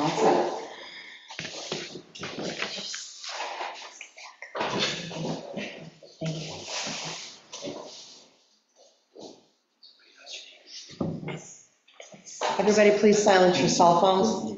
all set. Thank you. Everybody, please silence your cell phones.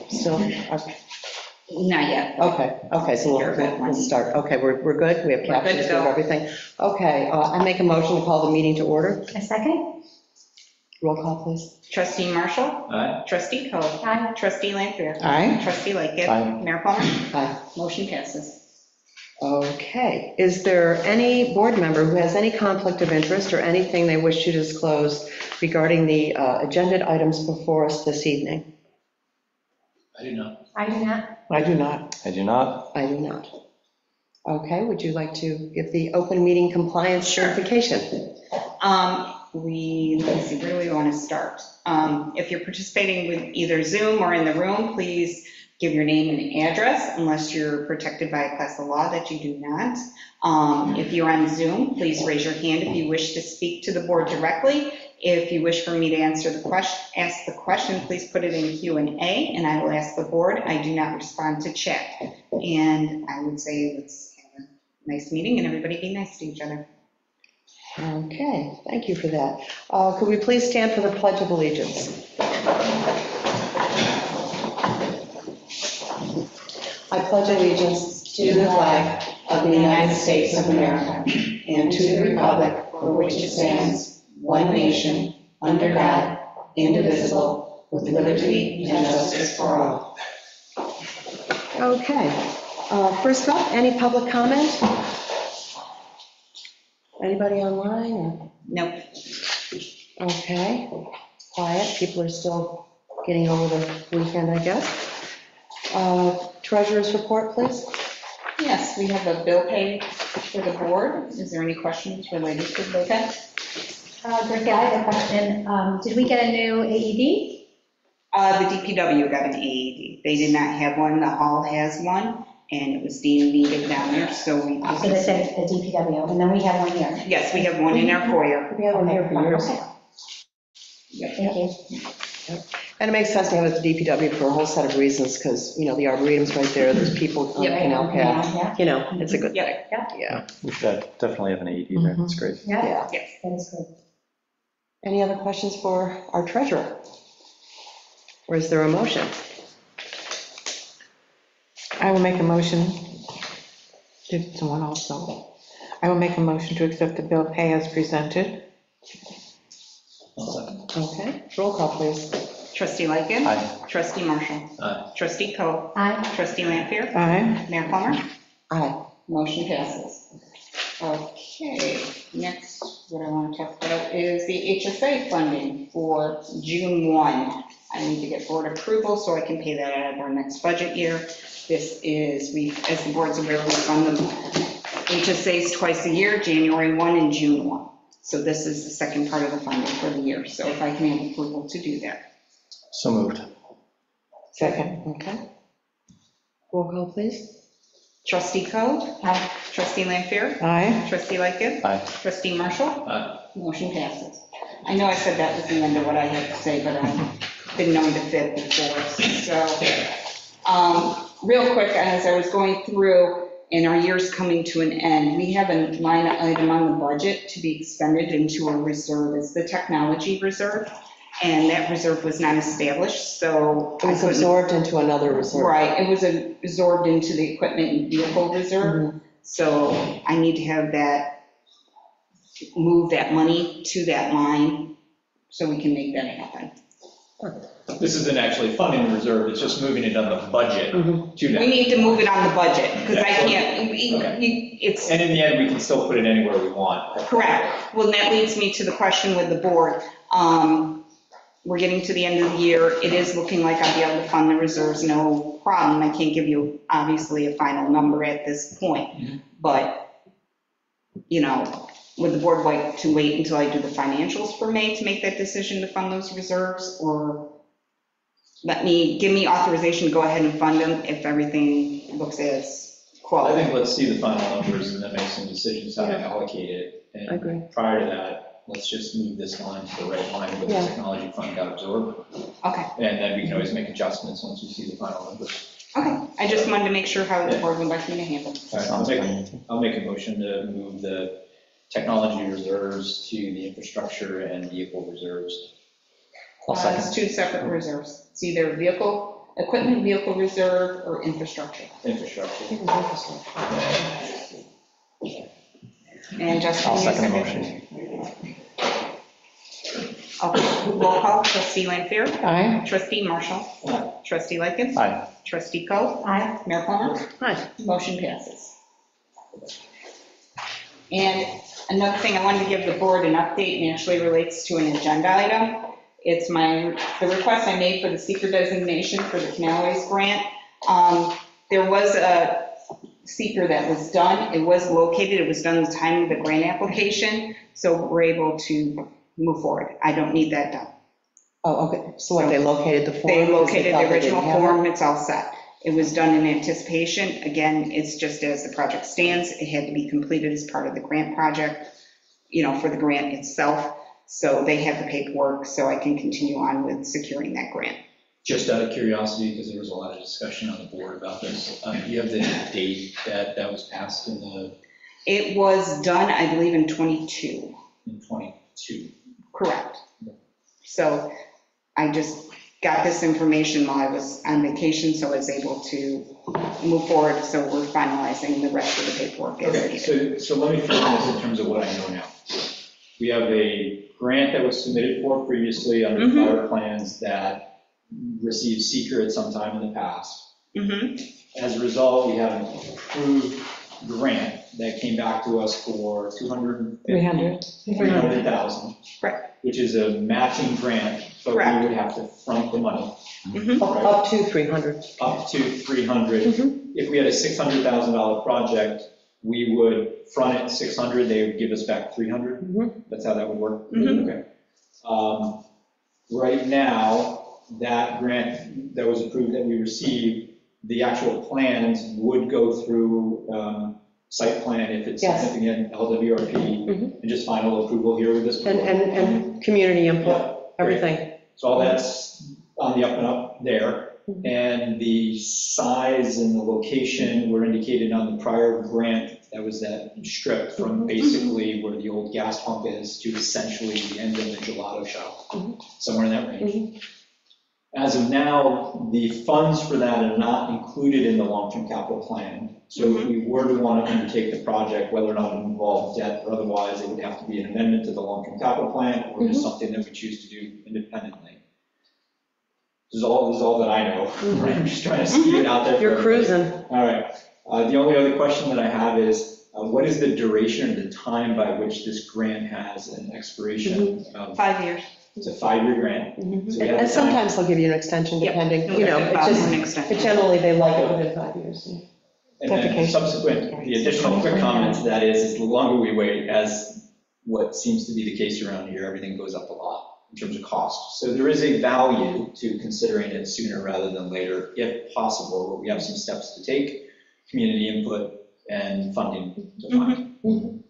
Still, okay. Not yet. Okay, so we'll start. Okay, we're good? We have captions of everything? Okay, I make a motion to call the meeting to order. A second? Roll call, please. Trustee Marshall? Aye. Trustee Coe? Aye. Trustee Lanfair? Aye. Trustee Lightgev? Aye. Mayor Plummer? Aye. Motion passes. Okay, is there any board member who has any conflict of interest or anything they wish to disclose regarding the agenda items before us this evening? I do not. I do not. I do not. I do not. I do not. Okay, would you like to give the open meeting compliance certification? Let me see, where do we want to start? If you're participating with either Zoom or in the room, please give your name and address, unless you're protected by a class of law that you do not. If you're on Zoom, please raise your hand if you wish to speak to the board directly. If you wish for me to ask the question, please put it in Q&A, and I will ask the board. I do not respond to chat. And I would say let's have a nice meeting and everybody be nice to each other. Okay, thank you for that. Could we please stand for the Pledge of Allegiance? I pledge allegiance to the flag of the United States of America and to the republic for which it stands, one nation, under God, indivisible, with liberty and justice for all. Okay, first up, any public comment? Anybody online? Or? Nope. Okay, quiet, people are still getting over the weekend, I guess. Treasurer's report, please. Yes, we have a bill pay for the board. Is there any questions related to the bill pay? Rick, I have a question. Did we get a new AED? The DPW got an AED. They did not have one. The hall has one, and it was deemed needed down there, so we. So they said the DPW, and then we have one here. Yes, we have one in our foyer. We have one here for years. Okay. Yep. Thank you. And it makes sense to have it at the DPW for a whole set of reasons, because, you know, the Arboretum's right there, there's people on the canal path, Yeah, you know, it's a good thing. Yep. Yeah. We should definitely have an AED there. That's great. yeah, Yes. that's good. Any other questions for our treasurer? Or is there a motion? I will make a motion. Did someone also? I will make a motion to accept the bill pay as presented. Okay, roll call, please. Trustee Lightgev. Aye. Trustee Marshall. Aye. Trustee Coe. Aye. Trustee Lanfair. Aye. Mayor Plummer. Aye. Motion passes. Okay, next, what I want to talk about is the HSA funding for June 1. I need to get board approval so I can pay that out of our next budget year. This is, as the board's aware, we fund the HSAs twice a year, January 1 and June 1. So this is the second part of the funding for the year. So if I can have approval to do that. So moved. Second. Okay. Roll call, please. Trustee Coe. Aye. Trustee Lanfair. Aye. Trustee Lightgev. Aye. Trustee Marshall. Aye. Motion passes. I know I said that was the end of what I had to say, but I didn't know to fit before. So, real quick, as I was going through, and our year's coming to an end, we have a line item on the budget to be expended into a reserve. It's the technology reserve, and that reserve was not established, so. It was absorbed into another reserve. Right, it was absorbed into the equipment and vehicle reserve. So I need to have that, move that money to that line so we can make that happen. This isn't actually funding the reserve, it's just moving it on the budget to We that. need to move it on the budget, because I can't, Okay. it's, And in the end, we can still put it anywhere we want. correct. Well, and that leads me to the question with the board. We're getting to the end of the year. It is looking like I'll be able to fund the reserves, no problem. I can't give you, obviously, a final number at this point. But, would the board like to wait until I do the financials for May to make that decision to fund those reserves? Or give me authorization to go ahead and fund them if everything looks as I qualified? think let's see the final numbers and then make some decisions how to allocate it. And I agree. prior to that, let's just move this line to the right line where the Yeah. technology fund got absorbed. Okay, And then we can always make adjustments once we see the final numbers. okay. I just wanted to make sure how the board would like me to handle it. All right, I'll make a motion to move the technology reserves to the infrastructure and vehicle reserves. I'll It's second. two separate reserves. It's either equipment vehicle reserve or infrastructure. Infrastructure. And Justin, I'll you second the second? motion. Okay, roll call, trustee Lanfair, Aye. trustee Marshall, trustee Lightgev, Aye. trustee Coe, Aye. Mayor Plummer. Aye. Motion passes. And another thing, I wanted to give the board an update, and actually relates to an agenda item. It's the request I made for the seeker designation for the Canalways grant. There was a seeker that was done, it was located, it was done at the time of the grant application, so we're able to move forward. I don't need that done. Oh, okay, so what, they located the form? They because located thought the they original didn't have it? form, it's all set. It was done in anticipation. Again, it's just as the project stands, it had to be completed as part of the grant project, for the grant itself. So they have the paperwork, so I can continue on with securing that grant. Just out of curiosity, because there was a lot of discussion on the board about this, do you have the date that was passed in It was done, I believe, in 22. 22? Correct. So I just got this information while I was on vacation, so I was able to move forward. So we're finalizing the rest of the paperwork as Okay, needed. so let me frame this in terms of what I know now. We have a grant that was submitted for previously under prior plans that received seeker at some time in the past. As a result, we have an approved grant that came back to us for 300,000. Correct. Which is a matching grant, but we Correct. would have to front the money Up to 300. up to 300. If we had a $600,000 project, we would front it 600, they would give us back 300. That's how that would work? Okay. Right now, that grant that was approved that we received, the actual plans would go through site plan if it's Yes. significant, LWRP, and just final approval here with this. And community input, Yeah, everything. So all that's on the up and up there. And the size and the location were indicated on the prior grant. That was that strip from basically where the old gas pump is to essentially the end of the gelato shop, somewhere in that range. As of now, the funds for that are not included in the long-term capital plan. So if we were to want to undertake the project, whether or not it involved debt or otherwise, it would have to be an amendment to the long-term capital plan or just something that we choose to do independently. This is all that I know. Right? I'm just trying to see it out there. for You're everybody. cruising. All right. The only other question that I have is, what is the duration, the time by which this grant has an expiration? 5 years. It's a 5-year grant. So we have And the time. sometimes they'll give you an extension Yep. depending, Okay. it's just, but generally they like it within 5 years. And then subsequent, the additional quick comment to that is the longer we wait, as what seems to be the case around here, everything goes up a lot in terms of cost. So there is a value to considering it sooner rather than later, if possible, but we have some steps to take, community input and funding to fund.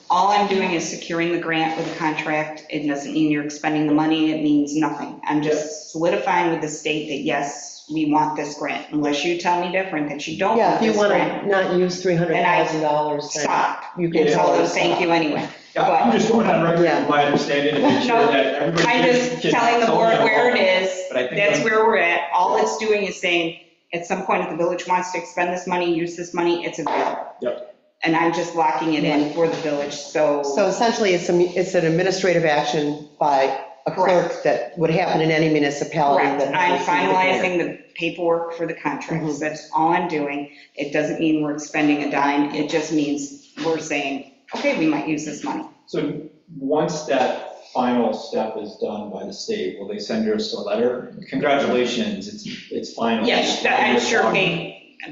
All I'm doing is securing the grant with a contract. It doesn't mean you're expending the money, it means nothing. I'm just solidifying with the state that, yes, we want this grant, unless you tell me different, that you don't Yeah, want if you this want grant. to not use $300,000, then Stop. you can And tell them always thank stop. you anyway. Yeah, I'm just going on record Yeah. with my understanding and make sure No, that everybody I'm can just telling the tell board me where I'm it wrong. is. But I think That's I'm- where we're at. All it's doing is saying, at some point, if the village wants to expend this money, use this money, it's available. Yep. And I'm just locking it in for the village, so. So essentially, it's an administrative action by a clerk that would happen in any municipality. Correct. that I'm has a grant. finalizing the paperwork for the contracts. That's all I'm doing. It doesn't mean we're expending a dime. It just means we're saying, okay, we might use this money. So once that final step is done by the state, will they send us a letter? Congratulations, it's final. Yes, I'm sure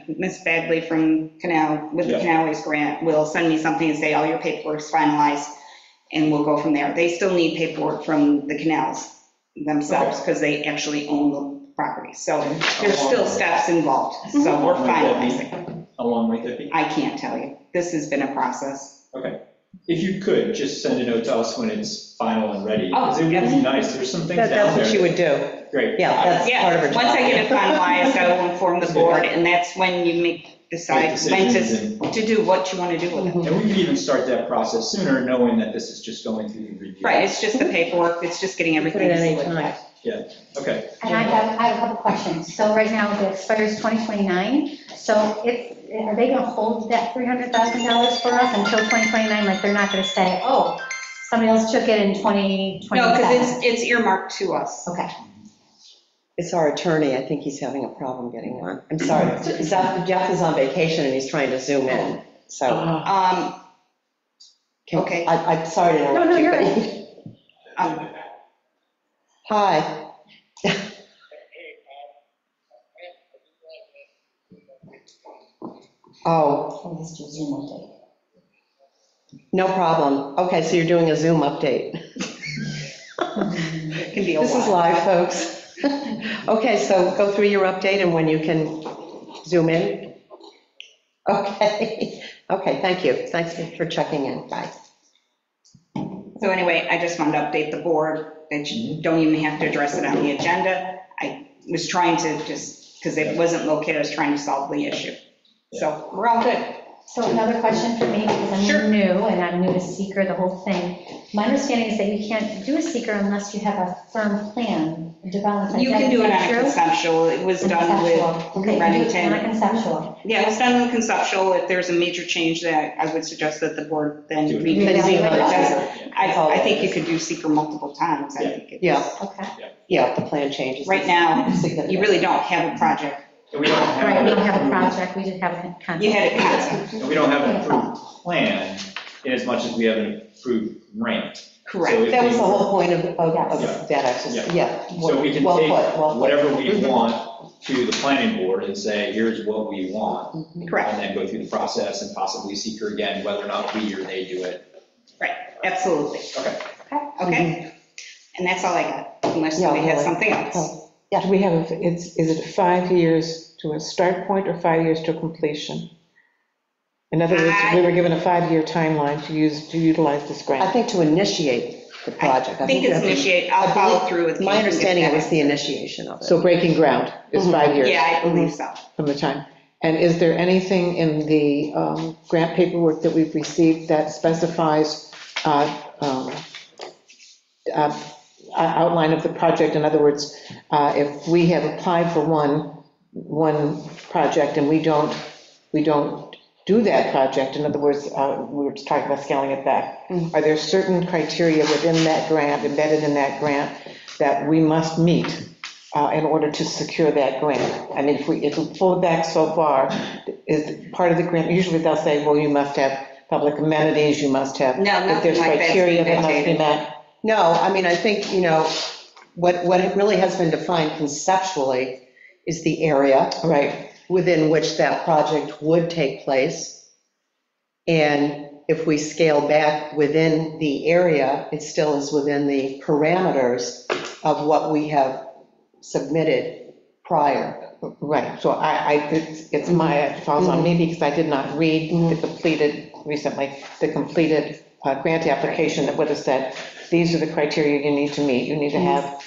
Ms. Bagley from Canal, with the Yeah. Canal Waste Grant, will send me something and say, all your paperwork's finalized, and we'll go from there. They still need paperwork from the canals themselves, because they actually own the property. So there's still steps involved, so we're finalizing. How long might that be? I can't tell you. This has been a process. Okay. If you could, just send a note to us when it's final and ready. Oh, Because it would be nice, there's some things down there. That's what she would do. Great. Yeah, that's part of her Yeah, job. once I get it finalized, I will inform the board, and that's when you decide when to do what you want to do with it. And we could even start that process sooner, knowing that this is just going through the review. Right, it's just the paperwork, it's just getting Put everything. it any time. Okay. And I have a couple questions. So right now, it expires 2029. So are they going to hold that $300,000 for us until 2029? Like, they're not going to say, oh, somebody else took it in 2027? No, because it's earmarked to us. Okay. It's our attorney, I think he's having a problem getting on. I'm sorry, Jeff is on vacation and he's trying to zoom in, so. Okay. I'm sorry to No, interrupt no, you. you're but- right. Hi. Oh, Oh, let's do Zoom update. no problem. Okay, so you're doing a Zoom update. It can be a This is while. live, folks. Okay, so go through your update and when you can zoom in. Okay, okay, thank you. Thanks for checking in. Bye. So anyway, I just wanted to update the board that you don't even have to address it on the agenda. I was trying to just, because it wasn't located, I was trying to solve the issue. So we're all good. So another question for me, because Sure. I'm new, and I'm new to seeker, the whole thing. My understanding is that you can't do a seeker unless you have a firm plan developed. You Is can do it that on a true? conceptual. It was done with Conceptual. Okay, you do it on a Reddington. conceptual. Yeah, it was done with conceptual. If there's a major change that I would suggest that the board then Do it. revisit. Then zoom Reevaluate. out. I think you could do seeker multiple times. I think it- Yeah, Okay. yeah, the plan changes. Right now, Significant. you really don't have a project. And we don't Right, we don't have a have, project, we just have a concept. You had a concept. and we don't have an approved plan in as much as we have an approved grant. So Correct. if That was we- the whole point of Yeah. that exercise, yeah. So we can Well take put, well put. whatever we Mhm. want to the planning board and say, here's what we want. Correct. And then go through the process and possibly seeker again, whether or not we or they do it. Absolutely. Okay. Okay? And that's all I got, unless Yeah, somebody has really. something else. Do we have, is it 5 years to a start point or 5 years to completion? In other words, we were given a 5-year timeline to utilize this I grant. think to initiate the project. I think it's initiate, I'll follow through with. My Kate and get understanding, it that. was the initiation of it. So breaking ground is 5 years Yeah, I believe so. from the time. And is there anything in the grant paperwork that we've received that specifies outline of the project? In other words, if we have applied for one project and we don't do that project, in other words, we were just talking about scaling it back, are there certain criteria within that grant, embedded in that grant, that we must meet in order to secure that grant? I mean, if we pull it back so far, is part of the grant, usually they'll say, well, you must have public amenities, you must have, No, if there's nothing like that's criteria that must be mandated. met. No, I mean, I think, what it really has been defined conceptually is the area Right, within which that project would take place. And if we scale back within the area, it still is within the parameters of what we have submitted prior. right. So it's my, it falls on me because I did not read the completed grant application that would have said, these are the criteria you need to meet. You need to have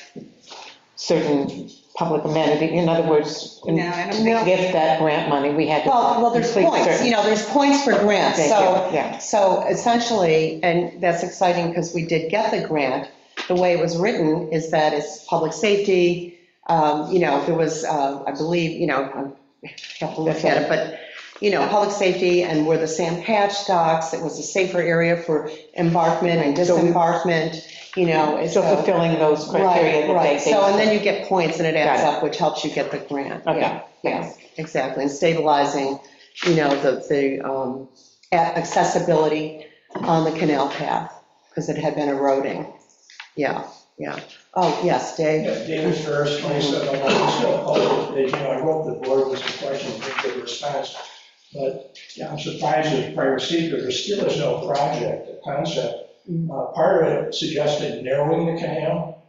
certain public amenity. In other words, No, I don't to think- get that grant money, we had to. Well, there's complete points, certain- there's points for grants, Thank so. you, yeah. So essentially, and that's exciting because we did get the grant, the way it was written is that it's public safety, there was, I believe, I have to look at it, but, public safety and where the sand patch docks, it was a safer area for embarkment and disembarkment. you know. So fulfilling those criteria. that Right. they- So, and then you get points and it adds Got it. up, which helps you get the grant. Okay. Yeah, yeah, exactly. And stabilizing, you know, the accessibility on the canal path, because it had been eroding. Yeah, yeah. Oh, yes, Dave? Yeah, David Ferris, 27, I'm still opposed, as you know, I hope the board was the question, give a response. But yeah, I'm surprised as prior seeker, there still is no project, a concept. Part of it suggested narrowing the canal.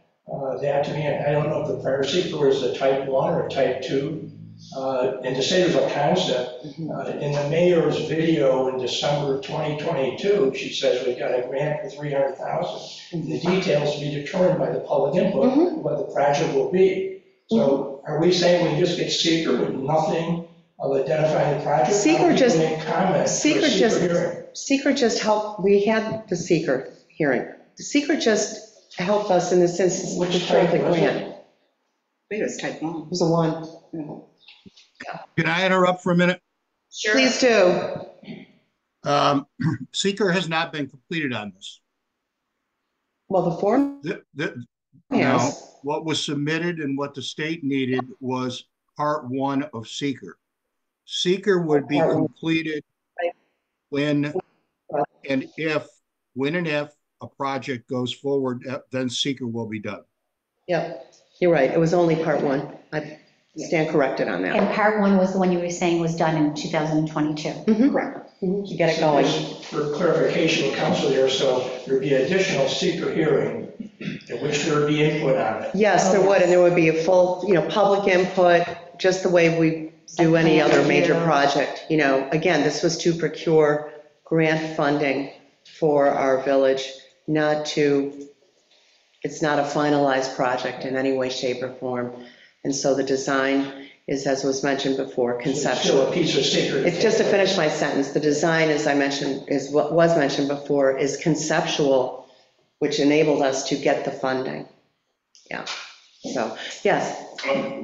That to me, I don't know if the prior seeker was a type 1 or a type 2. And to say there's a concept, in the mayor's video in December of 2022, she says we've got a grant for 300,000. The details to be determined by the public input, what the project will be. So are we saying we just get seeker with nothing of identifying the project? Seeker just- Seeker Seeker just helped, we had the seeker hearing. The seeker just helped us in this instance with the Which type was grant. it? It I think it was type 1. was a 1. Can I interrupt for a minute? Sure. Please do. Seeker has not been completed on this. Well, the form, Now, yes. what was submitted and what the state needed was part 1 of Seeker. Seeker would be Part one. completed when and if a project goes forward, then Seeker will be done. Yep, you're right. It was only part 1. I stand corrected on that. And part one was the one you were saying was done in 2022. Correct. You get it going. Just for clarification, council here, so there'd be additional seeker hearing in which there would be input on it. Yes, there would, and there would be a full, you know, public input, just the way we do any other major project. You know, again, this was to procure grant funding for our village, it's not a finalized project in any way, shape, or form. And so the design is, as was mentioned before, So it's conceptual. still a piece of secret. It's just to finish my sentence, the design, as I mentioned, is what was mentioned before, is conceptual, which enabled us to get the funding. Yeah, so, yes.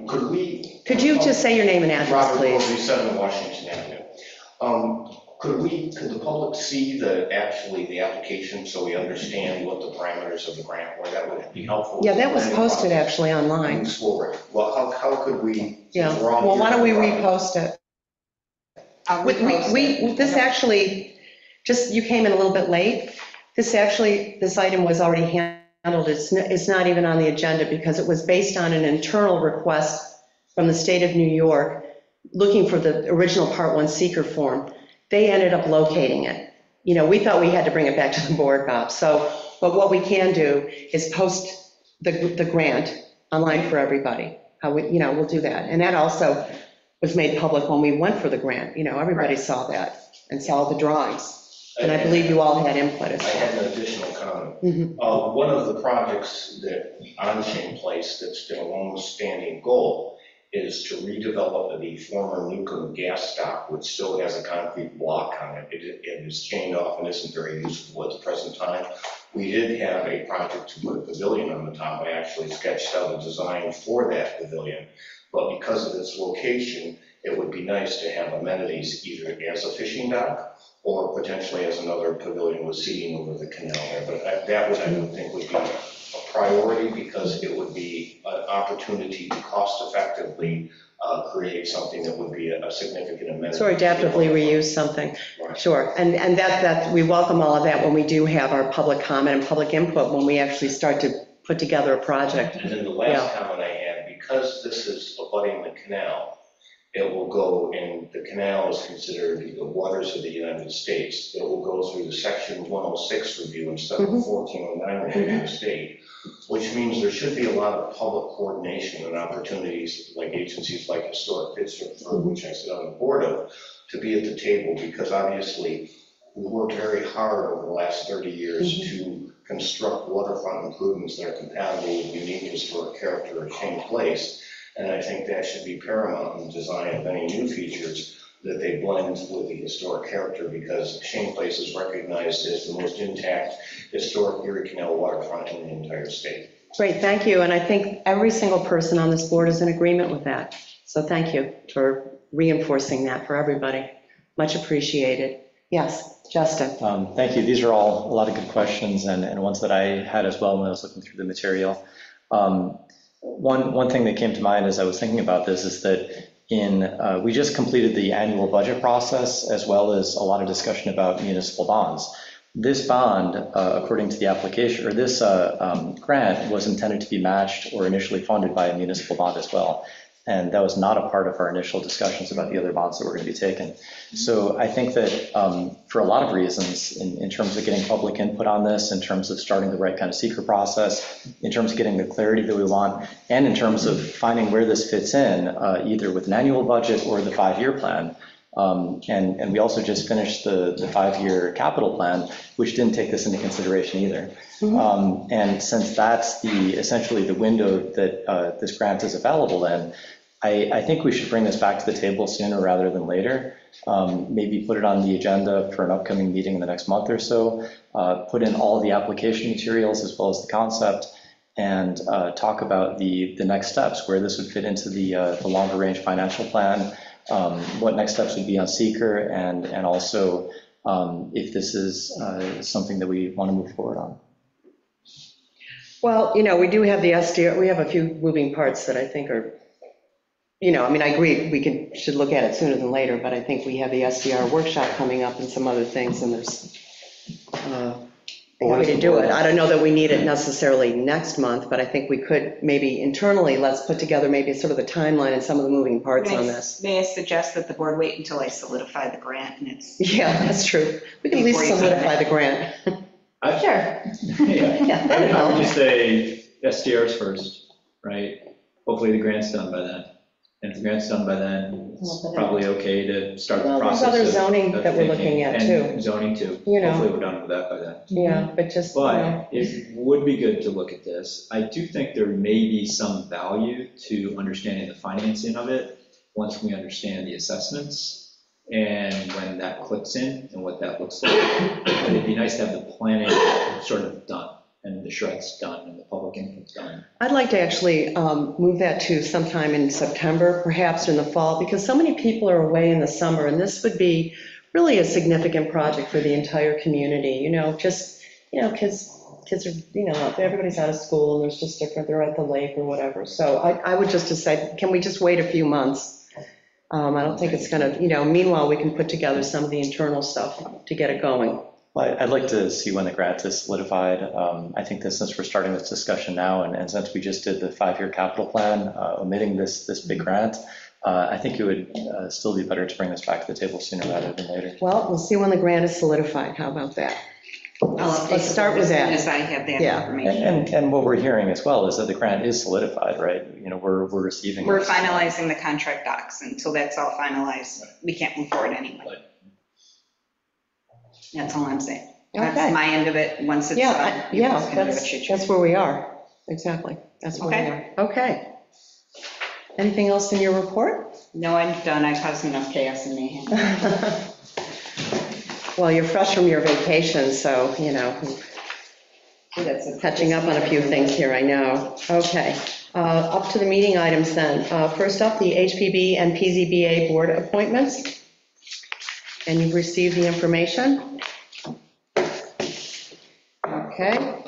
Could you just say your name and address, Robert please? Bovee, 7 Washington Avenue. Could the public see the application so we understand what the parameters of the grant were? That would be helpful. Yeah, that was posted actually online. Moves forward. Well, how could we? Yeah, well, why don't we repost it? I'll repost it. This actually, just, you came in a little bit late. This item was already handled. It's not even on the agenda because it was based on an internal request from the state of New York looking for the original Part 1 seeker form. They ended up locating it. You know, we thought we had to bring it back to the board, Bob. So, but what we can do is post the grant online for everybody. We'll do that. And that also was made public when we went for the grant. You know, everybody saw that and saw the drawings. And I believe you all had input as I had well. an additional comment. Mhm. One of the projects that on Shane Place that's been a long-standing goal is to redevelop the former Newcomb gas stop, which still has a concrete block on it. It is chained off and isn't very useful at the present time. We did have a project to put a pavilion on the top. I actually sketched out a design for that pavilion. But because of its location, it would be nice to have amenities either as a fishing dock or potentially as another pavilion with seating over the canal there. But that would, I would think, would be a priority because it would be an opportunity to cost effectively create something that would be a significant amenity. So adaptively reuse something. Right. Sure, and that, we welcome all of that when we do have our public comment and public input, when we actually start to put together a project. And then the last comment I had, because this is abutting the canal, it will go, and the canal is considered the waters of the United States. It will go through the Section 106 review instead of 1409 review of the state, which means there should be a lot of public coordination and opportunities like agencies like Historic Pittsburgh, which I sit on the board of, to be at the table, because obviously we worked very hard over the last 30 years to construct waterfront improvements that are compatible with unique historic character of Shane Place. And I think that should be paramount in the design of any new features, that they blend with the historic character, because Shane Place is recognized as the most intact historic Erie Canal waterfront in the entire state. Great, thank you, and I think every single person on this board is in agreement with that. So thank you for reinforcing that for everybody. Much appreciated. Yes, Justin. Thank you. These are all a lot of good questions and ones that I had as well when I was looking through the material. One thing that came to mind as I was thinking about this is that we just completed the annual budget process as well as a lot of discussion about municipal bonds. This bond, according to the application, or this grant was intended to be matched or initially funded by a municipal bond as well. And that was not a part of our initial discussions about the other bonds that were going to be taken. So I think that for a lot of reasons, in terms of getting public input on this, in terms of starting the right kind of seeker process, in terms of getting the clarity that we want, and in terms of finding where this fits in, either with an annual budget or the 5-year plan. And we also just finished the 5-year capital plan, which didn't take this into consideration either. And since that's essentially the window that this grant is available in, I think we should bring this back to the table sooner rather than later. Maybe put it on the agenda for an upcoming meeting in the next month or so, put in all the application materials as well as the concept, and talk about the next steps, where this would fit into the longer range financial plan, what next steps would be on seeker, and also if this is something that we want to move forward on. Well, we do have the SDR, we have a few moving parts that I think are, I mean, I agree, we should look at it sooner than later, but I think we have the SDR workshop coming up and some other things, and there's a way to do it. I don't know that we need it necessarily next month, but I think we could maybe internally, let's put together maybe sort of the timeline and some of the moving parts on this. May I suggest that the board wait until I solidify the grant and it's. Yeah, that's true. We can at least solidify the grant. Sure. Yeah, I would just say SDRs first, right? Hopefully the grant's done by then. And if the grant's done by then, it's probably okay to start the Well, there's process. other of- zoning of that we're thinking, looking at, and too. zoning too. You know. Hopefully we're done with that by then. Yeah, but just, But it would be good to look at this. I do think there may be some value to understanding the financing of it once we understand the assessments and when that clicks in and what that looks like. But it'd be nice to have the planning sort of done and the shreds done and the public input done. I'd like to actually move that to sometime in September, perhaps in the fall, because so many people are away in the summer, and this would be really a significant project for the entire community, kids are, everybody's out of school, and there's just different, they're at the lake or whatever. So I would just decide, can we just wait a few months? I don't think it's gonna, meanwhile, we can put together some of the internal stuff to get it going. Well, I'd like to see when the grant is solidified. I think that since we're starting this discussion now, and since we just did the 5-year capital plan, omitting this big grant, I think it would still be better to bring this back to the table sooner rather than later. Well, we'll see when the grant is solidified. How about that? I'll update Let's start with that. as soon as I have that Yeah. information. And what we're hearing as well is that the grant is solidified, right? We're receiving. We're this. finalizing the contract docs. Until that's all finalized, we can't move forward anyway. That's all I'm saying. Okay. That's my end of it. Once it's done, you guys can do what you choose. that's where we are. Exactly. That's where we are. Okay. Anything else in your report? No, I'm done. I caused enough chaos in mayhem. Well, you're fresh from your vacation, so, catching up on a few things here, I know. Okay. Up to the meeting items then. First up, the HPB and PZBA board appointments. And you've received the information? Okay.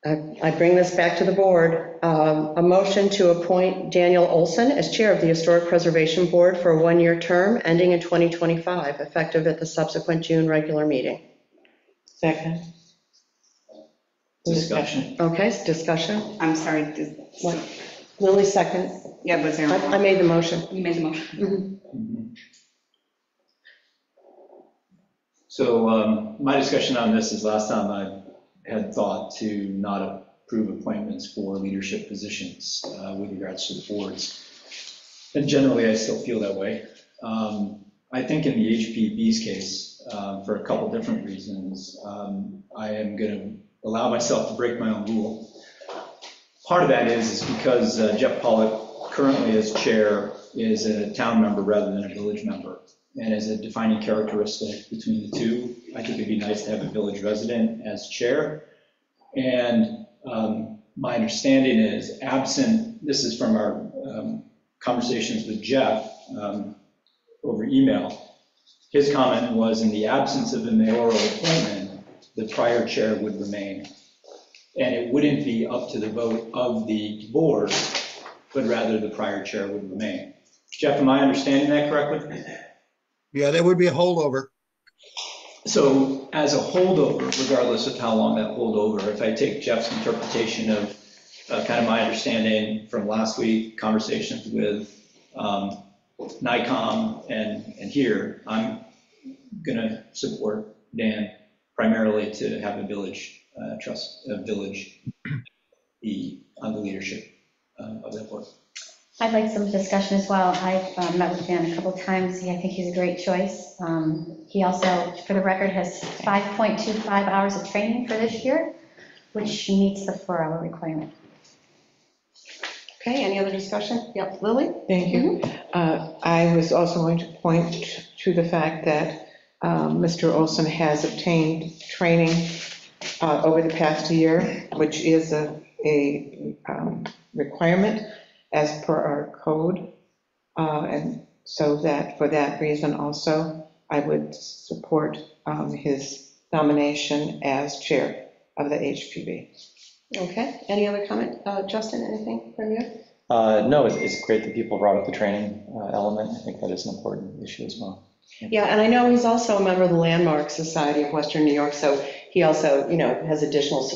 I bring this back to the board. A motion to appoint Daniel Olson as chair of the Historic Preservation Board for a 1-year term ending in 2025, effective at the subsequent June regular meeting. Second. Discussion. Okay, discussion. I'm sorry. What? Lily, second. Yeah, was there? I made the motion. You made the motion. So my discussion on this is last time I had thought to not approve appointments for leadership positions with regards to the boards. And generally, I still feel that way. I think in the HPB's case, for a couple different reasons, I am going to allow myself to break my own rule. Part of that is because Jeff Pollock, currently as chair, is a town member rather than a village member. And as a defining characteristic between the two, I think it'd be nice to have a village resident as chair. And my understanding is absent, this is from our conversations with Jeff over email, His comment was, in the absence of a mayoral appointment, the prior chair would remain. And it wouldn't be up to the vote of the board, but rather the prior chair would remain. Jeff, am I understanding that correctly? Yeah, that would be a holdover. So as a holdover, regardless of how long that holdover, if I take Jeff's interpretation of kind of my understanding from last week, conversations with NICOM and here, I'm going to support Dan primarily to have a village be on the leadership of that board. I'd like some discussion as well. I've met with Dan a couple times. I think he's a great choice. He also, for the record, has 5.25 hours of training for this year, which meets the 4-hour requirement. Okay, any other discussion? Yep, Lily? Thank you. I was also going to point to the fact that Mr. Olson has obtained training over the past year, which is a requirement as per our code. And so that, for that reason also, I would support his nomination as chair of the HPB. Okay, any other comment? Justin, anything from you? No, it's great that people brought up the training element. I think that is an important issue as well. Yeah, and I know he's also a member of the Landmark Society of Western New York, so he also, has additional,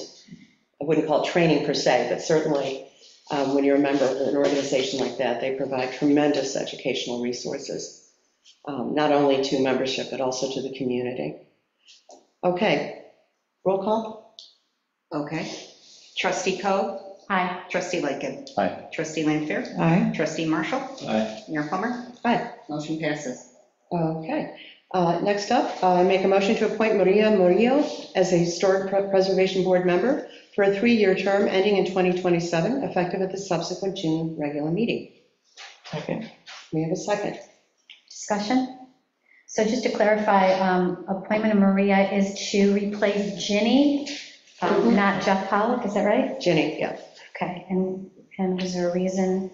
I wouldn't call it training per se, but certainly when you're a member of an organization like that, they provide tremendous educational resources, not only to membership, but also to the community. Okay, roll call? Okay. Trustee Coe? Aye. Trustee Lightgev? Aye. Trustee Lanfair? Aye. Trustee Marshall? Aye. Mayor Plummer? Aye. Motion passes. Okay. Next up, I make a motion to appoint Maria Murillo as a Historic Preservation Board member for a 3-year term ending in 2027, effective at the subsequent June regular meeting. Okay. We have a second. Discussion? So just to clarify, appointment of Maria is to replace Ginny, not Jeff Pollock, is that right? Ginny, yeah. Okay, and was there a reason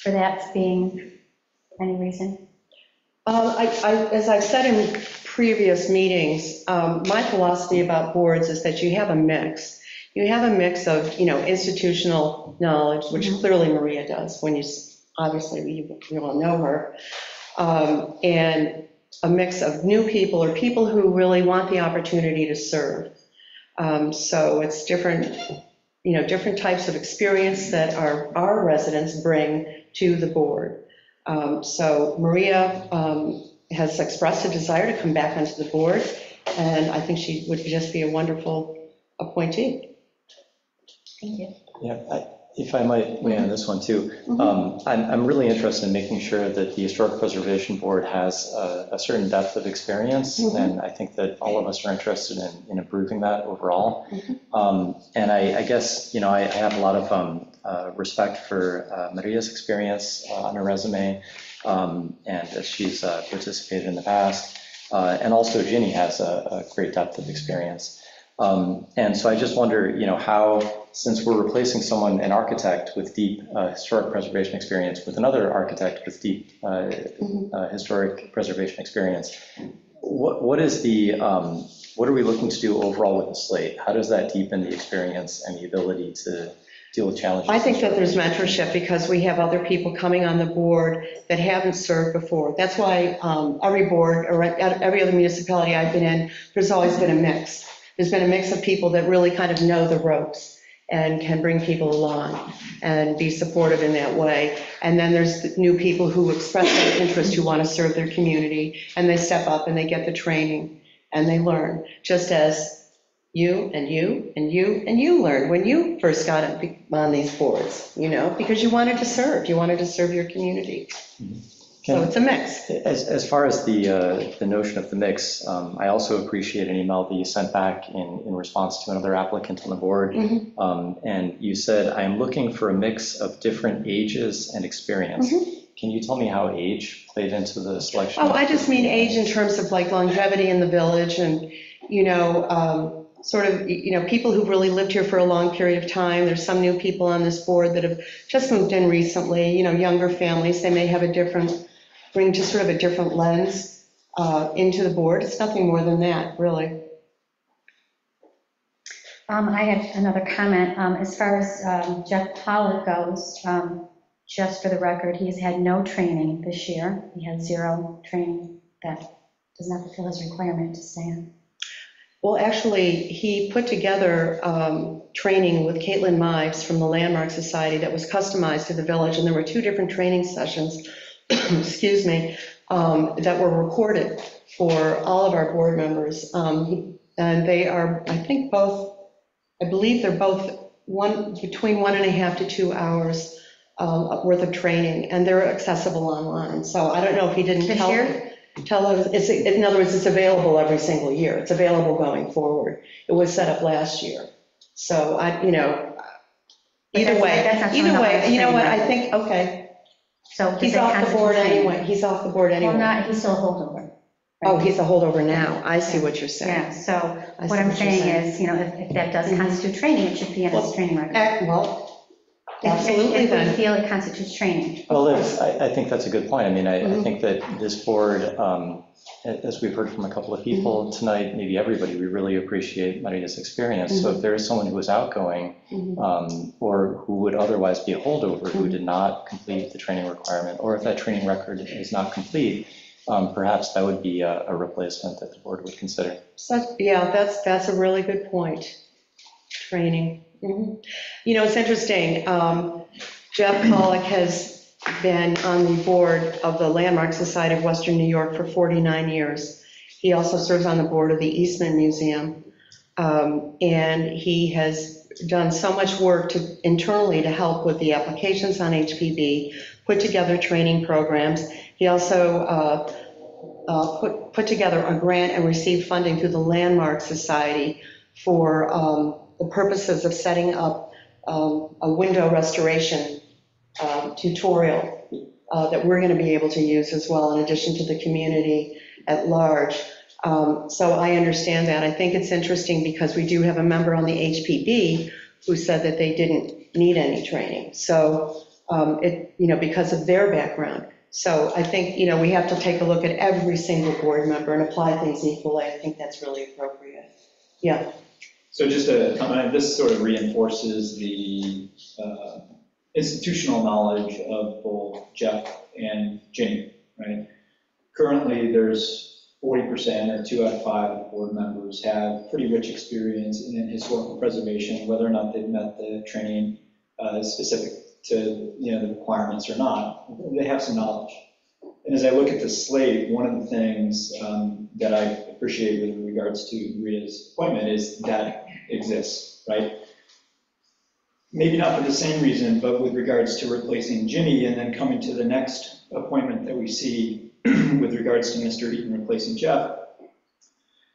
for that being, any reason? As I've said in previous meetings, my philosophy about boards is that you have a mix. You have a mix of, institutional knowledge, which clearly Maria does, when obviously we all know her, and a mix of new people or people who really want the opportunity to serve. So it's different, different types of experience that our residents bring to the board. So Maria has expressed a desire to come back onto the board, and I think she would just be a wonderful appointee. Thank you. Yeah, if I might weigh in on this one too, I'm really interested in making sure that the Historic Preservation Board has a certain depth of experience, and I think that all of us are interested in improving that overall. And I guess, I have a lot of respect for Maria's experience on her resume, and she's participated in the past, and also Ginny has a great depth of experience. And so I just wonder, how, since we're replacing an architect with deep historic preservation experience with another architect with deep historic preservation experience, what are we looking to do overall with the slate? How does that deepen the experience and the ability to deal with challenges? I think that there's mentorship because we have other people coming on the board that haven't served before. That's why every board, or every other municipality I've been in, there's always been a mix. There's been a mix of people that really kind of know the ropes and can bring people along and be supportive in that way. And then there's new people who express their interest, who want to serve their community, and they step up and they get the training and they learn, just as you and you and you and you learned when you first got on these boards, because you wanted to serve your community. So it's a mix. As far as the notion of the mix, I also appreciate an email that you sent back in response to another applicant on the board. And you said, I'm looking for a mix of different ages and experience. Can you tell me how age played into the selection? Oh, I just mean age in terms of like longevity in the village and, sort of, people who've really lived here for a long period of time. There's some new people on this board that have just moved in recently, younger families. They may have bring to sort of a different lens into the board. It's nothing more than that, really. I had another comment. As far as Jeff Pollock goes, just for the record, he's had no training this year. He had 0 training. That does not fulfill his requirement to stand. Well, actually, he put together training with Caitlin Mives from the Landmark Society that was customized to the village, and there were 2 different training sessions, excuse me, that were recorded for all of our board members. And they are, I believe they're both between 1.5 to 2 hours worth of training, and they're accessible online. So I don't know if he didn't This year? tell us, in other words, it's available every single year. It's available going forward. It was set up last year. So either way, you know what, I think, okay. So He's off the board anyway. He's off the board anyway. Well, he's still a holdover. Oh, he's a holdover now. I see what you're saying. Yeah, so I see what I'm what you're saying saying. is, if that does constitute training, it should be in his training record. Well, absolutely If we then. feel it constitutes training. Well, Liz, I think that's a good point. I mean, I Mhm. think that this board, as we've heard from a couple of people tonight, maybe everybody, we really appreciate Marina's experience. So if there is someone who is outgoing or who would otherwise be a holdover, who did not complete the training requirement, or if that training record is not complete, perhaps that would be a replacement that the board would consider. So, yeah, that's a really good point. Training. Mhm. It's interesting. Jeff Pollock has been on the board of the Landmark Society of Western New York for 49 years. He also serves on the board of the Eastman Museum. And he has done so much work internally to help with the applications on HPB, put together training programs. He also put together a grant and received funding through the Landmark Society for the purposes of setting up a window restoration tutorial that we're going to be able to use as well, in addition to the community at large. So I understand that. I think it's interesting because we do have a member on the HPB who said that they didn't need any training. So, because of their background. So I think, we have to take a look at every single board member and apply things equally. I think that's really appropriate. Yeah. So just a comment, this sort of reinforces the institutional knowledge of both Jeff and Ginny, right? Currently, there's 40% or 2 out of 5 of the board members have pretty rich experience in historical preservation, whether or not they've met the training specific to the requirements or not, they have some knowledge. And as I look at the slate, one of the things that I appreciate with regards to Maria's appointment is that exists, right? Maybe not for the same reason, but with regards to replacing Ginny and then coming to the next appointment that we see with regards to Mr. Eaton replacing Jeff.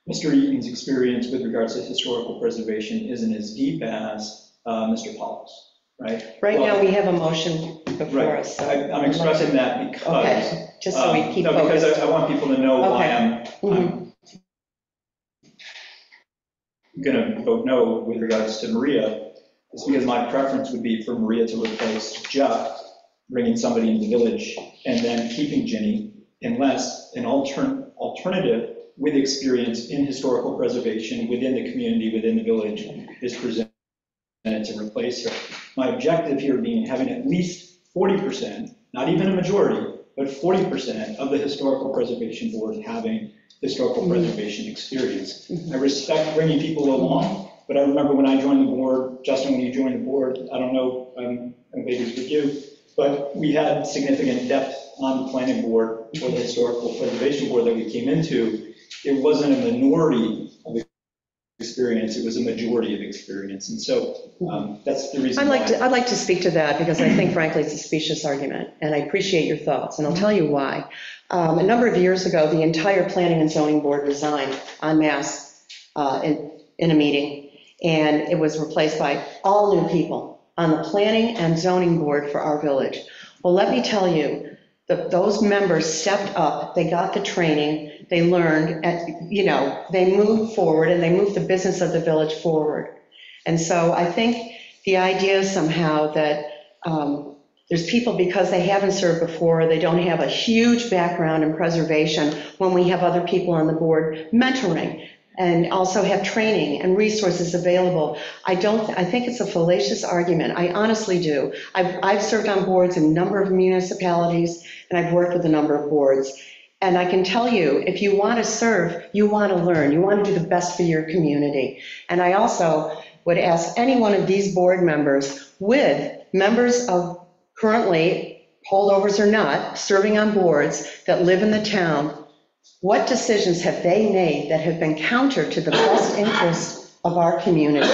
Mr. Eaton's experience with regards to historical preservation isn't as deep as Mr. Pollock's. Right? Right now, we have a motion before us. So I'm expressing that because. Okay, just so we keep no, because focused. I want people to know why I'm going to vote no with regards to Maria. It's because my preference would be for Maria to replace Jeff, bringing somebody into the village, and then keeping Ginny, unless an alternative with experience in historical preservation within the community, within the village, is presented to replace her. My objective here being having at least 40%, not even a majority, but 40% of the historical preservation board having historical preservation experience. I respect bringing people along, but I remember when I joined the board, Justin, when you joined the board, I don't know, maybe it was with you, but we had significant depth on the planning board or the historical preservation board that we came into. It wasn't a minority of experience, it was a majority of experience. And so that's the reason why. I'd like to speak to that because I think frankly it's a specious argument and I appreciate your thoughts and I'll tell you why. A number of years ago, the entire planning and zoning board resigned en masse in a meeting, and it was replaced by all new people on the planning and zoning board for our village. Well, let me tell you, those members stepped up, they got the training, they learned, they moved forward and they moved the business of the village forward. And so I think the idea somehow that There's people, because they haven't served before, they don't have a huge background in preservation, when we have other people on the board mentoring and also have training and resources available. I think it's a fallacious argument. I honestly do. I've served on boards in a number of municipalities, and I've worked with a number of boards. And I can tell you, if you want to serve, you want to learn, you want to do the best for your community. And I also would ask any one of these board members, with members of currently, holdovers or not, serving on boards that live in the town, what decisions have they made that have been counter to the best interest of our community?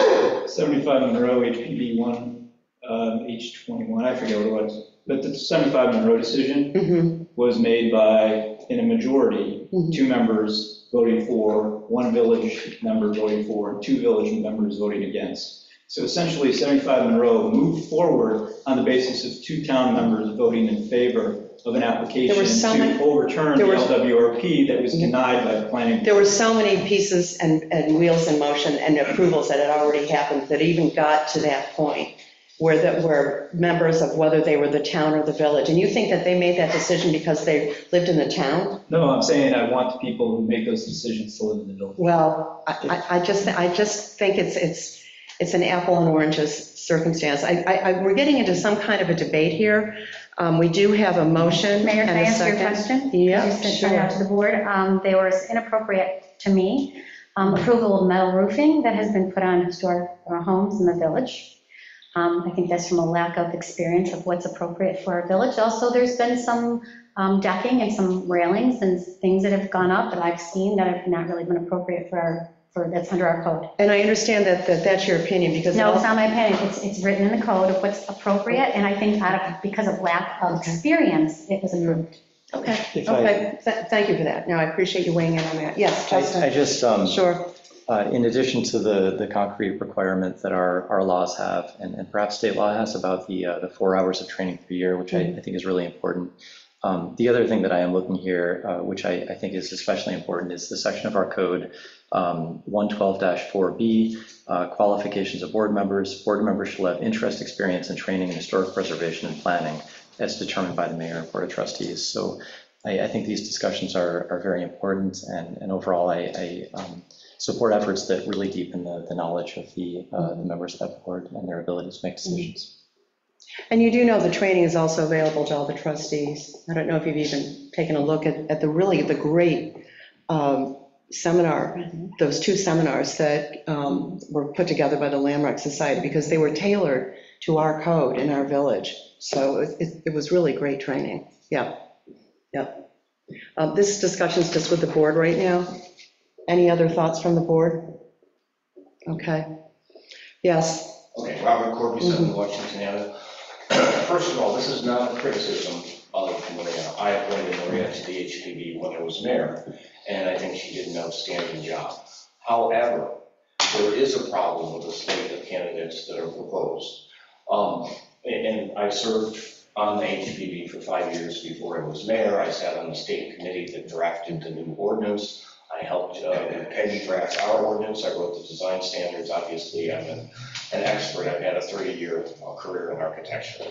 75 Monroe, HPB 1, H21, I forget what it was. But the 75 Monroe decision was made by, in a majority, 2 members voting for, 1 village member voting for, and 2 village members voting against. So essentially, 75 Monroe moved forward on the basis of 2 town members voting in favor of an application to overturn the LWRP that was denied by the planning. There were so many pieces and wheels in motion and approvals that had already happened that even got to that point where members of whether they were the town or the village. And you think that they made that decision because they lived in the town? No, I'm saying I want the people who make those decisions to live in the village. Well, I just think it's an apple and oranges circumstance. We're getting into some kind of a debate here. We do have a motion. Mayor, can I and a answer your second. question? Yeah, Just to sure. send out to the board. They were inappropriate to me. Approval of metal roofing that has been put on historic homes in the village. I think that's from a lack of experience of what's appropriate for our village. Also, there's been some decking and some railings and things that have gone up that I've seen that have not really been appropriate for that's under our code. And I understand that that's your opinion because. No, it's not my opinion. It's written in the code of what's appropriate, and I think because of lack of experience, it was approved. Okay, If I- okay. Thank you for that. No, I appreciate you weighing in on that. Yes, Justin? I just, Sure. in addition to the concrete requirement that our laws have, and perhaps state law has about the 4 hours of training per year, which I think is really important. The other thing that I am looking here, which I think is especially important, is the section of our code, 112-4B, qualifications of board members. Board members shall have interest, experience, and training in historic preservation and planning as determined by the mayor and board of trustees. So I think these discussions are very important, and overall I support efforts that really deepen the knowledge of the members of that board and their ability to make decisions. And you do know the training is also available to all the trustees. I don't know if you've even taken a look at the great seminar, those 2 seminars that were put together by the Landmark Society, because they were tailored to our code in our village. So it was really great training. Yeah. This discussion is just with the board right now. Any other thoughts from the board? Okay. Yes. Okay, Robert Corby, 7 Washington Avenue. First of all, this is not a criticism of Maria. I appointed Maria to the HPB when I was mayor, and I think she did an outstanding job. However, there is a problem with the slate of candidates that are proposed. And I served on the HPB for 5 years before I was mayor. I sat on the state committee that drafted the new ordinance. I helped Peggy draft our ordinance. I wrote the design standards. Obviously, I'm an expert. I've had a 30-year career in architecture.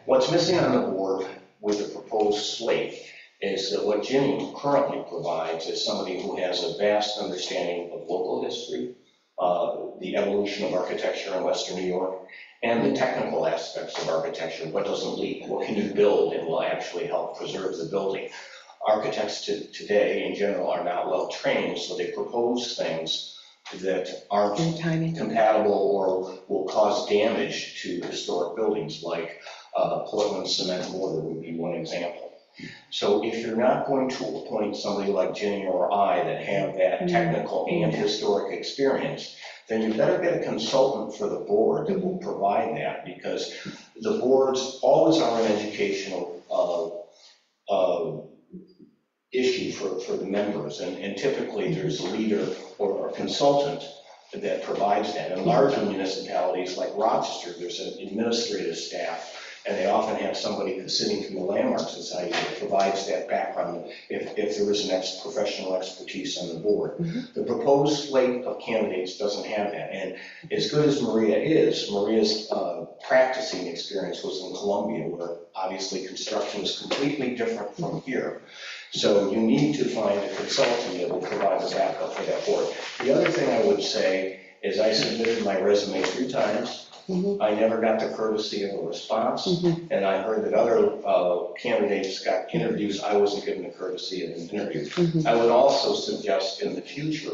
What's missing on the board with the proposed slate is that what Ginny currently provides is somebody who has a vast understanding of local history, the evolution of architecture in Western New York, and the technical aspects of architecture. What doesn't leak? What can you build and will actually help preserve the building? Architects today, in general, are not well trained, so they propose things that aren't compatible or will cause damage to historic buildings, like Portland cement mortar would be one example. So if you're not going to appoint somebody like Ginny or I that have that technical and historic experience, then you better get a consultant for the board that will provide that, because the boards always are an educational issue for the members, and typically there's a leader or a consultant that provides that. In larger municipalities like Rochester, there's an administrative staff And they often have somebody sitting from the Landmark Society that provides that background if there is an professional expertise on the board. The proposed slate of candidates doesn't have that. And as good as Maria is, Maria's practicing experience was in Columbia, where obviously construction is completely different from here. So you need to find a consultant that will provide the backup for that board. The other thing I would say is I submitted my resume 3 times. I never got the courtesy of a response, and I heard that other candidates got interviews. I wasn't given the courtesy of an interview. I would also suggest in the future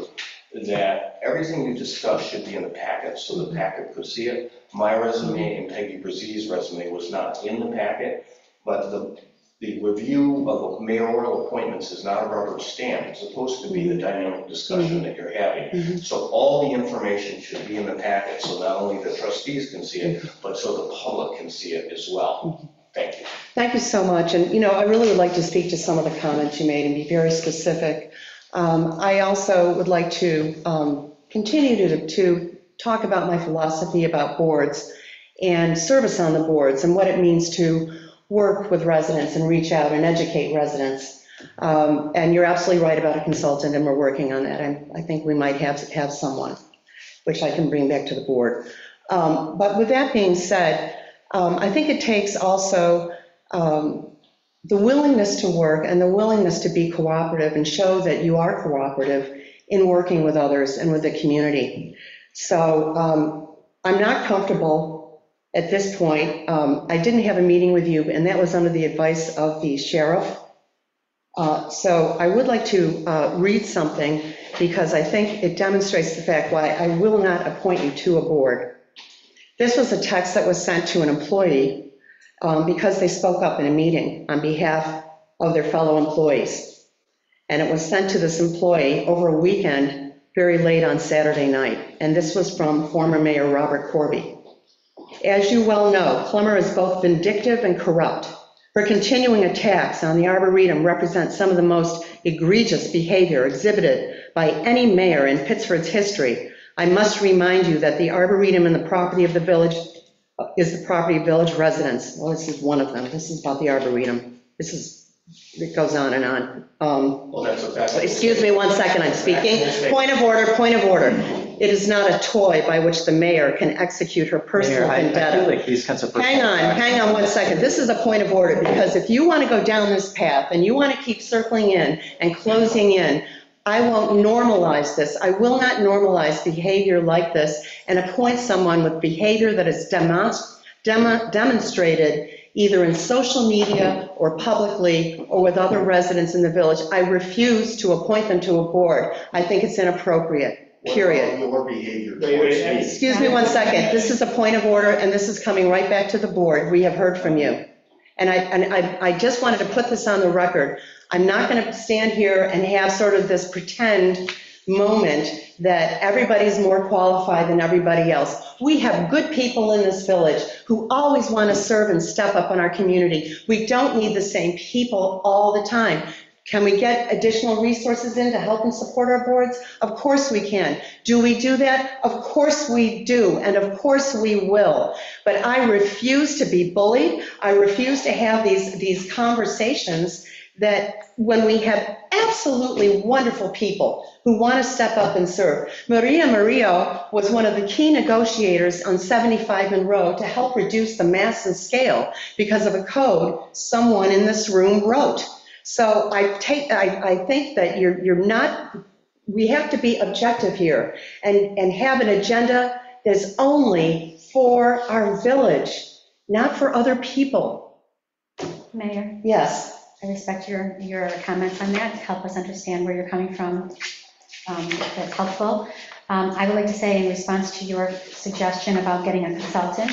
that everything you discuss should be in the packet, so the packet could see it. My resume and Peggy Brzez's resume was not in the packet, but the review of mayoral appointments is not a rubber stamp. It's supposed to be the dynamic discussion that you're having. So all the information should be in the packet, so not only the trustees can see it, but so the public can see it as well. Thank you. Thank you so much. And, I really would like to speak to some of the comments you made and be very specific. I also would like to continue to talk about my philosophy about boards and service on the boards and what it means to work with residents and reach out and educate residents. And you're absolutely right about a consultant, and we're working on that. And I think we might have someone, which I can bring back to the board. But with that being said, I think it takes also the willingness to work and the willingness to be cooperative and show that you are cooperative in working with others and with the community. So I'm not comfortable at this point. I didn't have a meeting with you, and that was under the advice of the sheriff. So I would like to read something, because I think it demonstrates the fact why I will not appoint you to a board. This was a text that was sent to an employee because they spoke up in a meeting on behalf of their fellow employees. And it was sent to this employee over a weekend, very late on Saturday night. And this was from former Mayor Robert Corby. As you well know, Plummer is both vindictive and corrupt. Her continuing attacks on the Arboretum represent some of the most egregious behavior exhibited by any mayor in Pittsford's history. I must remind you that the Arboretum and the property of the village is the property of village residents. Well, this is one of them. This is about the Arboretum. It goes on and on. Well, that's a fact. Excuse me 1 second, I'm speaking. Point of order. It is not a toy by which the mayor can execute her personal vendetta. I feel like these kinds of personal Hang on 1 second. This is a point of order, because if you want to go down this path and you want to keep circling in and closing in, I won't normalize this. I will not normalize behavior like this and appoint someone with behavior that is demonstrated either in social media or publicly or with other residents in the village. I refuse to appoint them to a board. I think it's inappropriate, period. Your behavior towards me. Excuse me 1 second. This is a point of order, and this is coming right back to the board. We have heard from you. And I just wanted to put this on the record. I'm not going to stand here and have sort of this pretend moment that everybody's more qualified than everybody else. We have good people in this village who always want to serve and step up in our community. We don't need the same people all the time. Can we get additional resources in to help and support our boards? Of course we can. Do we do that? Of course we do, and of course we will. But I refuse to be bullied. I refuse to have these conversations that when we have absolutely wonderful people who want to step up and serve. Maria Murillo was one of the key negotiators on 75 Monroe to help reduce the mass and scale because of a code someone in this room wrote. So I think that you're not, we have to be objective here and have an agenda that's only for our village, not for other people. Mayor? Yes. I respect your comments on that, to help us understand where you're coming from. That's helpful. I would like to say, in response to your suggestion about getting a consultant,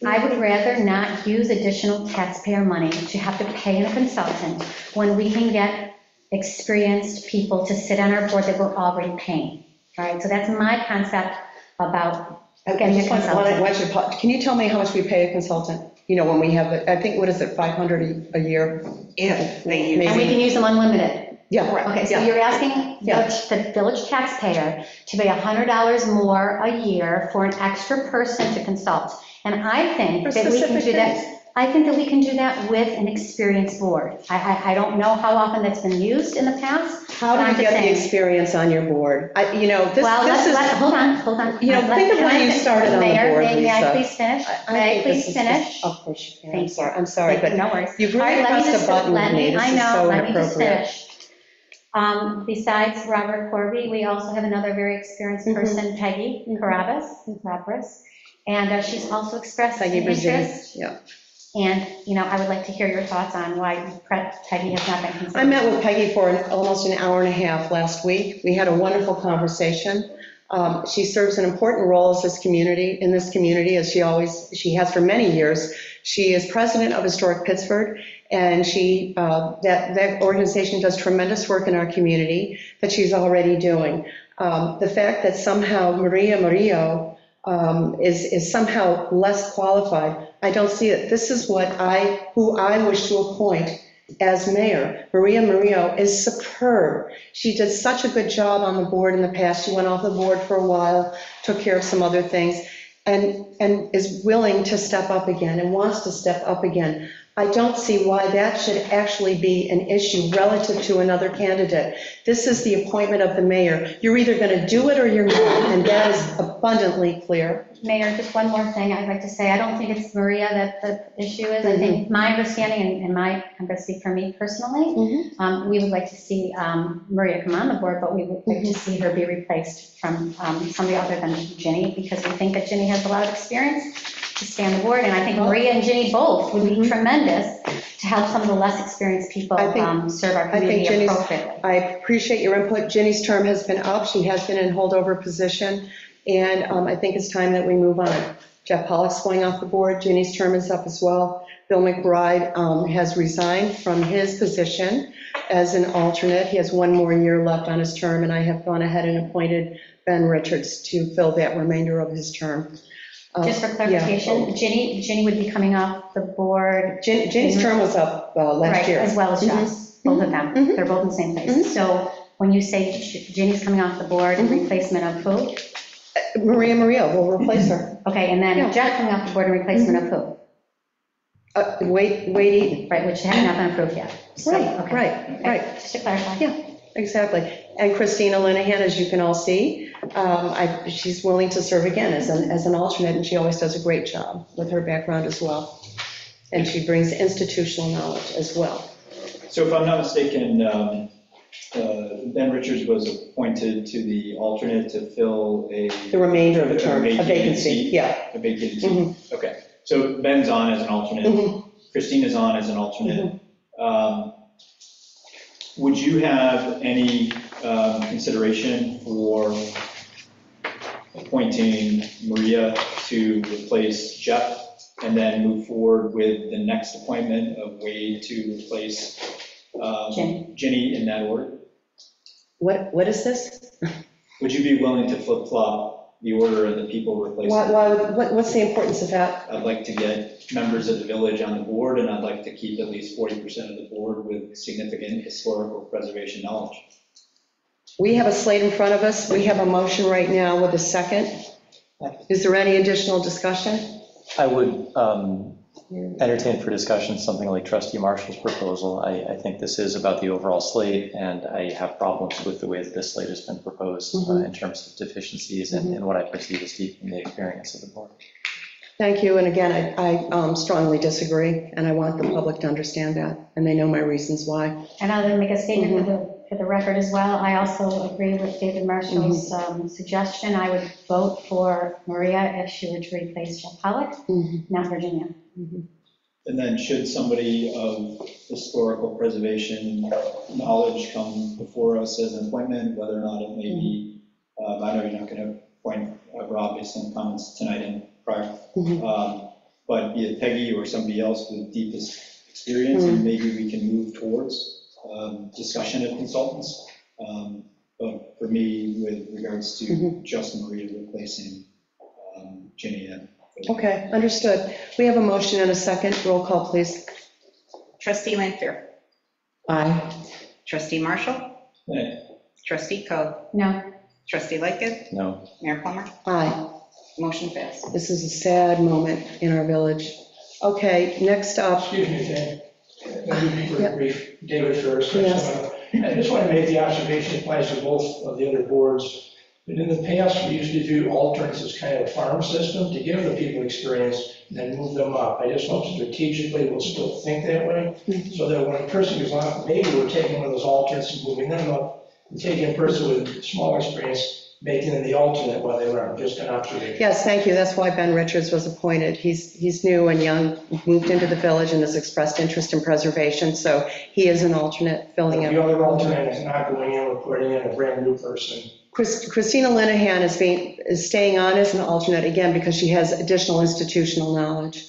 I would rather not use additional taxpayer money to have to pay a consultant when we can get experienced people to sit on our board that we're already paying. All right, so that's my concept about getting a consultant. Can you tell me how much we pay a consultant? When we have, I think, what is it, 500 a year? If they use. And we can use them unlimited. Yeah. Okay, so you're asking the village taxpayer to pay $100 more a year for an extra person to consult. And I think For that we can specific do that. things. I think that we can do that with an experienced board. I don't know how often that's been used in the past. How but do I'm you just get the saying. experience on your board? This Well, is, hold on. you know, think of when you started on the Mayor, board, may I Lisa. please finish? I May I think this please is finish? just- Of course you can. Thank you. I'm sorry, but No worries. you've All right, really let me pressed a just- button with me. This I is know, so let me just inappropriate. finish. Besides Robert Corby, we also have another very experienced person, Peggy Carabas, and she's also expressed an Peggy Brazil, interest. yeah. And, I would like to hear your thoughts on why Peggy has not been considered. I met with Peggy for almost an hour and a half last week. We had a wonderful conversation. She serves an important role in this community, as she has for many years. She is president of Historic Pittsburgh, and that organization does tremendous work in our community that she's already doing. The fact that somehow Maria Murillo is somehow less qualified, I don't see it. This is who I wish to appoint as mayor. Maria Murillo is superb. She did such a good job on the board in the past. She went off the board for a while, took care of some other things, and is willing to step up again and wants to step up again. I don't see why that should actually be an issue relative to another candidate. This is the appointment of the mayor. You're either going to do it or you're not, and that is abundantly clear. Mayor, just one more thing I'd like to say. I don't think it's Maria that the issue is. I think my understanding, and I'm going to speak for me personally, we would like to see Maria come on the board, but we would like to see her be replaced from somebody other than Ginny, because we think that Ginny has a lot of experience to stay on the board, and I think Maria and Ginny both would be tremendous to help some of the less experienced people serve our community appropriately. I appreciate your input. Ginny's term has been up. She has been in holdover position, and I think it's time that we move on. Jeff Pollock's going off the board. Ginny's term is up as well. Bill McBride has resigned from his position as an alternate. He has one more year left on his term, and I have gone ahead and appointed Ben Richards to fill that remainder of his term. Just for clarification, Ginny would be coming off the board. Ginny's term was up last year. Right, as well as Jeff's, both of them. They're both in the same place. So when you say Ginny's coming off the board in replacement of who? Maria Murillo will replace her. Okay, and then Jeff coming off the board in replacement of who? Wade Eaton. Right, which has not been approved yet. So, Right. Just to clarify. Yeah, exactly. And Christina Linehan, as you can all see, she's willing to serve again as an alternate, and she always does a great job with her background as well. And she brings institutional knowledge as well. So if I'm not mistaken, Ben Richards was appointed to the alternate to fill the remainder of the term, a vacancy. Yeah. A vacancy seat. Okay. So Ben's on as an alternate. Christina's on as an alternate. Would you have any consideration for appointing Maria to replace Jeff and then move forward with the next appointment of Wade to replace Ginny in that order? What is this? Would you be willing to flip-flop the order of the people replacing? What's the importance of that? I'd like to get members of the village on the board, and I'd like to keep at least 40% of the board with significant historical preservation knowledge. We have a slate in front of us. We have a motion right now with a second. Is there any additional discussion? I would entertain for discussion something like Trustee Marshall's proposal. I think this is about the overall slate, and I have problems with the way that this slate has been proposed in terms of deficiencies and what I perceive as deep in the experience of the board. Thank you, and again, I strongly disagree, and I want the public to understand that, and they know my reasons why. And I'll make a statement for the record as well. I also agree with David Marshall's suggestion. I would vote for Maria if she were to replace Jeff Pollock, not Virginia. And then should somebody of historical preservation knowledge come before us as an appointment, whether or not it may be, I know you're not going to appoint Rob based on comments tonight and prior, but be it Peggy or somebody else with deepest experience, and maybe we can move towards discussion of consultants. But for me, with regards to just Maria replacing Ginny and Okay, understood. We have a motion and a second. Roll call, please. Trustee Lanfair. Aye. Trustee Marshall. Aye. Trustee Coe. No. Trustee Lightgev. No. Mayor Plummer. Aye. Motion passed. This is a sad moment in our village. Okay, next up, Excuse me, Dan. Maybe be Yeah. quick, brief. David first. Yes. I just want to make the observation, applies to both of the other boards. But in the past, we used to do alternates as kind of a farm system to give the people experience and then move them up. I just hope strategically we'll still think that way, so that when a person goes on, maybe we're taking one of those alternates and moving them up, and taking a person with small experience, making them the alternate while they learn, just an observation. yes, thank you, that's why Ben Richards was appointed. He's new and young, moved into the village and has expressed interest in preservation, so he is an alternate filling in. The other alternate is not going in, we're putting in a brand-new person. Christina Linehan is staying on as an alternate, again, because she has additional institutional knowledge.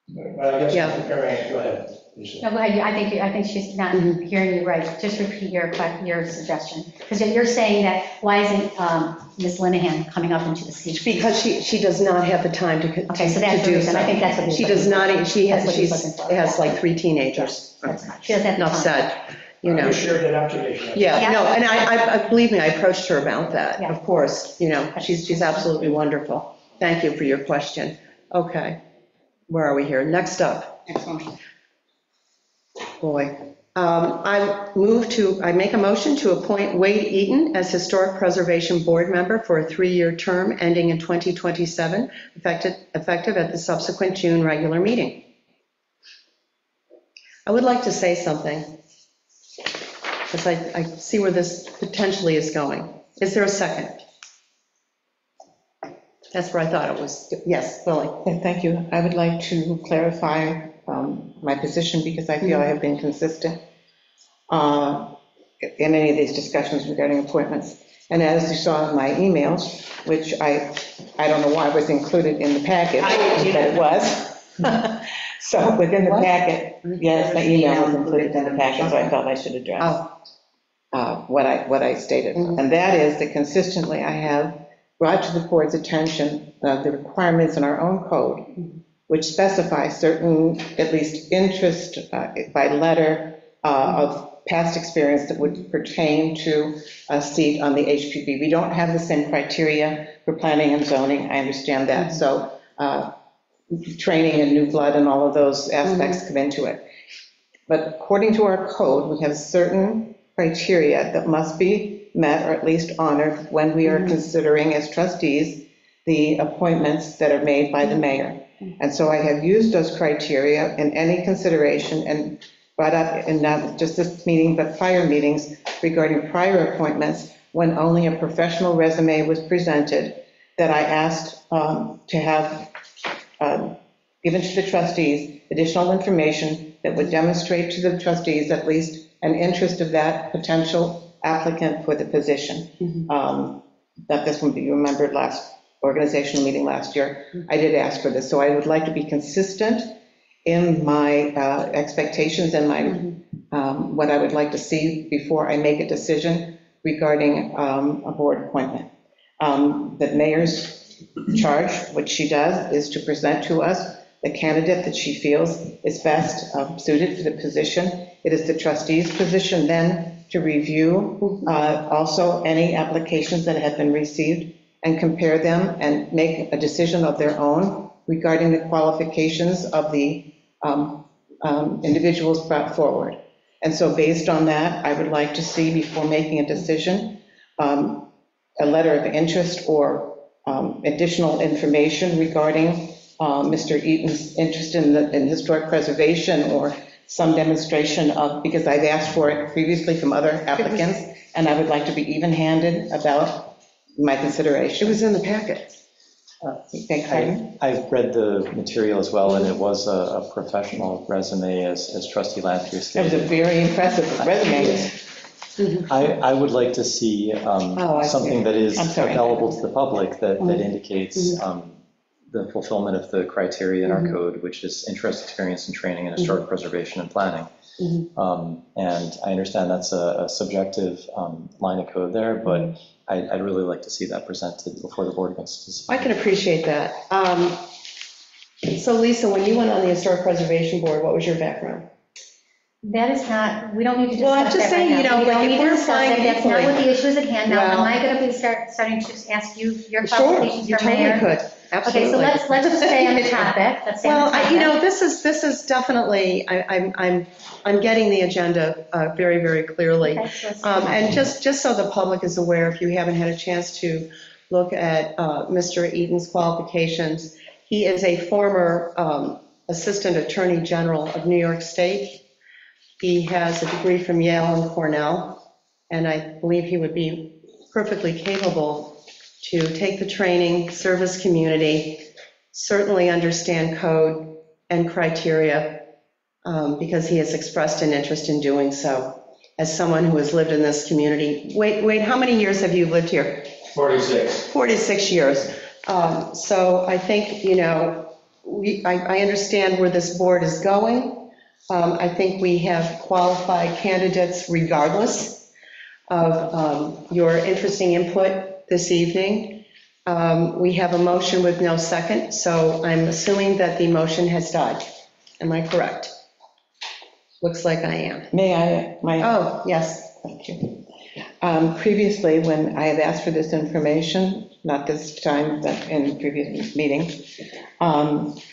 But I guess, Yeah. go ahead, Lisa. No, go ahead. I think she's not hearing you right. Just repeat your suggestion. Because you're saying that, why isn't Ms. Linehan coming up into the seat? Because she does not have the time to Okay, so that's to the do reason. so. I think that's what he's She does looking not, she That's what he's has, looking for. has like 3 teenagers. That's fine. She doesn't have the Enough time. said, you I know. just shared that observation. Yeah, no, Yeah. and I believe me, I approached her about that, Yeah. of course, you know, she's absolutely wonderful. Thank you for your question. Okay, where are we here? Next up, Next motion. boy. I make a motion to appoint Wade Eaton as Historic Preservation Board member for a 3-year term ending in 2027, effective at the subsequent June regular meeting. I would like to say something, because I see where this potentially is going. Is there a second? That's where I thought it was. Yes, Lily. Yeah, thank you. I would like to clarify my position because I feel I have been consistent in any of these discussions regarding appointments. And as you saw in my emails, which I don't know why was included in the packet, but it was. So within the packet, yes, the email was included in the packet, so I felt I should address what I stated. And that is that consistently I have brought to the board's attention the requirements in our own code, which specify certain, at least interest by letter of past experience that would pertain to a seat on the HPB. We don't have the same criteria for planning and zoning, I understand that. So training and new blood and all of those aspects come into it. But according to our code, we have certain criteria that must be met or at least honored when we are considering as trustees the appointments that are made by the mayor. And so I have used those criteria in any consideration and brought up in not just this meeting, but prior meetings regarding prior appointments when only a professional resume was presented, that I asked to have given to the trustees additional information that would demonstrate to the trustees at least an interest of that potential applicant for the position. That this would be remembered last organizational meeting last year. I did ask for this, so I would like to be consistent in my expectations and my what I would like to see before I make a decision regarding a board appointment. The mayor's charge, which she does, is to present to us the candidate that she feels is best suited for the position. It is the trustee's position then to review also any applications that have been received and compare them and make a decision of their own regarding the qualifications of the individuals brought forward. And so based on that, I would like to see, before making a decision, a letter of interest or additional information regarding Mr. Eaton's interest in historic preservation, or some demonstration of, because I've asked for it previously from other applicants, and I would like to be even-handed about my consideration. It was in the packet. I've read the material as well, and it was a professional resume, as trustee Lanfear It was a stated. very impressive resume. I would like to see I see. something that is I'm sorry. available to the public that indicates the fulfillment of the criteria in our code, which is interest, experience, and training in historic preservation and planning. And I understand that's a subjective line of code there, but I'd really like to see that presented before the board makes a decision. I can appreciate that. So Lisa, when you went on the Historic Preservation Board, what was your background? That is not, we don't need to Well, I'm discuss just that right saying, now. you know, We like, don't if need to we're discuss it. applying That's not what the issue is at hand. Now, Well- am I going to be starting to ask you your Sure, qualifications you for totally mayor? could, Okay, absolutely. so let's just stay on the topic. Let's stay on Well, the topic. you know, this is definitely, I'm getting the agenda very, very clearly. Okay, so let's do that. And just so the public is aware, if you haven't had a chance to look at Mr. Eaton's qualifications, he is a former Assistant Attorney General of New York State. He has a degree from Yale and Cornell, and I believe he would be perfectly capable to take the training, serve his community, certainly understand code and criteria, because he has expressed an interest in doing so. As someone who has lived in this community, wait, how many years have you lived here? 46. 46 years. So I think, you know, I understand where this board is going. I think we have qualified candidates regardless of your interesting input this evening. We have a motion with no second, so I'm assuming that the motion has died. Am I correct? Looks like I am. May I, Oh, yes. Thank you. Previously, when I had asked for this information, not this time, but in previous meeting,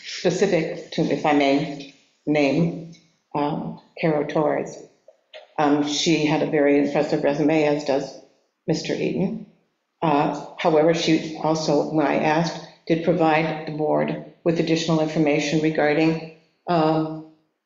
specific to, if I may name, Caro Torres. She had a very impressive resume, as does Mr. Eaton. However, she also, when I asked, did provide the board with additional information regarding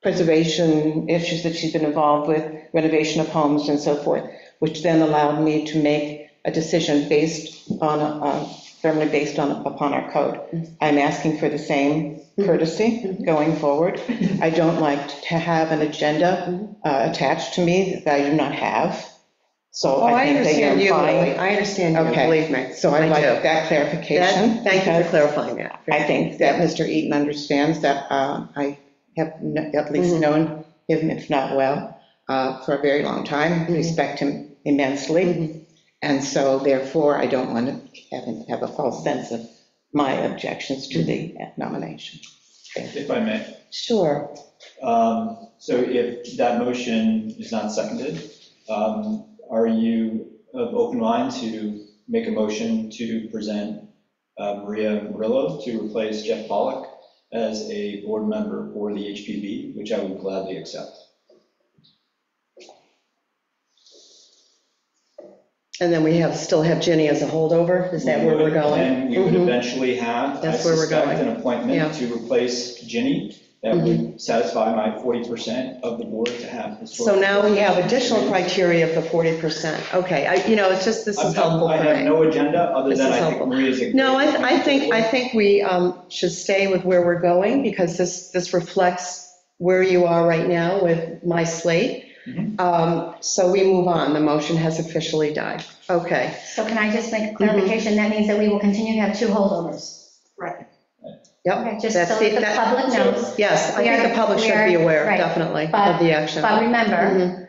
preservation issues that she's been involved with, renovation of homes and so forth, which then allowed me to make a decision based on, firmly based on, upon our code. I'm asking for the same courtesy going forward. I don't like to have an agenda attached to me that I do not have. So Oh, I I think that you're understand you, Lily. implying. I understand you, Okay. believe me. So I'd I like do. that clarification. Thank you for because clarifying that. I think that Mr. Eaton understands that I have at least known him, if not well, for a very long time, respect him immensely. And so therefore, I don't want to have a false sense of my objections to the nomination. If I may. Sure. So if that motion is not seconded, are you of open mind to make a motion to present Maria Murillo to replace Jeff Pollack as a board member for the HPB, which I would gladly accept? And then we still have Ginny as a holdover? Is that where we're going? And we would eventually have, I That's where we're suspect, going. an appointment to replace Ginny that would satisfy my 40% of the board to have historical. So now we have additional criteria of the 40%. Okay, it's just, this is helpful I for have me. no agenda other This than is I think helpful. Maria's a. No, great I member. think we should stay with where we're going, because this reflects where you are right now with my slate. So we move on, the motion has officially died. Okay. So can I just make a clarification? That means that we will continue to have two holdovers. Right. Okay, Yep. just That's so that the public knows. Yes, I We think are- the public we should are- be aware, right. definitely, But- of the action. But remember,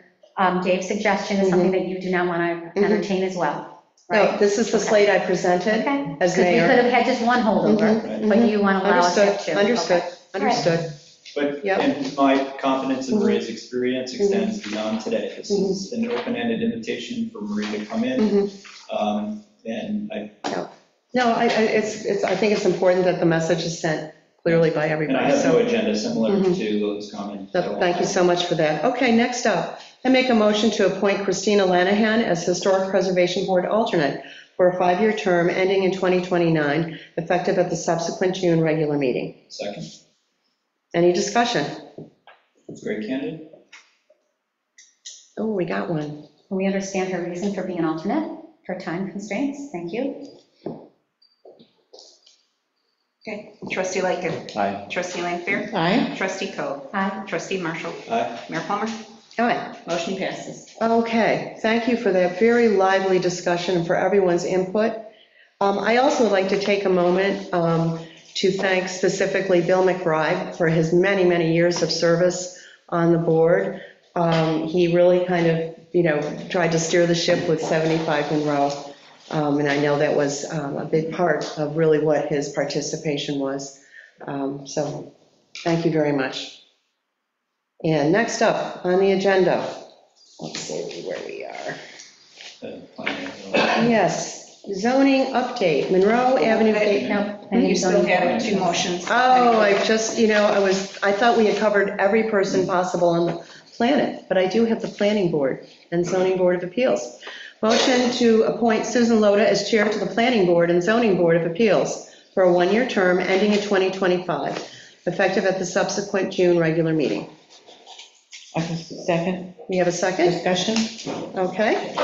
Dave's suggestion is something that you do not want to entertain as well, No, right? this is the slate I presented Okay, as because we mayor. could have had just one holdover, but you want to allow us to have two. Understood, Okay. understood. But, Yep. and my confidence in Maria's experience extends beyond today. This is an open-ended invitation for Maria to come in. And I No, I think it's important that the message is sent clearly by And I everybody, have no so agenda similar to Lily's comment. thank you so much for that. Okay, next up, I make a motion to appoint Christina Lanahan as Historic Preservation Board alternate for a 5-year term ending in 2029, effective at the subsequent June regular meeting. Second, Any discussion? great candidate. Oh, we got one. We understand her reason for being an alternate, her time constraints. Thank you. Okay, trustee Lightgev. Aye. Trustee Lanfair. Aye. Trustee Coe. Aye. Trustee Marshall. Aye. Mayor Plummer. All right. Motion passes. Okay, thank you for that very lively discussion and for everyone's input. I also would like to take a moment to thank specifically Bill McBride for his many, many years of service on the board. He really kind of, tried to steer the ship with 75 Monroe, and I know that was a big part of really what his participation was. So thank you very much. And next up on the agenda, let's see where we are. Yes, zoning update, Monroe Avenue. No. You still have two motions. Oh, I just, I thought we had covered every person possible on the planet, but I do have the planning board and zoning board of appeals. Motion to appoint Susan Loda as chair to the planning board and zoning board of appeals for a one-year term ending in 2025, effective at the subsequent June regular meeting. Second, We have a second? discussion? Okay.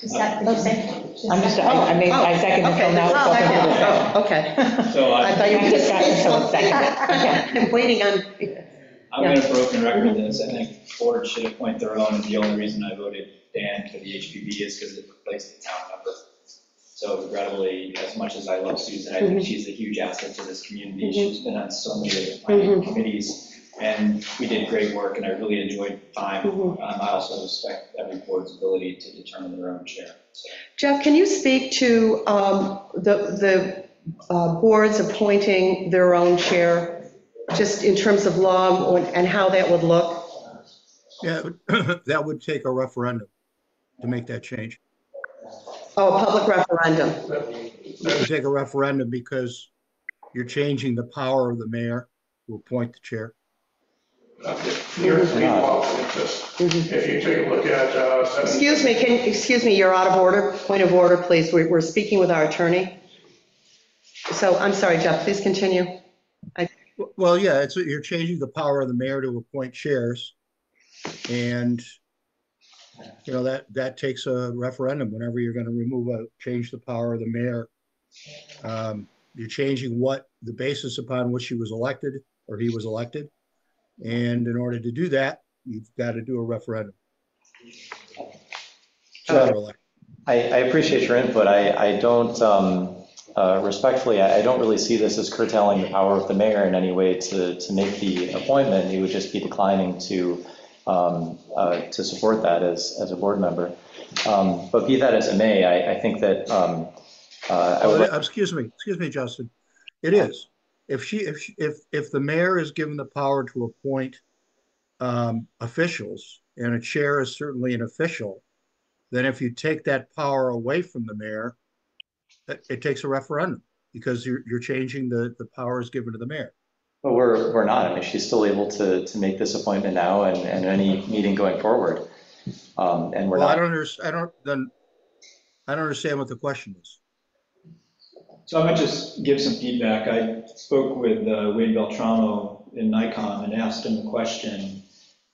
Just got to say. I'm just, I second until now. Oh, okay. So I thought you were just Discussion, so saying it's something. I'm waiting on, I'm going to broken record this. I think board should appoint their own. The only reason I voted Dan for the HPB is because it replaced the town member. So regrettably, as much as I love Susan, I think she's a huge asset to this community. She's been on so many of the planning committees, and we did great work, and I really enjoyed the time. I also respect every board's ability to determine their own chair. So. Jeff, can you speak to the boards appointing their own chair, just in terms of law and how that would look? Yeah, that would take a referendum to make that change. Oh, a public referendum. That would take a referendum because you're changing the power of the mayor to appoint the chair. If you take a look at. Excuse me, you're out of order. Point of order, please. We're speaking with our attorney. So I'm sorry, Jeff, please continue. Well, yeah, you're changing the power of the mayor to appoint chairs. And, that takes a referendum whenever you're going to change the power of the mayor. You're changing the basis upon which he was elected. And in order to do that, you've got to do a referendum. I appreciate your input. I don't, respectfully, I don't really see this as curtailing the power of the mayor in any way to make the appointment. He would just be declining to support that as a board member. But be that as it may, I think that excuse me, Justin. It is. If the mayor is given the power to appoint officials, and a chair is certainly an official, then if you take that power away from the mayor, it takes a referendum because you're changing the powers given to the mayor. But we're not. I mean, she's still able to make this appointment now and any meeting going forward. And we're not. I don't understand what the question is. So I might just give some feedback. I spoke with Wade Beltramo in Nikon and asked him the question,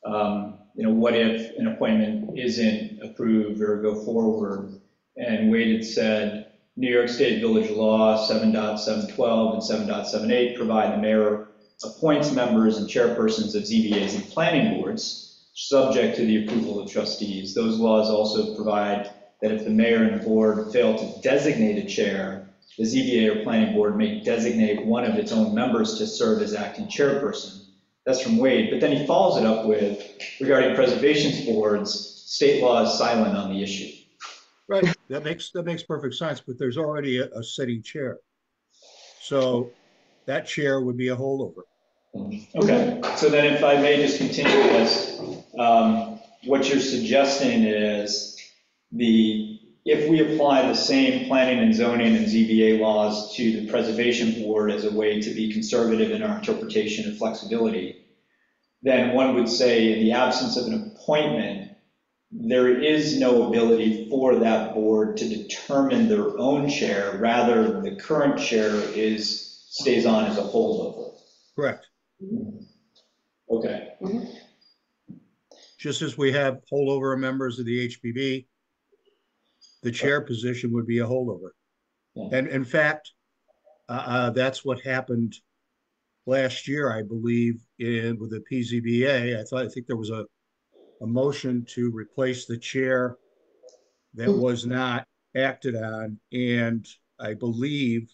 what if an appointment isn't approved or go forward? And Wade had said, New York State Village Law 7.712 and 7.78 provide the mayor appoints members and chairpersons of ZBAs and planning boards, subject to the approval of trustees. Those laws also provide that if the mayor and the board fail to designate a chair, the ZBA or planning board may designate one of its own members to serve as acting chairperson. That's from Wade. But then he follows it up with, regarding preservation boards, state law is silent on the issue. Right, that makes perfect sense, but there's already a sitting chair. So that chair would be a holdover. Okay, so then if I may just continue this, what you're suggesting is if we apply the same planning and zoning and ZBA laws to the preservation board as a way to be conservative in our interpretation and flexibility, then one would say in the absence of an appointment, there is no ability for that board to determine their own chair. Rather, the current chair stays on as a holdover. Correct. Okay. Just as we have holdover members of the HPB, the chair position would be a holdover. Yeah. And in fact, that's what happened last year, I believe, with the PZBA. I think there was a motion to replace the chair that was not acted on, and I believe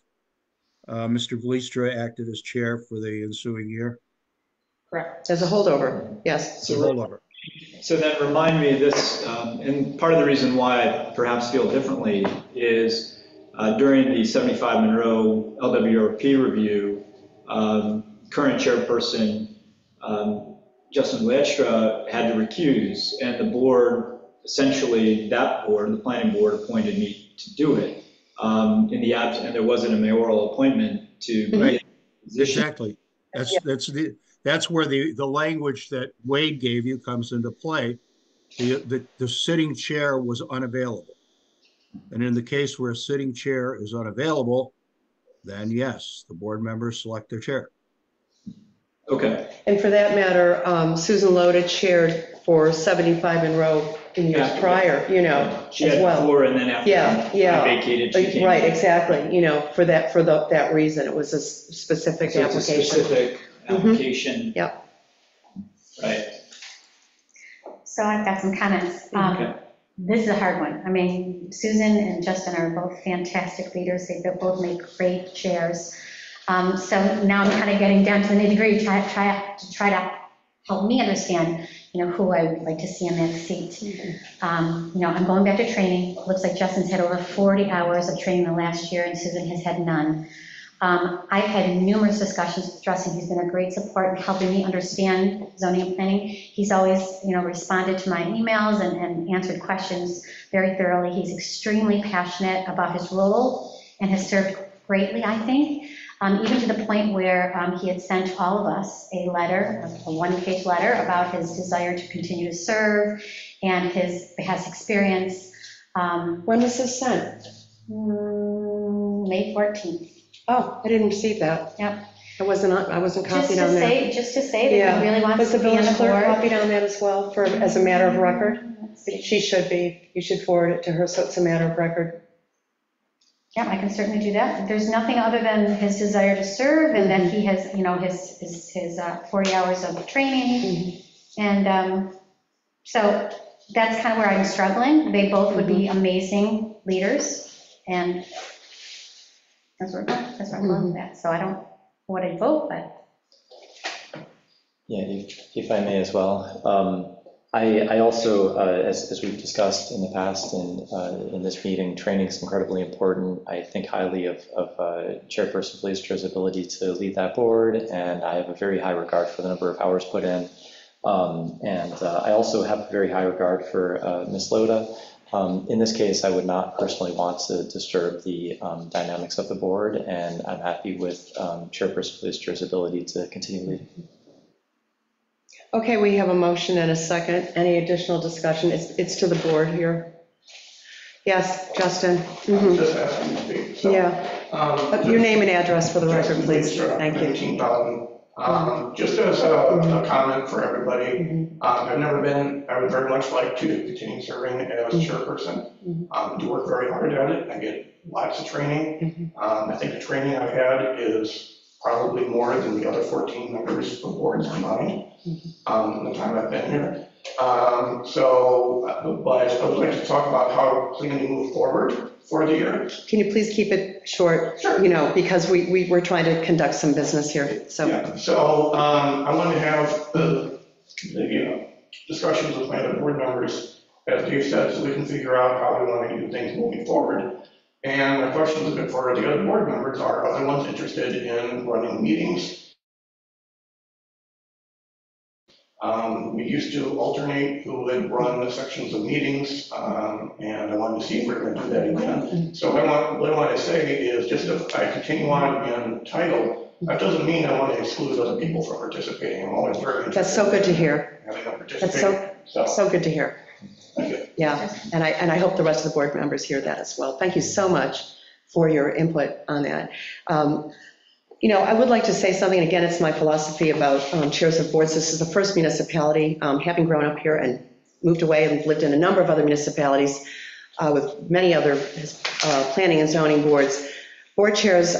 Mr. Vlistra acted as chair for the ensuing year. Correct. As a holdover, yes. As a holdover. So then remind me this, and part of the reason why I perhaps feel differently is during the 75 Monroe LWRP review, current chairperson, Justin Ledstra, had to recuse, and the board, essentially, that board, the planning board, appointed me to do it. In the absence, and there wasn't a mayoral appointment to be in the position. Exactly. That's where the language that Wade gave you comes into play. The sitting chair was unavailable. And in the case where a sitting chair is unavailable, then yes, the board members select their chair. Okay. And for that matter, Susan Loda chaired for 75 Monroe in years prior, you know, She as had well. before, and then after I vacated, she came. Right, exactly, you know, for that reason, it was a specific So it's a application. specific application. Yep. Right. So I've got some comments. Okay. This is a hard one. I mean, Susan and Justin are both fantastic leaders. They both make great chairs. So now I'm kind of getting down to the nitty-gritty, try to help me understand, you know, who I would like to see in that seat. You know, I'm going back to training. Looks like Justin's had over 40 hours of training the last year, and Susan has had none. I've had numerous discussions with Justin. He's been a great support in helping me understand zoning and planning. He's always, you know, responded to my emails and answered questions very thoroughly. He's extremely passionate about his role and has served greatly, I think. Even to the point where he had sent all of us a letter, a one-page letter about his desire to continue to serve and his past experience. When was this sent? May 14th. Oh, I didn't receive that. Yep. I wasn't copied on that. Just to say that he really wants Was to the be on village the clerk board. copied on that as well, as a matter of record? She should be. You should forward it to her, so it's a matter of record. Yeah, I can certainly do that. There's nothing other than his desire to serve and that he has, you know, his 40 hours of training. And so that's kind of where I'm struggling. They both would be amazing leaders, and that's where I'm going with that. So I don't know what I'd vote, but. Yeah, if I may as well. I also, as we've discussed in the past in this meeting, training is incredibly important. I think highly of Chairperson Fleister's ability to lead that board, and I have a very high regard for the number of hours put in. And I also have a very high regard for Ms. Loda. In this case, I would not personally want to disturb the dynamics of the board, and I'm happy with Chairperson Fleister's ability to continue leading. Okay, we have a motion and a second. Any additional discussion? It's to the board here. Yes, Justin? I'm just asking to speak. So, Yeah. Your name and address for the record, please. Thank you. 19,000. Just as a comment for everybody, I've never been, I would very much like to continue serving as chairperson. Do work very hard at it. I get lots of training. I think the training I've had is probably more than the other 14 members of boards combined in the time I've been here. But I would like to talk about how we're going to move forward for the year. Can you please keep it short? Sure. You know, because we're trying to conduct some business here, so. Yeah, so I want to have the discussions with my other board members, as Dave said, so we can figure out how we want to do things moving forward. And my questions for the other board members are the ones interested in running meetings. We used to alternate who would run the sections of meetings, and I wanted to see if we're going to do that again. So what I want to say is, just if I continue on in title, that doesn't mean I want to exclude other people from participating. I'm always very interested. That's so good to hear. in having them participate. That's so good to hear. Thank you. Yeah, and I hope the rest of the board members hear that as well. Thank you so much for your input on that. You know, I would like to say something, again, it's my philosophy about chairs of boards. This is the first municipality, having grown up here and moved away and lived in a number of other municipalities with many other planning and zoning boards. Board chairs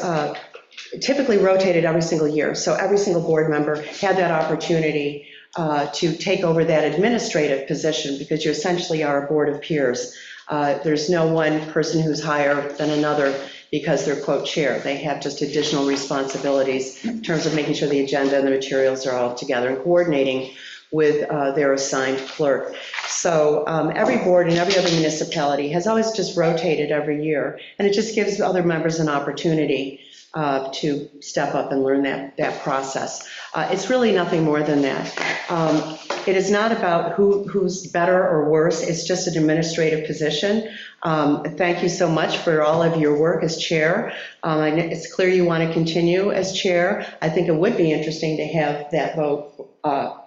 typically rotated every single year, so every single board member had that opportunity to take over that administrative position, because you essentially are a board of peers. There's no one person who's higher than another because they're quote chair. They have just additional responsibilities in terms of making sure the agenda and the materials are all together and coordinating with their assigned clerk. So every board in every other municipality has always just rotated every year, and it just gives other members an opportunity to step up and learn that process. It's really nothing more than that. It is not about who's better or worse, it's just an administrative position. Thank you so much for all of your work as chair. It's clear you want to continue as chair. I think it would be interesting to have that vote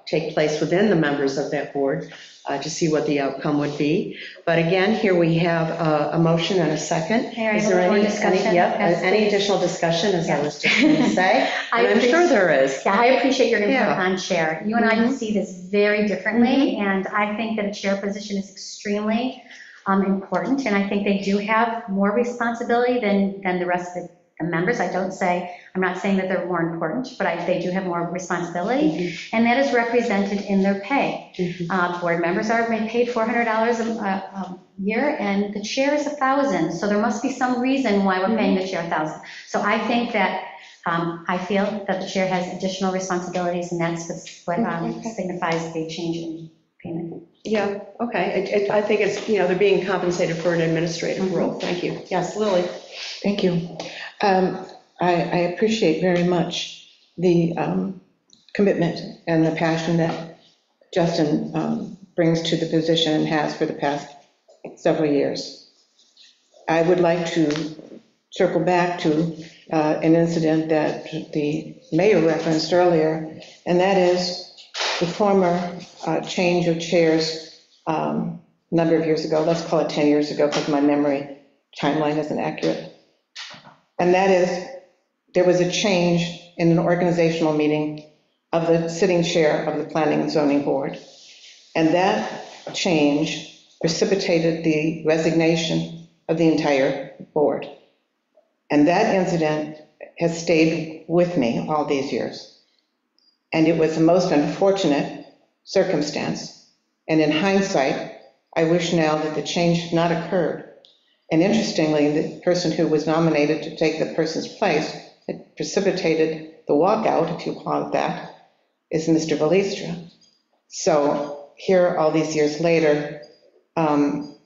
take place within the members of that board to see what the outcome would be. But again, here we have a motion and a second. Mayor, Is there more any, discussion? Yes, any please. additional discussion, as I Yeah. was just going to say? I And I'm sure appreciate- there is. Yeah, I appreciate your input Yeah. on chair. You and I see this very differently, and I think that a chair position is extremely important, and I think they do have more responsibility than the rest of the members. I'm not saying that they're more important, but they do have more responsibility, and that is represented in their pay. Board members are paid $400 a year, and the chair is $1,000, so there must be some reason why we're paying the chair $1,000. So I think that, I feel that the chair has additional responsibilities, and that's what signifies the change in payment. Yeah, okay. I think it's, they're being compensated for an administrative role. Thank you. Yes, Lily? Thank you. I appreciate very much the commitment and the passion that Justin brings to the position and has for the past several years. I would like to circle back to an incident that the mayor referenced earlier, and that is the former change of chairs a number of years ago, let's call it 10 years ago because my memory timeline isn't accurate. And that is, there was a change in an organizational meeting of the sitting chair of the Planning and Zoning Board. And that change precipitated the resignation of the entire board. And that incident has stayed with me all these years. And it was the most unfortunate circumstance. And in hindsight, I wish now that the change had not occurred. And interestingly, the person who was nominated to take the person's place that precipitated the walkout, if you call it that, is Mr. Valistra. So here, all these years later,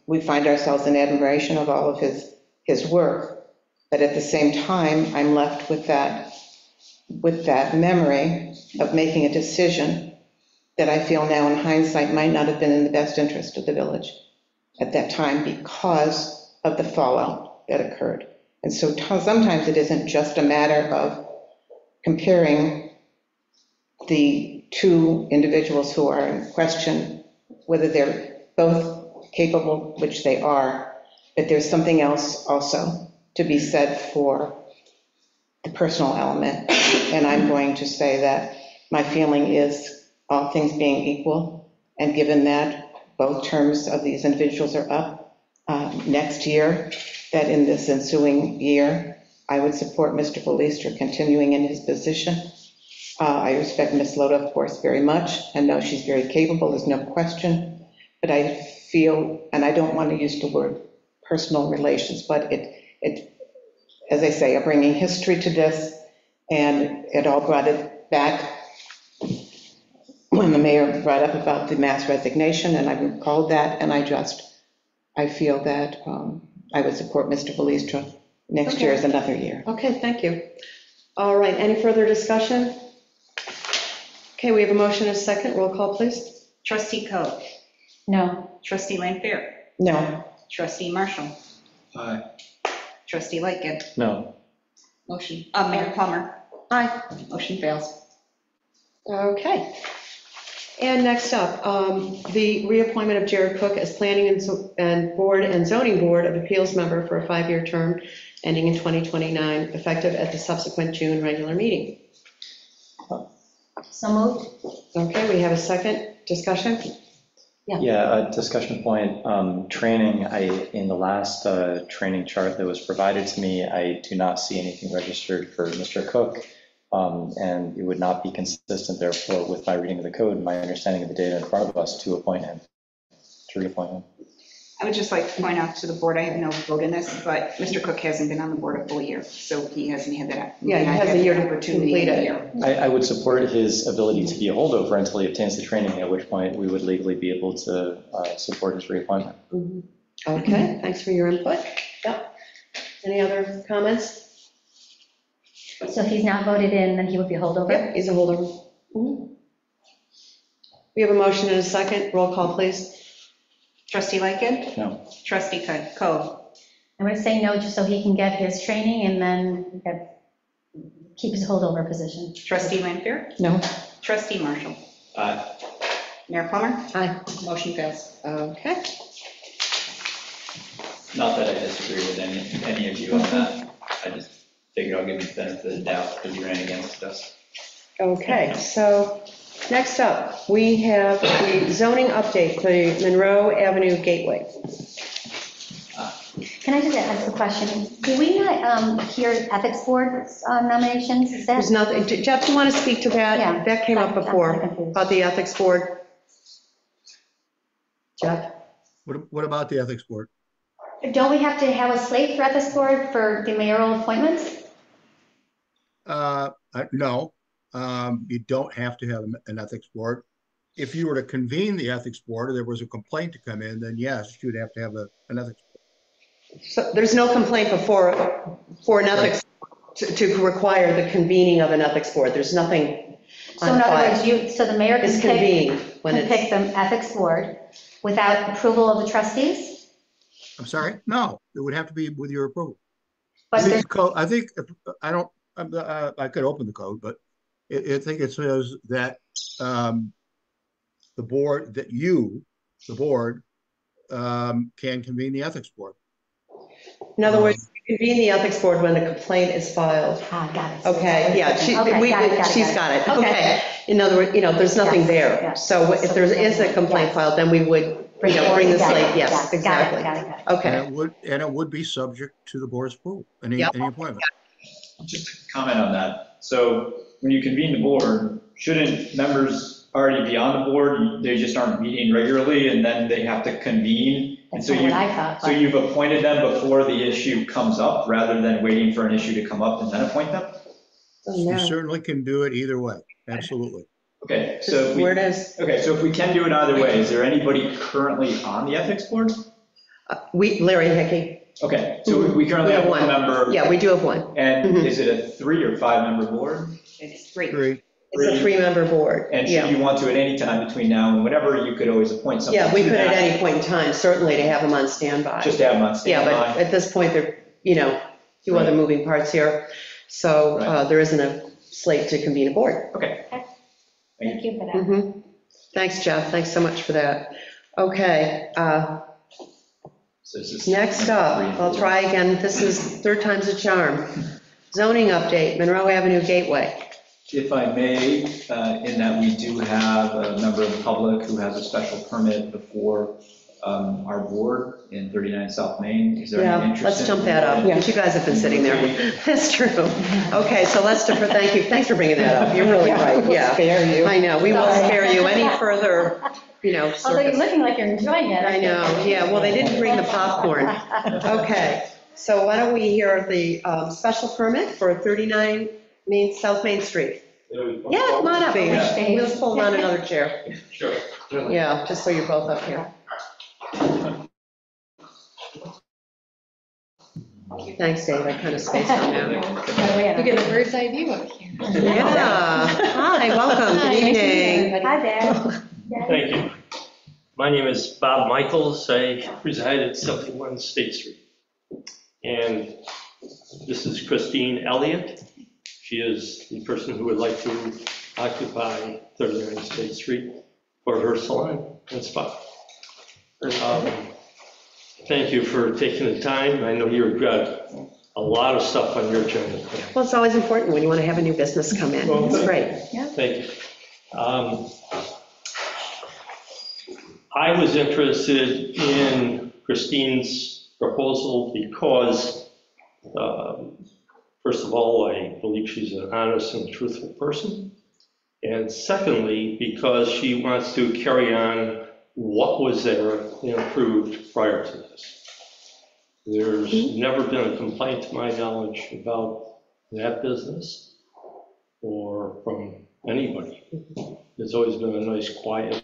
we find ourselves in admiration of all of his work. But at the same time, I'm left with that memory of making a decision that I feel now in hindsight might not have been in the best interest of the village at that time because of the fallout that occurred. And so sometimes it isn't just a matter of comparing the two individuals who are in question, whether they're both capable, which they are, but there's something else also to be said for the personal element. And I'm going to say that my feeling is, all things being equal, and given that both terms of these individuals are up next year, that in this ensuing year, I would support Mr. Valistra continuing in his position. I respect Ms. Loda, of course, very much, and know she's very capable, there's no question. But I feel, and I don't want to use the word personal relations, but it, as I say, I'm bringing history to this, and it all brought it back when the mayor brought up about the mass resignation, and I recalled that, and I feel that I would support Mr. Valistra next year as another year. Okay, thank you. All right, any further discussion? Okay, we have a motion and a second. Roll call, please. Trustee Coe. No. Trustee Lanfair. No. Trustee Marshall. Aye. Trustee Lightgev. No. Motion, Mayor Plummer. Aye. Motion fails. Okay. And next up, the reappointment of Jared Cook as Planning and Board and Zoning Board of Appeals member for a 5-year term ending in 2029, effective at the subsequent June regular meeting. So moved? Okay, we have a second discussion? Yeah, a discussion point, training, in the last training chart that was provided to me, I do not see anything registered for Mr. Cook, and it would not be consistent, therefore, with my reading of the code and my understanding of the data in front of us to appoint him, to reappoint him. I would just like to point out to the board, I have no vote in this, but Mr. Cook hasn't been on the board a full year, so he hasn't had that. Yeah, he has a year to opportunity complete in a it. year. I would support his ability to be a holdover until he obtains the training, at which point we would legally be able to support his reappointment. Okay, thanks for your input. Yep. Any other comments? So if he's not voted in, then he would be a holdover? Yep, he's a holdover. Mhm. We have a motion and a second. Roll call, please. Trustee Lightgev. No. Trustee Coe. I'm going to say no, just so he can get his training and then keep his holdover position. Trustee Lanfair. No. Trustee Marshall. Aye. Mayor Plummer. Aye. Motion fails. Okay. Not that I disagree with any of you on that. I just figured I'll give you the benefit of the doubt because you ran against us. Okay, so next up, we have the zoning update for the Monroe Avenue Gateway. Can I just ask a question? Do we not hear ethics board nominations? Is that? There's nothing, Jeff, do you want to speak to that? Yeah. That came up I'm before, confused. about the ethics board. Jeff? What about the ethics board? Don't we have to have a slate for ethics board for the mayoral appointments? No, you don't have to have an ethics board. If you were to convene the ethics board or there was a complaint to come in, then yes, you'd have to have an ethics board. So there's no complaint before for an ethics, to require the convening of an ethics board. There's nothing So in on other file. words, so the mayor It's can convened when pick it's, the ethics board without approval of the trustees? I'm sorry? No, it would have to be with your approval. But there's, I think, I could open the code, but I think it says that the board, the board, can convene the ethics board. in other words, you convene the ethics board when the complaint is filed. got it. Okay, yeah, Okay, she's got it. Okay. Okay. In other words, there's nothing Yes, there. yes. So if there is a complaint Yes. filed, then we would, bring the Got it, slate, yes, got it, exactly. got it. Okay. And it would be subject to the board's approval, any Yep. appointment. Just to comment on that. So when you convene the board, shouldn't members already be on the board? They just aren't meeting regularly and then they have to convene. And That's so not what I thought. so but- you've appointed them before the issue comes up rather than waiting for an issue to come up and then appoint them? You certainly can do it either way, absolutely. Okay, so Where it is, so if we can do it either way, is there anybody currently on the ethics board? Larry Hickey. Okay, so we currently have one member. Yeah, we do have one. And Mhm. is it a 3 or 5 member board? It's 3. Great. It's a 3-member board. And should Yeah. you want to at any time between now and whenever, you could always appoint somebody Yeah, we to could at that, any point in time, certainly to have them on standby. just to have them on Yeah, but standby. at this point, there, a few other Right. moving parts here. So Right. there isn't a slate to convene a board. Okay. Thank you for that. Mhm. Thanks, Jeff. Thanks so much for that. Okay, So this is next up, I'll try again. This is third time's a charm. Zoning update, Monroe Avenue Gateway. If I may, in that we do have a member of the public who has a special permit before our board in 39 South Main. Is there any Yeah, interest? let's in- jump that up, because you guys have been sitting there. That's true. Okay, so let's defer, thank you, thanks for bringing that up. You're really right, yeah. Spare you. I know, we won't spare you any further, Although you're circus. looking like you're enjoying it. I know, yeah, well, they didn't bring the popcorn. Okay, so why don't we hear the special permit for 39 South Main Street? Yeah, come on up, Yeah. we'll pull on another chair. Sure. Yeah, just so you're both up here. Thanks, Dave, I kind of spaced on that. You get a bird's eye view up here. Yeah, hi, welcome, Hi, good nice to meet evening. everybody. Hi there. Thank you. My name is Bob Michaels. I reside at 71 State Street. And this is Christine Elliott. She is the person who would like to occupy 39 State Street for her salon and spa. Thank you for taking the time. I know you've got a lot of stuff on your agenda. Well, it's always important when you want to have a new business come in, Well, it's great. Thank you. I was interested in Christine's proposal because, first of all, I believe she's an honest and truthful person. And secondly, because she wants to carry on what was there and improved prior to this. There's never been a complaint to my knowledge about that business or from anybody. It's always been a nice, quiet,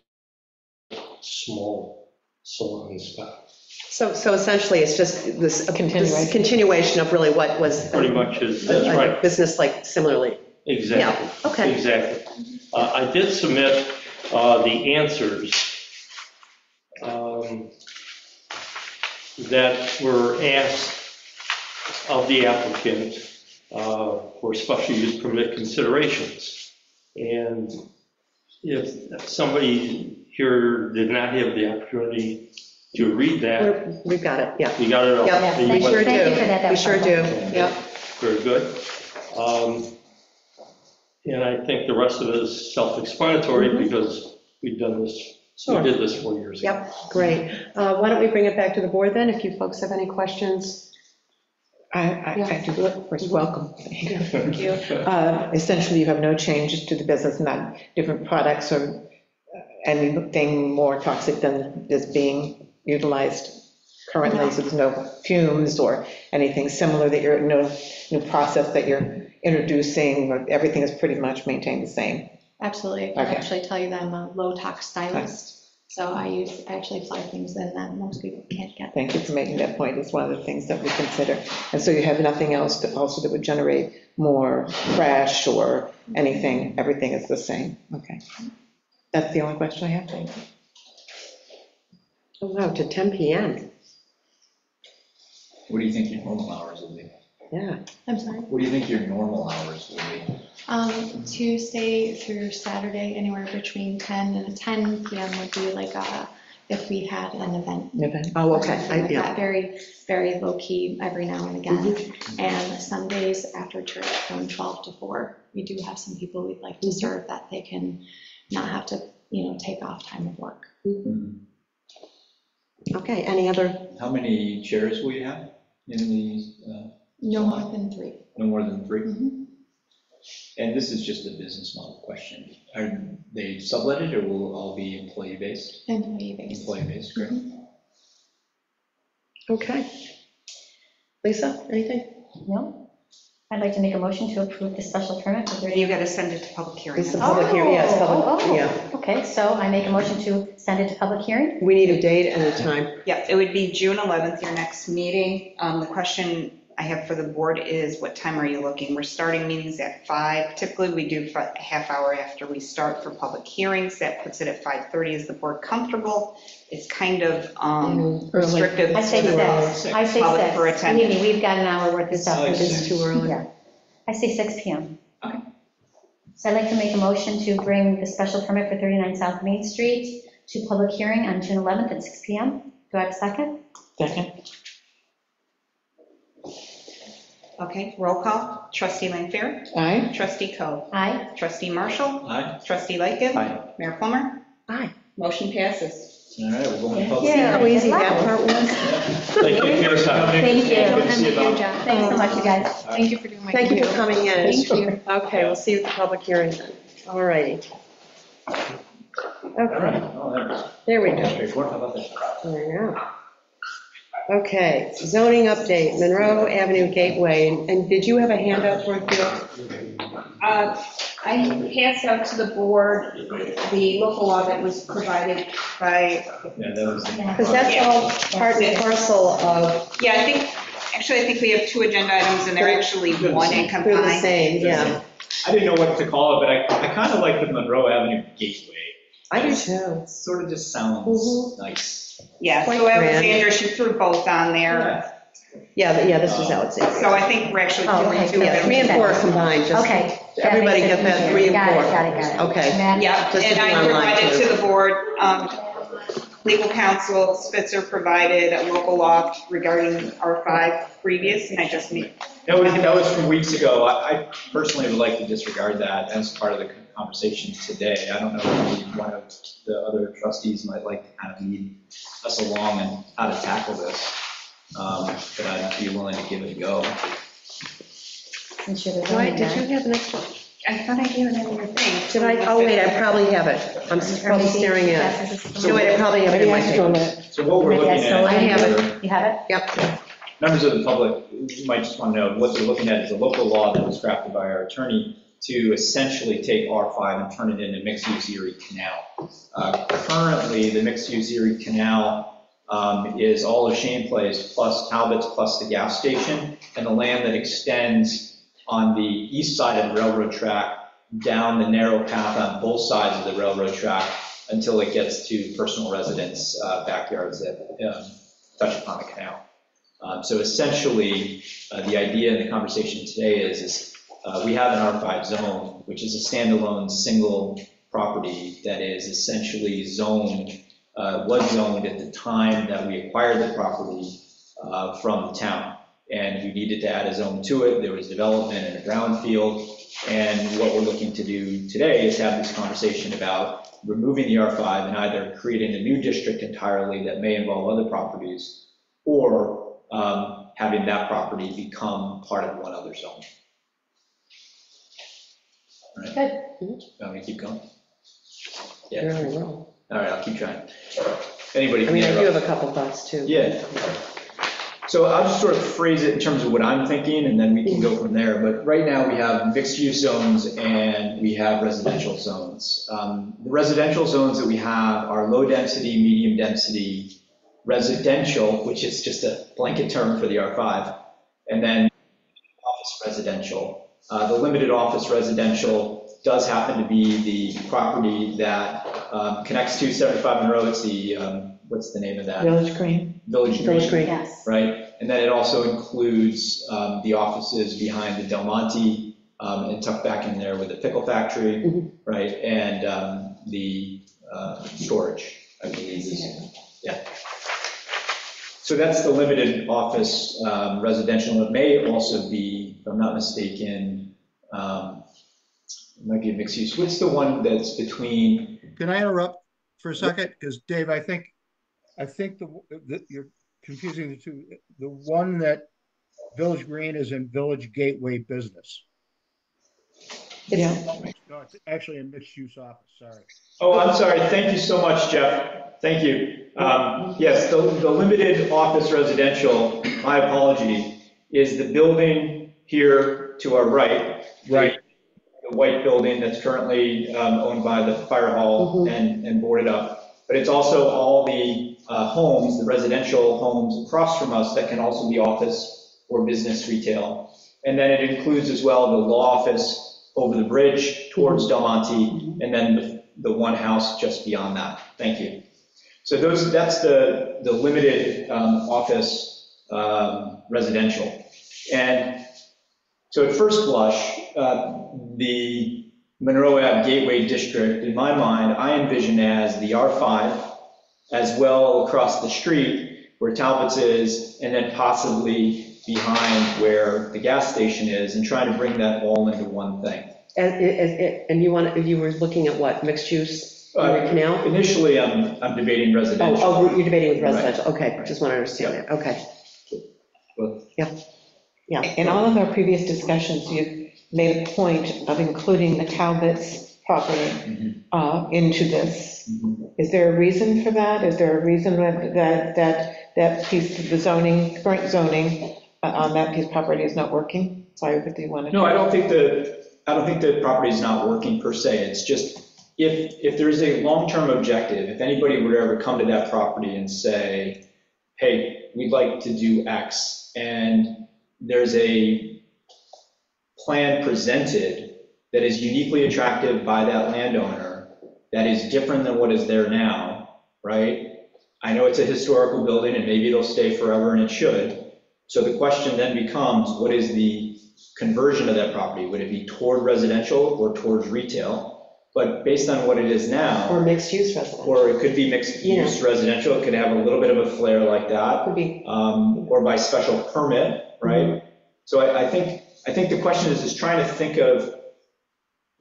small salon spa. So essentially, it's just this Continuation. continuation of really what was Pretty much is, that's a right. business like similarly. Exactly. Yeah, okay. Exactly. I did submit the answers that were asked of the applicant for special use permit considerations. And if somebody here did not have the opportunity to read that, We've got it, yeah. you got it all. Yep, Yeah, we sure do. thank you for that. That We was sure do, helpful. yep. Very good. And I think the rest of it is self-explanatory because we've done this, Sure. we did this 4 years ago. Yep, great. Why don't we bring it back to the board then, if you folks have any questions? I do, first, welcome. Thank you. Essentially, you have no changes to the business, not different products or anything more toxic than is being utilized currently, so there's no fumes or anything similar that you're, no new process that you're introducing, or everything is pretty much maintained the same. Absolutely. I can Okay. actually tell you that I'm a low-tox stylist, so I actually apply things in that most people can't get. Thank you for making that point. It's one of the things that we consider. And so you have nothing else that also that would generate more trash or anything, everything is the same. Okay. That's the only question I have. Thank you. Oh, wow, to 10 PM, What do you think your normal hours will be? yeah. I'm sorry. What do you think your normal hours will be? Tuesday through Saturday, anywhere between 10 and 10 PM would be like if we had an event. Okay. Oh, okay, yeah. Very, very low key every now and again. And Sundays after church from 12 to 4, we do have some people we'd like to serve that they can not have to, take off time of work. Okay, any other, How many chairs will you have in the, No more than 3. no more than 3? Mhm. And this is just a business model question. Are they subletted or will it all be employee-based? Employee based. Employee-based, great. okay. Lisa, anything? No? I'd like to make a motion to approve the special permit for 30. You got to send it to public hearing. It's the public hearing, yes, public, Oh, yeah. Okay, so I make a motion to send it to public hearing. We need a date and a time. Yeah, it would be June 11th, your next meeting. The question I have for the board is, what time are you looking? We're starting meetings at 5. Typically, we do a half hour after we start for public hearings. That puts it at 5:30. Is the board comfortable? It's kind of restrictive. I say to the 6. I say public 6. for attendance. Believe me, we've got an hour worth of stuff. It's It's too early. Yeah. I say 6 PM. Okay. So I'd like to make a motion to bring the special permit for 39 South Main Street to public hearing on June 11th at 6 PM. Do I have a second? Second. Okay, roll call. Trustee Lanfair? Aye. Trustee Coe? Aye. Trustee Marshall? Aye. Trustee Lightgev? Aye. Mayor Plummer? Aye. Motion passes. All right, we're going to Thank public you. hearing. How easy that part was. Thank you for your time. Thank you. Good to see you, Bob. Thanks so much, you guys. Thank you for doing my. Thank you for coming in. Thank you. Okay, we'll see you at the public hearing then. All righty. All Okay, right. Oh, there we there. go. Straightforward. How about that? There we go. Okay, zoning update, Monroe Avenue Gateway, and did you have a handout for it, Bill? I passed out to the board the local law that was provided by, Yeah, that was. Because that's all part and parcel of, yeah, I think we have 2 agenda items, and they're actually one and they're the combined. same, yeah. I didn't know what to call it, but I kind of like the Monroe Avenue Gateway. I do too. It sort of just sounds Mhm. nice. Yeah, Quite so grand. Alexandra, she threw both on there, Yeah, this was Alexander. so I think we're actually Oh, doing okay, 2 of Yeah, them. 3 and 4 are combined, just, Okay. that everybody makes get it that easier. 3 and 4. Got it. Okay. Matt? Yeah, Just to and be I online, provided too. to the board, legal counsel Spitzer provided a local law regarding R5 previous, and I just need, That was from weeks ago. I personally would like to disregard that as part of the conversation today. I don't know if maybe one of the other trustees might like to kind of lead us along on how to tackle this. But I'd be willing to give it a go. I'm sure there's Right, only did that. you have an extra? I thought I gave it in your thing. Did I, oh wait, I probably have it. I'm probably staring at it. No, wait, I probably have it in my paper. So what we're looking Yes, so at. I have You have it? Yep. Members of the public might just want to know, what they're looking at is a local law that was drafted by our attorney to essentially take R5 and turn it into mixed-use Erie Canal. Currently, the mixed-use Erie Canal is all of Shane Place plus Talbot's plus the gas station, and the land that extends on the east side of the railroad track down the narrow path on both sides of the railroad track until it gets to personal residence backyards that touch upon the canal. So essentially, the idea in the conversation today is we have an R5 zone, which is a standalone single property that is essentially zoned, was zoned at the time that we acquired the property from the town. And we needed to add a zone to it. There was development in a brownfield. And what we're looking to do today is have this conversation about removing the R5 and either creating a new district entirely that may involve other properties, or having that property become part of one other zone. All right. Good. Want me to keep going? Very Yeah. well. All right, I'll keep trying. Anybody? I mean, I do interrupt? have a couple thoughts too. Yeah. So I'll just sort of phrase it in terms of what I'm thinking, and then we can go from there. But right now, we have mixed-use zones and we have residential zones. The residential zones that we have are low-density, medium-density, residential, which is just a blanket term for the R5, and then office residential. The limited office residential does happen to be the property that connects to 75 Monroe. It's the, what's the name of that? Village Green? Village Village Green, Green. Yes. right? And then it also includes the offices behind the Del Monte and tucked back in there with the pickle factory, Mhm. right? And the storage, I believe is, yeah. So that's the limited office residential. It may also be, if I'm not mistaken, it might be a mixed use. What's the one that's between? Can I interrupt for a second? Because Dave, I think you're confusing the two. The one that Village Green is in Village Gateway Business. Yeah. No, it's actually a mixed-use office, sorry. Oh, I'm sorry. Thank you so much, Jeff. Thank you. Yes, the limited office residential, my apology, is the building here to our right. Right. The white building that's currently owned by the fire hall and boarded up. But it's also all the homes, the residential homes across from us that can also be office or business retail. And then it includes as well the law office over the bridge towards Del Monte, and then the one house just beyond that. Thank you. So that's the limited office residential. And so at first blush, the Monroe Ave Gateway District, in my mind, I envision as the R5, as well across the street where Talbot's is, and then possibly behind where the gas station is, and trying to bring that all into one thing. And you were looking at what, mixed use in the canal? Initially, I'm debating residential. Oh, you're debating with residential, Right. okay, just want to understand that, okay. Yeah. In all of our previous discussions, you made a point of including the Talbot's property into this. Is there a reason for that? Is there a reason that piece of the zoning, current zoning on that piece of property is not working? Sorry, what do you want to do? No, I don't think the property is not working per se. It's just, if there's a long-term objective, if anybody were to ever come to that property and say, hey, we'd like to do X, and there's a plan presented that is uniquely attractive by that landowner, that is different than what is there now, right? I know it's a historical building and maybe it'll stay forever, and it should. So the question then becomes, what is the conversion of that property? Would it be toward residential or towards retail? But based on what it is now. Or mixed use residential. Or it could be mixed use residential. It could have a little bit of a flair like that. Could be. Or by special permit, right? So I think the question is trying to think of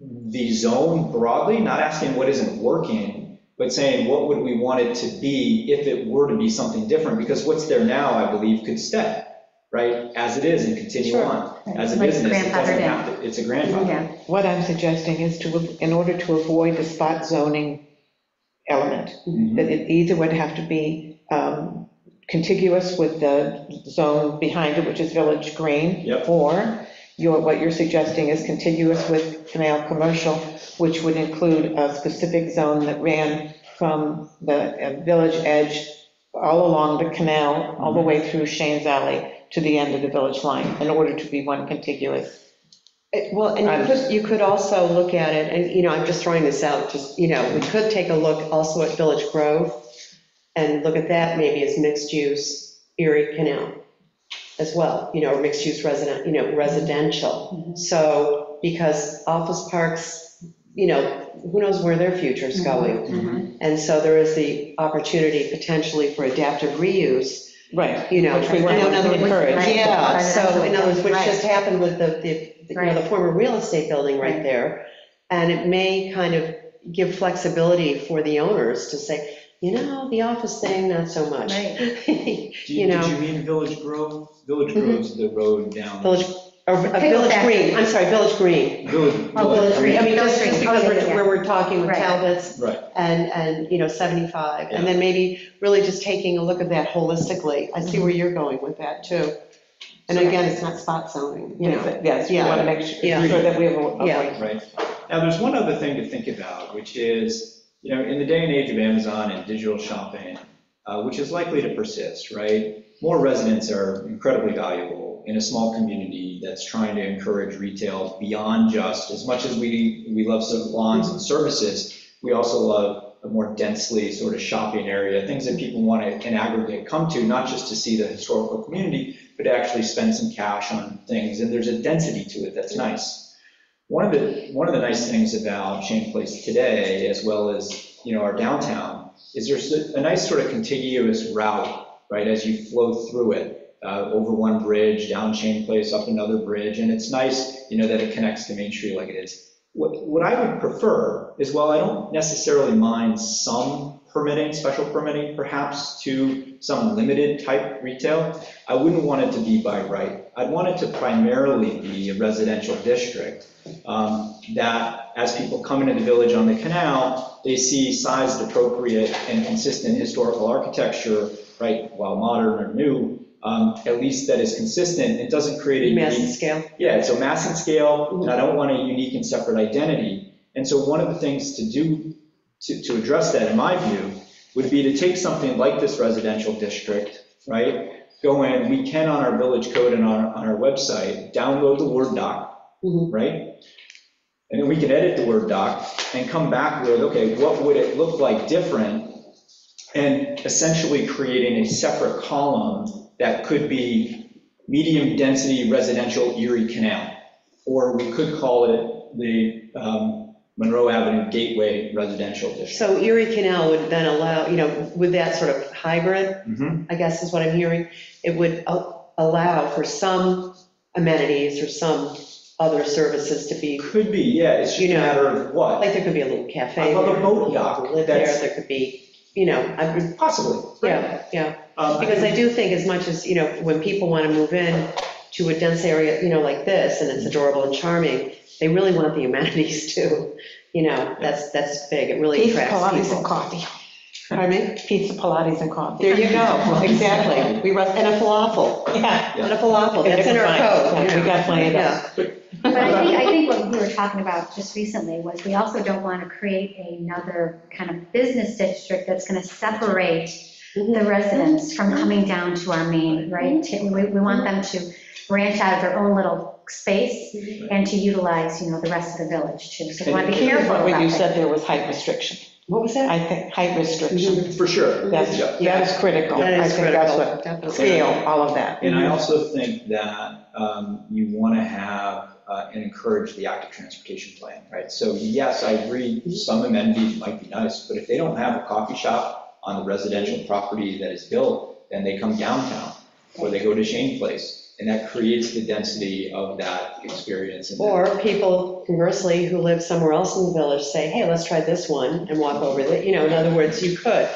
the zone broadly, not asking what isn't working, but saying what would we want it to be if it were to be something different? Because what's there now, I believe, could stay, right, as it is and continue on. As a Like business, it doesn't grandfathered in. have to, it's a grandfather. Yeah. What I'm suggesting is in order to avoid the spot zoning element, that it either would have to be contiguous with the zone behind it, which is Village Green, Yep. or what you're suggesting is contiguous with Canal Commercial, which would include a specific zone that ran from the village edge all along the canal, all the way through Shane's Alley to the end of the village line, in order to be one contiguous. Well, and you could also look at it, and, I'm just throwing this out, just, we could take a look also at Village Grove and look at that maybe as mixed-use Erie Canal as well, or mixed-use residential. So, because office parks, who knows where their future's going? And so there is the opportunity potentially for adaptive reuse. Right. Which we want to encourage. Right. Yeah, so in other words, which Right. just happened with the former real estate building right there. And it may kind of give flexibility for the owners to say, the office thing, not so much. Right. Did you mean Village Grove? Village Grove's the road down. Village Green, I'm sorry, Village Green. Village Green. I mean, just Green. because Okay, where we're talking with Right. Talbot's Right. and 75. Yeah. And then maybe really just taking a look at that holistically. I see where you're going with that too. And again, it's not spot zoning, Yes, we Yeah. want to make sure Yeah. that we avoid. Yeah. Right. Now, there's one other thing to think about, which is, in the day and age of Amazon and digital shopping, which is likely to persist, right? More residents are incredibly valuable in a small community that's trying to encourage retail beyond just, as much as we love salons and services, we also love a more densely sort of shopping area, things that people want to, in aggregate, come to, not just to see the historical community, but to actually spend some cash on things. And there's a density to it that's nice. One of the nice things about Shane Place today, as well as our downtown, is there's a nice sort of contiguous route, right, as you flow through it, over one bridge, down Shane Place, up another bridge, and it's nice, that it connects to Main Street like it is. What I would prefer is, while I don't necessarily mind some permitting, special permitting, perhaps to some limited type retail, I wouldn't want it to be by right. I'd want it to primarily be a residential district, that as people come into the village on the canal, they see sized, appropriate, and consistent historical architecture, right, while modern or new, at least that is consistent. It doesn't create a Mass and unique, scale. yeah, so mass and scale, and I don't want a unique and separate identity. And so one of the things to do to address that, in my view, would be to take something like this residential district, right, go in, we can on our village code and on our website, download the Word doc, right? And then we can edit the Word doc and come back with, okay, what would it look like different? And essentially creating a separate column that could be medium density residential Erie Canal, or we could call it the Monroe Avenue Gateway Residential District. So Erie Canal would then allow, with that sort of hybrid, I guess is what I'm hearing, it would allow for some amenities or some other services to be. Could be, yeah, it's just a matter of what. Like there could be a little cafe. I love a there, boat people dock. could live there, there could be, I would. Possibly. Yeah. Because I do think as much as, when people want to move in to a dense area, like this, and it's adorable and charming, they really want the amenities too. That's big. It really Pizza, attracts Pilates, people. and coffee. Pardon me? Pizza, Pilates, and coffee. There you go, exactly. And a falafel. Yeah. And a falafel, that's in our code. We got plenty of Yeah. that. But I think what we were talking about just recently was we also don't want to create another kind of business district that's going to separate the residents from coming down to our main, right? We want them to branch out of their own little space and to utilize, the rest of the village too. So we want to be careful about What you that. said there was height restriction. What was that? I think height restriction. For sure. That is critical. That is I think critical, that's what, definitely. scale, all of that. And I also think that you want to have and encourage the active transportation plan, right? So yes, I agree, some amenities might be nice, but if they don't have a coffee shop on the residential property that is built, then they come downtown, or they go to Shane Place, and that creates the density of that experience. And Or people, conversely, who live somewhere else in the village say, hey, let's try this one and walk over there. In other words, you could.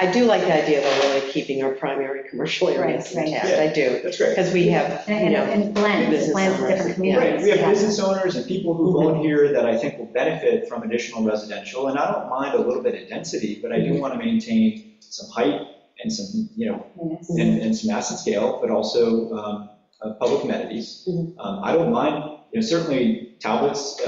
I do like the idea of really keeping our primary commercial areas Right. intact. Yeah, I do. that's great. Because we have, And blends business with owners. different Right, communities. we have Yeah. business owners and people who own here that I think will benefit from additional residential, and I don't mind a little bit of density, but I do want to maintain some height and some, and some mass and scale, but also public amenities. I don't mind, certainly Talbot's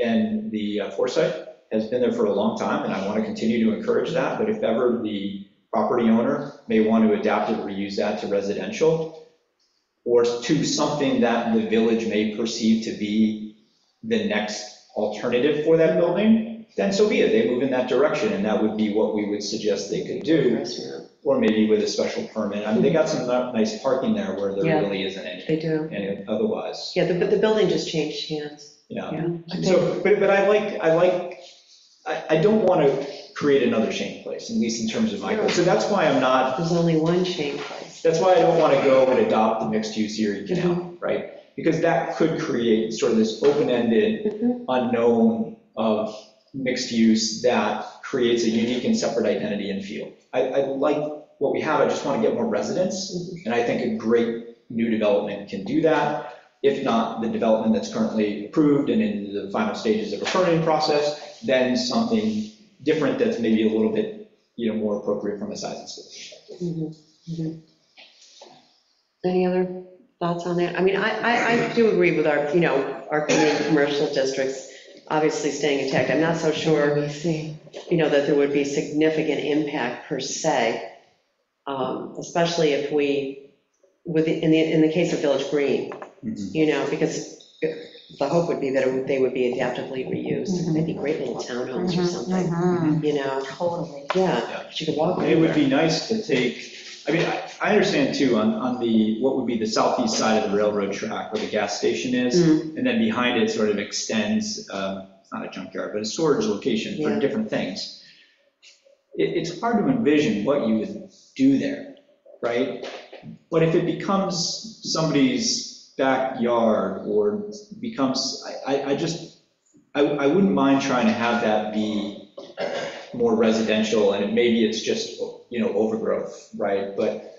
and the Foresight has been there for a long time, and I want to continue to encourage that, but if ever the property owner may want to adapt it or reuse that to residential, or to something that the village may perceive to be the next alternative for that building, then so be it. They move in that direction, and that would be what we would suggest they could do, or maybe with a special permit. I mean, they got some nice parking there where there Yeah. really isn't They do. any otherwise. Yeah, but the building just changed hands. Yeah. So, but I don't want to create another Shane Place, at least in terms of my goal. So that's why I'm not, There's only one Shane Place. that's why I don't want to go and adopt the mixed-use Erie Canal, right? Because that could create sort of this open-ended unknown of mixed use that creates a unique and separate identity and feel. I like what we have, I just want to get more residents, and I think a great new development can do that. If not, the development that's currently approved and in the final stages of a permitting process, then something different that's maybe a little bit, more appropriate from a size and scale perspective. Any other thoughts on that? I mean, I do agree with our, our commercial districts obviously staying intact. I'm not so sure, that there would be significant impact per se, especially if we, in the case of Village Green, because the hope would be that they would be adaptively reused. They'd be great little townhomes or something, Totally. Yeah, you could walk It would over. be nice to take, I understand too, on the, what would be the southeast side of the railroad track where the gas station is, and then behind it sort of extends, it's not a junkyard, but a storage location for Yeah. different things. It's hard to envision what you would do there, right? But if it becomes somebody's backyard or becomes, I wouldn't mind trying to have that be more residential, and maybe it's just, overgrowth, right? But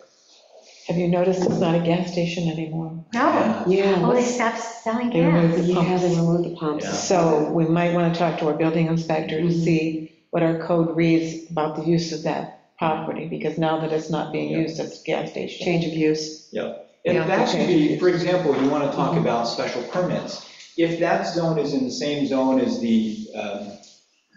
Have you noticed it's not a gas station anymore? No. Yeah. Oh, they stopped selling They removed gas. the Yeah, pumps. they removed the pumps. Yeah. So we might want to talk to our building inspector to see what our code reads about the use of that property, because now that it's not being used as a gas station. Change of use. And Yeah, that should okay. be, for example, you want to talk about special permits. If that zone is in the same zone as the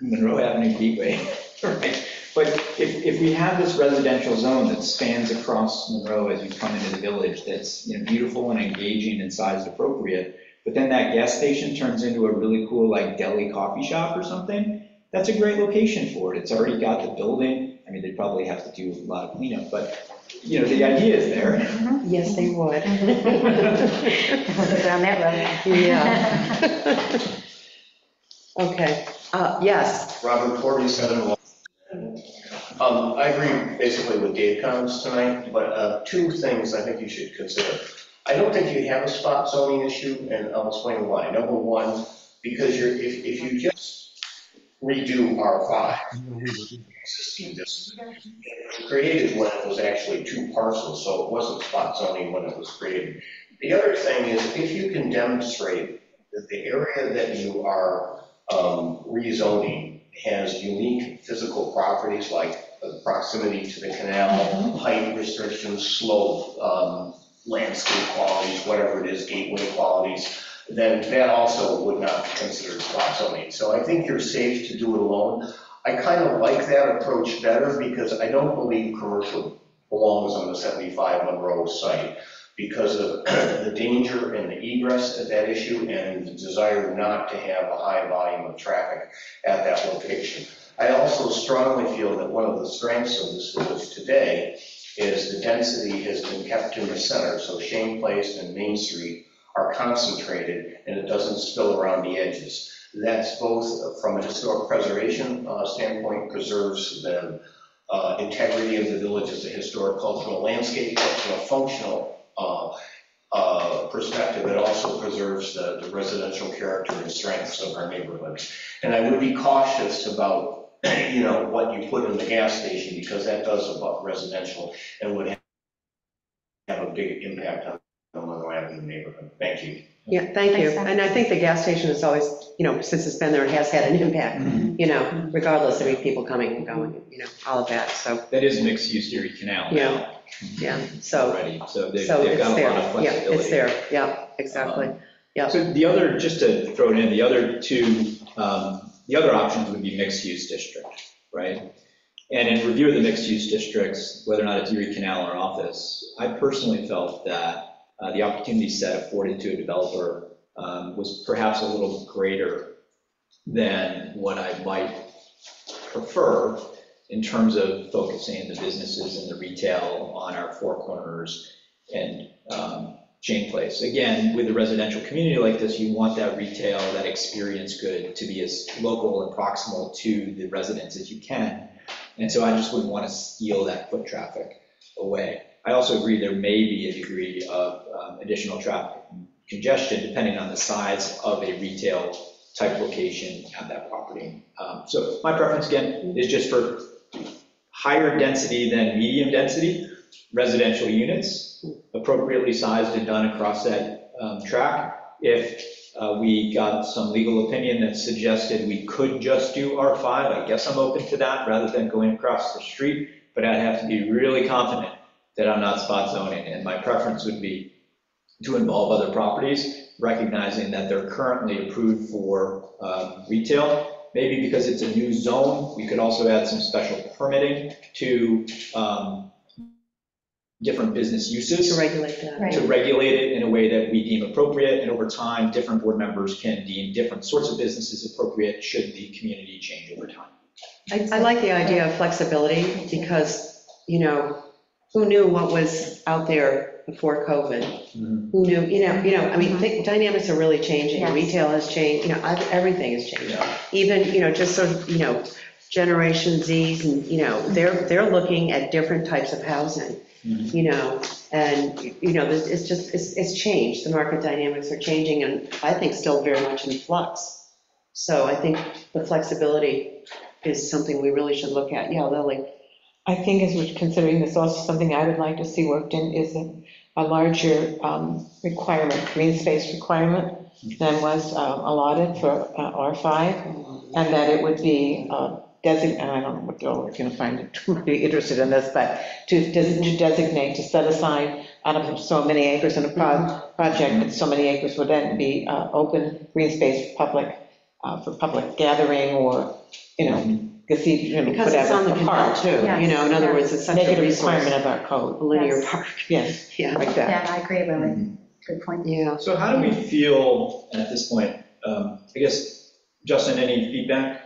Monroe Avenue Gateway, right? But if we have this residential zone that spans across Monroe as you come into the village, that's, beautiful and engaging and sized appropriate, but then that gas station turns into a really cool like deli coffee shop or something, that's a great location for it. It's already got the building. I mean, they probably have to do a lot of cleanup, but, the idea is there. Yes, they would. Down that road. Yeah. Okay, yes. Robert Corby, 7 I agree basically with Dave comments tonight, but 2 things I think you should consider. I don't think you have a spot zoning issue, and I'll explain why. Number one, because if you just redo R5, existing district, it was created when it was actually 2 parcels, so it wasn't spot zoning when it was created. The other thing is, if you can demonstrate that the area that you are rezoning has unique physical properties like proximity to the canal, height restrictions, slope, landscape qualities, whatever it is, gateway qualities, then that also would not be considered spot zoning. So I think you're safe to do it alone. I kind of like that approach better because I don't believe commercial belongs on the 75 Monroe site because of the danger and the egress at that issue and the desire not to have a high volume of traffic at that location. I also strongly feel that one of the strengths of this village today is the density has been kept in the center. So Shane Place and Main Street are concentrated and it doesn't spill around the edges. That's both from a historic preservation standpoint, preserves the integrity of the village as a historic cultural landscape, but from a functional perspective, it also preserves the residential character and strengths of our neighborhoods. And I would be cautious about what you put in the gas station because that does abut residential and would have a big impact on the Monroe Avenue neighborhood. Thank you. Yeah, thank you. And I think the gas station is always, since it's been there, it has had an impact, regardless of people coming and going, all of that, so. That is mixed-use Erie Canal now. Yeah, so. Already, so they've It's got a lot of there, flexibility. yeah, it's there, yeah, exactly. So the other, just to throw it in, the other options would be mixed-use district, right? And in review of the mixed-use districts, whether or not it's Erie Canal or Office, I personally felt that the opportunity set afforded to a developer was perhaps a little greater than what I might prefer in terms of focusing the businesses and the retail on our four corners and Jane Place. Again, with a residential community like this, you want that retail, that experience good to be as local and proximal to the residents as you can. And so I just wouldn't want to steal that foot traffic away. I also agree there may be a degree of additional traffic congestion depending on the size of a retail type location at that property. So my preference again is just for higher density than medium density residential units, appropriately sized and done across that track. If we got some legal opinion that suggested we could just do R5, I guess I'm open to that rather than going across the street, but I'd have to be really confident that I'm not spot zoning, and my preference would be to involve other properties, recognizing that they're currently approved for retail. Maybe because it's a new zone, we could also add some special permitting to different business uses. To regulate that. Right. To regulate it in a way that we deem appropriate, and over time, different board members can deem different sorts of businesses appropriate should the community change over time. I like the idea of flexibility because, you know, who knew what was out there before COVID? Who knew, I mean, dynamics are really changing. Yes. Retail has changed, everything is changing. Even, just sort of, Generation Zs and, they're looking at different types of housing, and, it's changed. The market dynamics are changing and I think still very much in flux. So I think the flexibility is something we really should look at. Yeah, Lily. I think as we're considering this, also something I would like to see worked in is a larger requirement, green space requirement than was allotted for R5, and that it would be designated, I don't know what we're going to find it, to be interested in this, but to designate, to set aside out of so many acres in a project, that so many acres would then be open green space for public gathering or, gazebo, Because it's on the canal too, Yes. in other words, it's such Make a it a resource. requirement of our code. A linear Yes. park. Yes, Yeah. like that. Yeah, I agree, Lily. Good point. Yeah. So how do we feel at this point? I guess, Justin, any feedback?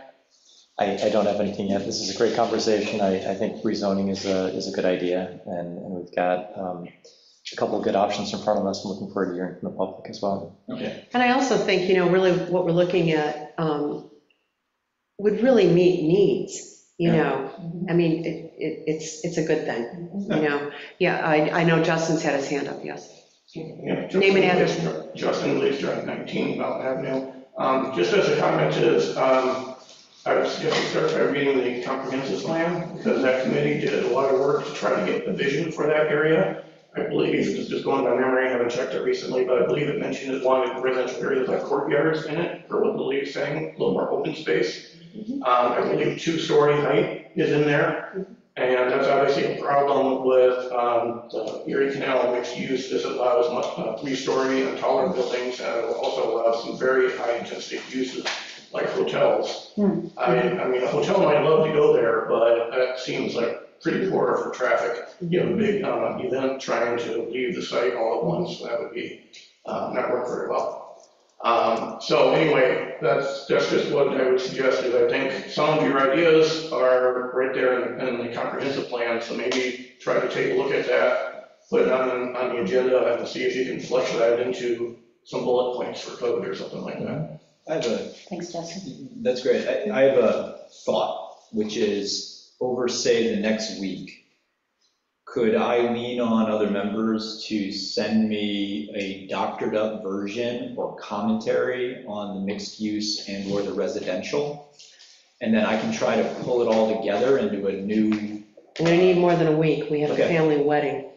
I don't have anything yet. This is a great conversation. I think rezoning is a good idea, and we've got a couple of good options in front of us. I'm looking forward to hearing from the public as well. Okay. And I also think, really what we're looking at would really meet needs, I mean, it's a good thing, Yeah, I know Justin's had his hand up, yes. Yeah, Name and address. Justin Lees, Drive 19, Mountain Avenue. Just as a comment is, I would suggest you start by reading the comprehensive plan, because that committee did a lot of work to try to get the vision for that area. I believe, it's just going by memory, I haven't checked it recently, but I believe it mentioned as one of the residential areas that have courtyards in it, or what Lily is saying, a little more open space. I believe 2-story height is in there, and that's obviously a problem with the Erie Canal mixed use. This allows much 3-story and taller buildings, and it will also allow some very high intensity uses like hotels. I mean, a hotel might love to go there, but that seems like pretty poor for traffic. You have a big event trying to leave the site all at once, that would be not work very well. So anyway, that's just what I would suggest is I think some of your ideas are right there in the comprehensive plan, so maybe try to take a look at that, put it on the agenda and see if you can flesh that into some bullet points for code or something like that. Thanks, Justin. That's great. I have a thought, which is over, say, the next week, could I lean on other members to send me a doctored up version or commentary on the mixed use and or the residential? And then I can try to pull it all together into a new. We need more than a week, we have a Okay. family wedding.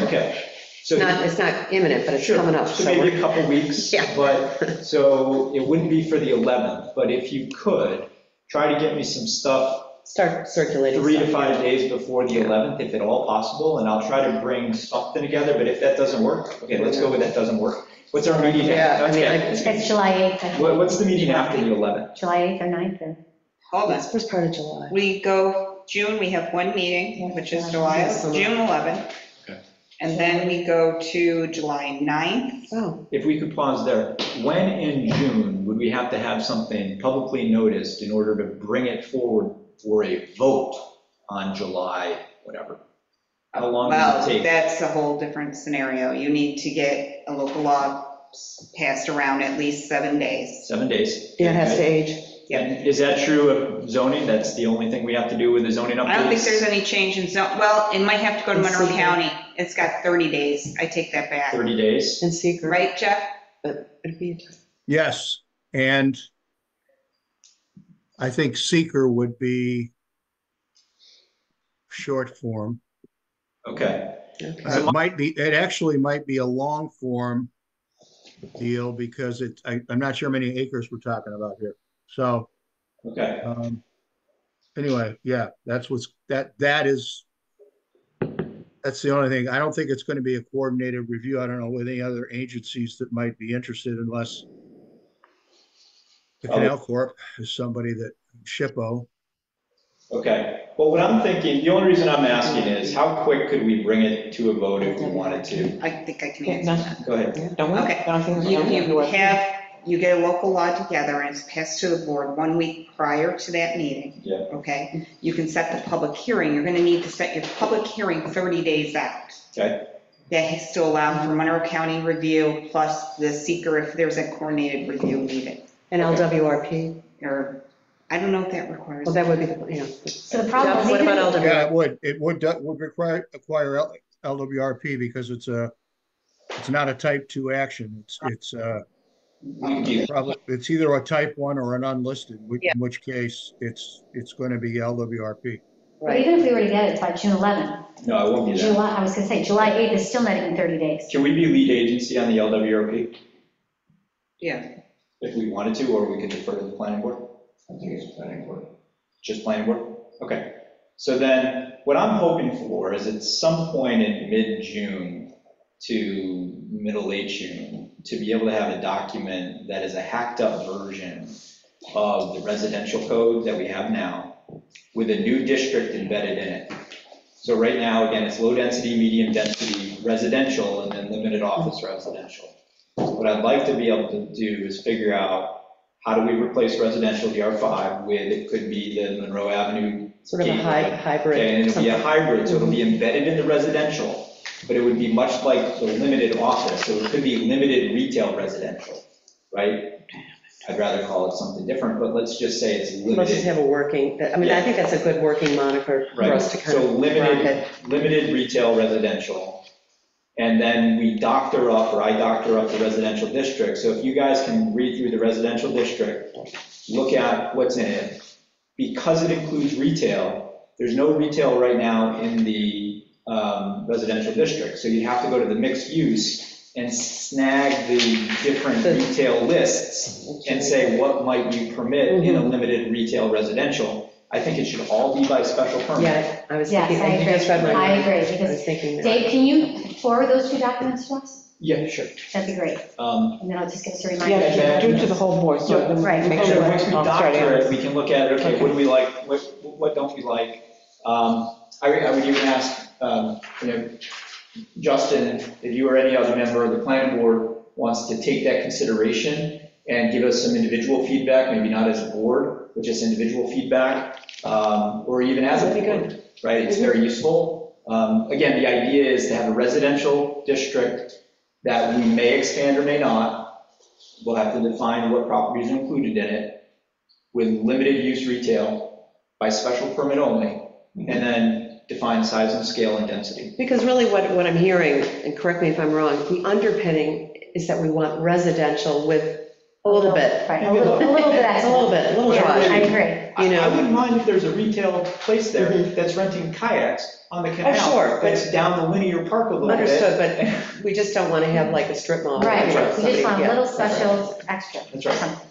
Okay. So It's not imminent, but it's Sure. coming up. So maybe we're- a couple weeks, Yeah. but, so it wouldn't be for the 11th, but if you could, try to get me some stuff Start circulating. 3 to stuff. 5 days before the 11th, if at all possible, and I'll try to bring something together, but if that doesn't work, okay, let's go with that doesn't work. What's our meeting? Yeah, I mean, Okay. It's July 8th, I think. What's the meeting after the 11th? July 8th or 9th, or That's first part of July. We go June, we have one meeting, which is June 11th. Okay. And then we go to July 9th. Oh, If we could pause there, when in June would we have to have something publicly noticed in order to bring it forward for a vote on July, whatever? How long Well, does it take? that's a whole different scenario. You need to get a local law passed around at least 7 days. 7 days? yeah, it has to age. And is that true of zoning? That's the only thing we have to do with the zoning updates? I don't think there's any change in zone, well, it might have to go to In Monroe secret. County. It's got 30 days. I take that back. 30 days? In secret. Right, Jeff? But it'd be, Yes, and I think seeker would be short form. Okay. It actually might be a long form deal because I'm not sure how many acres we're talking about here. So, Okay. anyway, yeah, that's the only thing. I don't think it's going to be a coordinated review. I don't know with any other agencies that might be interested unless the Canal Corp is somebody that SHPO. Okay. Well, what I'm thinking, the only reason I'm asking is how quick could we bring it to a vote if we wanted to? I think I can answer that. Go ahead. Don't we? Okay. I don't think- You get a local law together and it's passed to the board 1 week prior to that meeting. Yeah. Okay? You can set the public hearing. You're going to need to set your public hearing 30 days out. Okay. That has to allow for Monroe County review plus the seeker if there's a coordinated review needed. and LWRP, Or, I don't know if that requires. well, that would be, yeah. So the problem is What even about if- Yeah, LWRP? it would require LWRP because it's not a type 2 action. It's either a type 1 or an unlisted, in which case it's going to be LWRP. But even if we were to get it by June 11th, No, it won't be that. I was gonna say, July 8th is still not even 30 days. Can we be lead agency on the LWRP Yeah. if we wanted to, or we could defer to the planning board? I think it's planning board. Just planning board? Okay. So then what I'm hoping for is at some point in mid-June to late June, to be able to have a document that is a hacked up version of the residential code that we have now with a new district embedded in it. So right now, again, it's low density, medium density residential, and then limited office residential. What I'd like to be able to do is figure out how do we replace residential DR5 with, it could be the Monroe Avenue. Sort of a hybrid. Okay, and it'll be a something. hybrid, so it'll be embedded in the residential, but it would be much like the limited office, so it could be limited retail residential, right? I'd rather call it something different, but let's just say it's limited. Let's just have a working, I mean, I think that's a good working moniker for Right, us to kind so of limited, bracket. limited retail residential. And then we doctor up, or I doctor up the residential district. So if you guys can read through the residential district, look at what's in it. Because it includes retail, there's no retail right now in the residential district. So you'd have to go to the mixed use and snag the different retail lists and say, what might you permit in a limited retail residential? I think it should all be by special permit. Yeah, I was Yes, thinking, I and you just read my agree. I mind. agree, I was because, thinking that. Dave, can you forward those two documents to us? Yeah, sure. That'd be great. And then I'll just give us a reminder. Yeah, do it to the whole board, so then Right. make And sure. then once we I'll start doctor it, answering. we can look at it, okay, what do we like, what don't we like? I would even ask, Justin, if you or any other member of the planning board wants to take that consideration and give us some individual feedback, maybe not as a board, but just individual feedback, or even as a That'd be board, right? It's very useful. Again, the idea is to have a residential district that we may expand or may not. We'll have to define what properties are included in it with limited use retail by special permit only, and then define size and scale and density. Because really what I'm hearing, and correct me if I'm wrong, the underpinning is that we want residential with a little bit. Right, a little bit A extra. little bit, a little I drive. agree. You know? I wouldn't mind if there's a retail place there that's renting kayaks on the canal. Oh, sure, but- That's down the linear park a little bit. Understood, but we just don't want to have like a strip mall. Right, You know, we just somebody- want a yeah. little special extra. That's right. Something.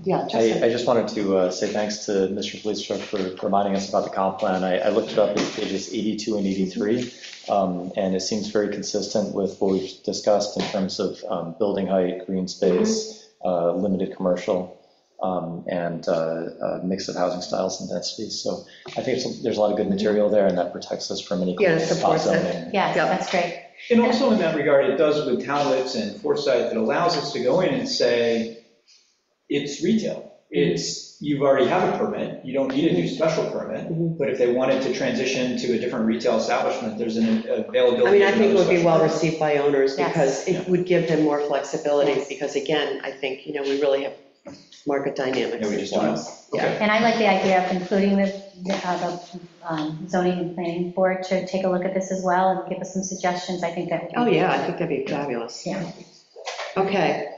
Yeah, Justin. I just wanted to say thanks to Mr. Fleischer for reminding us about the comp plan. I looked it up at pages 82 and 83, and it seems very consistent with what we've discussed in terms of building height, green space, limited commercial. and a mix of housing styles and densities. So I think there's a lot of good material there, and that protects us from any Yeah, it spot supports it. zoning. Yes, that's great. And also in that regard, it does with Towlets and Forsyth, it allows us to go in and say, it's retail. It's, you've already have a permit, you don't need a new special permit, but if they wanted to transition to a different retail establishment, there's an availability. I mean, I of think it would be another well special received by owners Yes. because it would give them more flexibility, because again, I think, we really have market dynamics. Yeah, we just for don't. us. Okay. Yeah. And I like the idea of including the zoning and planning board to take a look at this as well and give us some suggestions. I think that would be. Oh, yeah, I think that'd be fabulous. Yeah, Okay,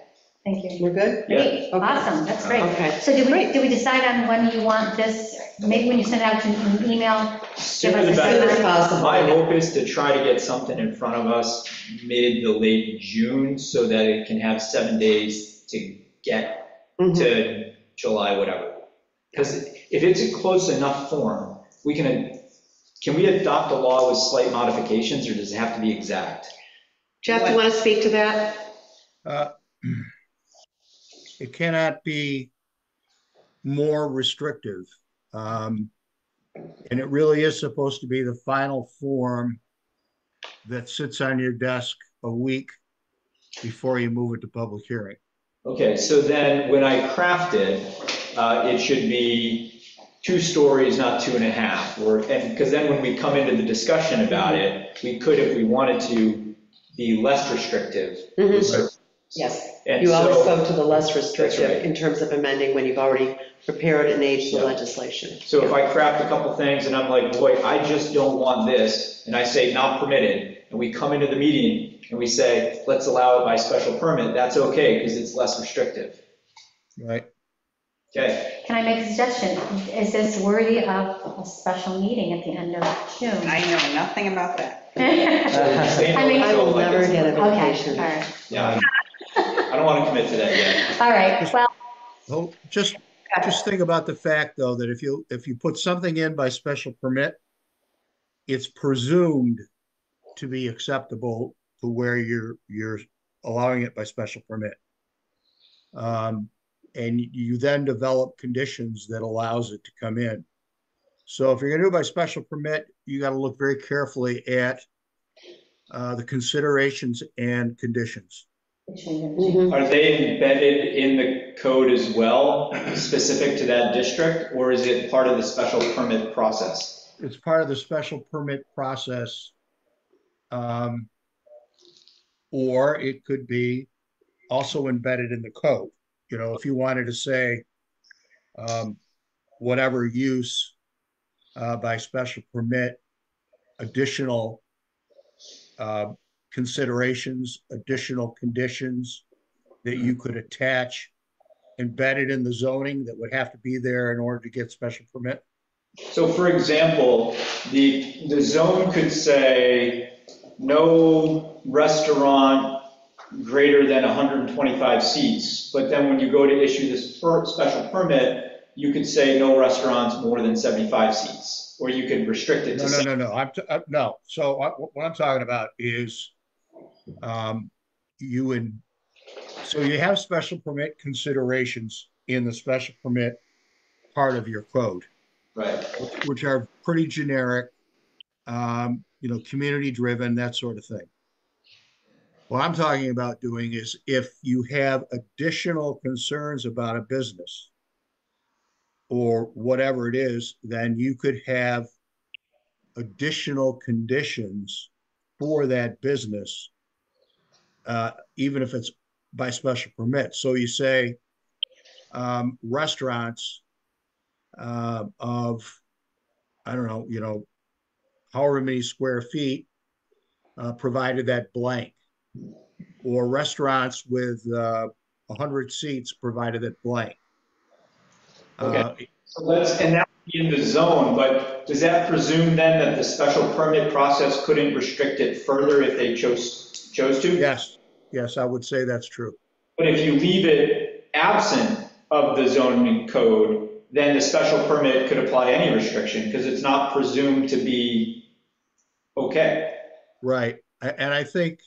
thank you. we're good? Great, Okay. awesome, that's great. Okay. So did we decide on when you want this, maybe when you send it out to an email? Sooner give the us a better. As soon as possible. My hope is to try to get something in front of us mid to late June so that it can have 7 days to get Mhm. to July, whatever. Because if it's a close enough form, can we adopt a law with slight modifications, or does it have to be exact? Jeff, you want to speak to that? It cannot be more restrictive. And it really is supposed to be the final form that sits on your desk a week before you move it to public hearing. Okay, so then when I craft it, it should be 2 stories, not 2.5, and because then when we come into the discussion about it, we could, if we wanted to, be less restrictive. with certain- Yes. And You always so- go to the less That's restrictive right. in terms of amending when you've already prepared and aged the Yeah. legislation. So if I craft a couple things and I'm like, boy, I just don't want this, and I say not permitted, and we come into the meeting and we say, let's allow it by special permit, that's okay, because it's less restrictive. Right? Can I make a suggestion? Is this worthy of a special meeting at the end of June? I know nothing about that. I mean, I will never get a okay, vacation. all right, Yeah, I don't want to commit to that yet. all right, well, Oh, just think about the fact, though, that if you put something in by special permit, it's presumed to be acceptable to where you're allowing it by special permit. And you then develop conditions that allows it to come in. So if you're gonna do it by special permit, you gotta look very carefully at the considerations and conditions. Mhm. Are they embedded in the code as well, specific to that district, or is it part of the special permit process? It's part of the special permit process. Or it could be also embedded in the code. If you wanted to say whatever use by special permit, additional considerations, additional conditions that you could attach embedded in the zoning that would have to be there in order to get special permit. So for example, the zone could say no restaurant greater than 125 seats, but then when you go to issue this special permit, you could say no restaurants more than 75 seats, or you could restrict it to. No. No. So what I'm talking about is so you have special permit considerations in the special permit part of your code. Right. Which are pretty generic, community driven, that sort of thing. What I'm talking about doing is if you have additional concerns about a business or whatever it is, then you could have additional conditions for that business, even if it's by special permit. So you say restaurants of, I don't know, however many square feet, provided that blank, or restaurants with 100 seats, provided that blank. Okay. So and that would be in the zone, but does that presume then that the special permit process couldn't restrict it further if they chose to? Yes, I would say that's true. But if you leave it absent of the zoning code, then the special permit could apply any restriction because it's not presumed to be okay. Right. And I think,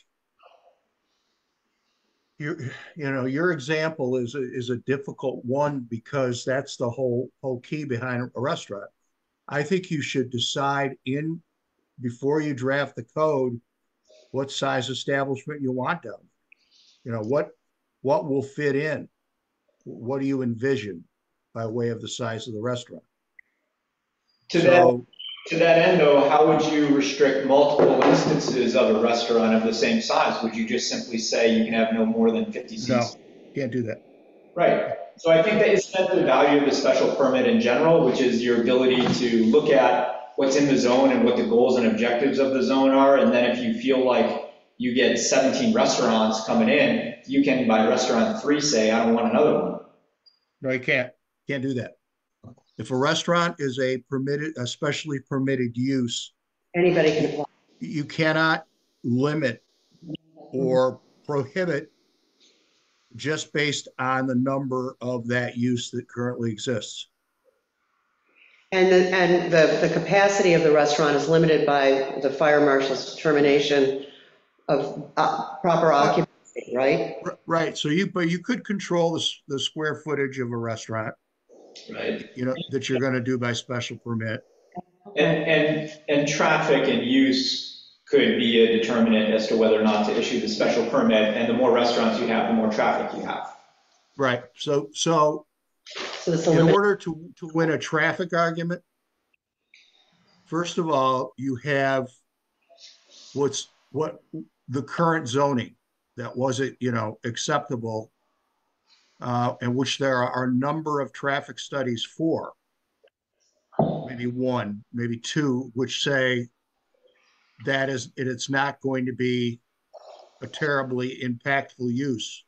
your example is a difficult one because that's the whole key behind a restaurant. I think you should decide before you draft the code, what size establishment you want down. What will fit in? What do you envision by way of the size of the restaurant? To that end, though, how would you restrict multiple instances of a restaurant of the same size? Would you just simply say you can have no more than 50 seats? No, can't do that. Right. So I think that isn't that the value of the special permit in general, which is your ability to look at what's in the zone and what the goals and objectives of the zone are. And then if you feel like you get 17 restaurants coming in, you can, by restaurant 3, say, I don't want another one. No, you can't do that. If a restaurant is a specially permitted use, Anybody can apply. you cannot limit or prohibit just based on the number of that use that currently exists. And the capacity of the restaurant is limited by the fire marshal's determination of proper occupancy, right? Right. So but you could control the square footage of a restaurant, Right. that you're going to do by special permit. And traffic and use could be a determinant as to whether or not to issue the special permit. And the more restaurants you have, the more traffic you have. Right. So in order to win a traffic argument, first of all, you have what the current zoning that wasn't, acceptable, and which there are a number of traffic studies for, maybe 1, maybe 2, which say that it's not going to be a terribly impactful use.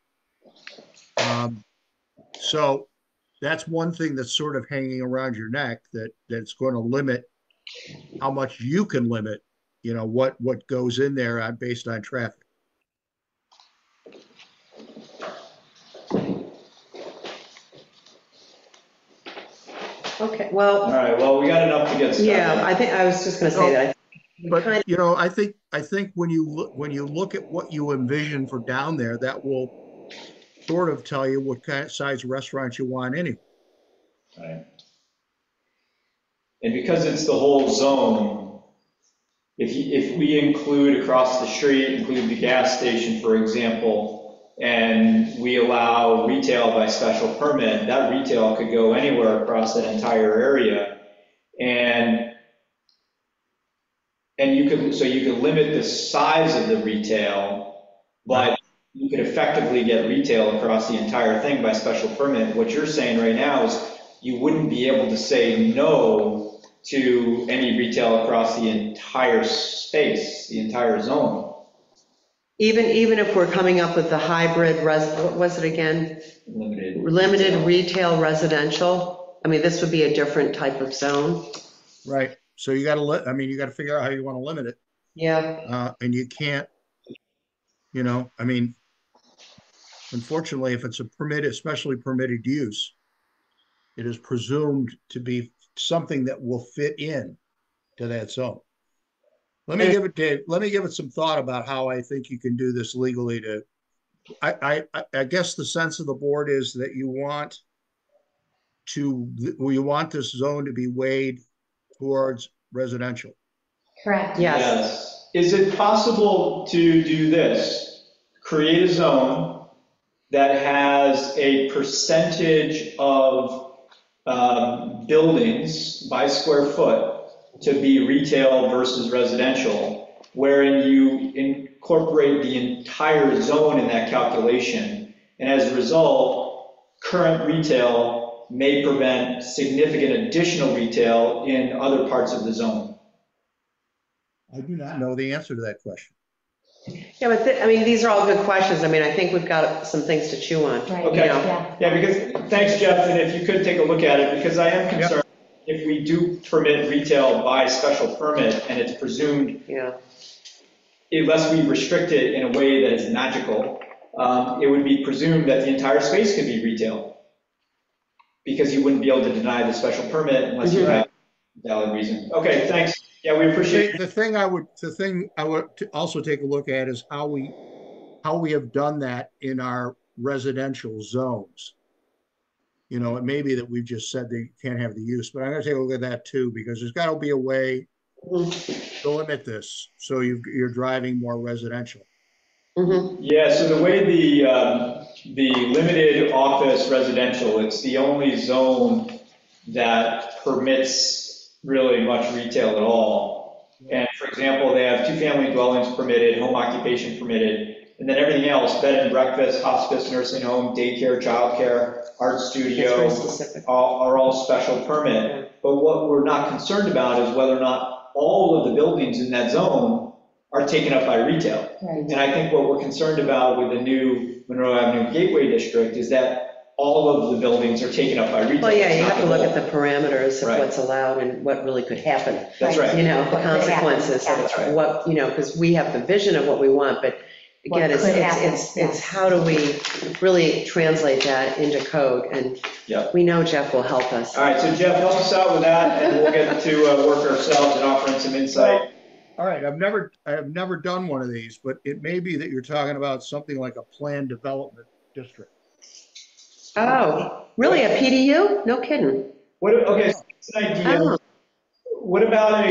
So that's one thing that's sort of hanging around your neck that's going to limit how much you can limit, what goes in there based on traffic. Okay, well. All right, well, we got enough to get started. Yeah, I was just going to say that. But, I think when you look at what you envision for down there, that will sort of tell you what kind of size restaurant you want anyway. Right. And because it's the whole zone, if we include across the street, include the gas station, for example, and we allow retail by special permit, that retail could go anywhere across that entire area. And you could limit the size of the retail, but you could effectively get retail across the entire thing by special permit. What you're saying right now is you wouldn't be able to say no to any retail across the entire space, the entire zone. Even if we're coming up with the hybrid, what was it again? Limited retail residential. I mean, this would be a different type of zone. Right. So you got to figure out how you want to limit it. Yeah. And you can't, unfortunately, if it's especially permitted use, it is presumed to be something that will fit in to that zone. Let me give it some thought about how I think you can do this legally. I guess the sense of the board is that you want this zone to be weighed towards residential. Correct. Yes. Is it possible to do this? Create a zone that has a percentage of buildings by square foot to be retail versus residential, wherein you incorporate the entire zone in that calculation. And as a result, current retail may prevent significant additional retail in other parts of the zone. I do not know the answer to that question. Yeah, but these are all good questions. I think we've got some things to chew on. Right. Okay. Yeah. Because, thanks, Jeff, and if you could take a look at it, because I am concerned if we do permit retail by special permit and it's presumed, unless we restrict it in a way that is magical, it would be presumed that the entire space could be retail. Because you wouldn't be able to deny the special permit unless you have a valid reason. Okay, thanks. Yeah, we appreciate it. The thing I would also take a look at is how we how we have done that in our residential zones. You know, it may be that we've just said they can't have the use, but I'm gonna take a look at that too, because there's gotta be a way to limit this, so you're driving more residential. Yeah, so the way the limited office residential, it's the only zone that permits really much retail at all. And for example, they have 2-family dwellings permitted, home occupation permitted, and then everything else, bed and breakfast, hospice, nursing home, daycare, childcare, art studio, are all special permit. But what we're not concerned about is whether or not all of the buildings in that zone are taken up by retail. And I think what we're concerned about with the new Monroe Avenue Gateway District is that all of the buildings are taken up by retail. Well, yeah, It's you not have to the look whole. at the parameters of Right. what's allowed and what really could happen. That's right. You know, the What could happen, consequences yeah. That's right. of what, you know, because we have the vision of what we want, but again, What could happen, it's how do we really translate that into code? And Yeah. we know Jeff will help us. All right, so Jeff, help us out with that, and we'll get to work ourselves and offering some insight. All right, I have never done one of these, but it may be that you're talking about something like a planned development district. Oh, really, a PDU? No kidding. Okay, so it's an idea. Oh. What about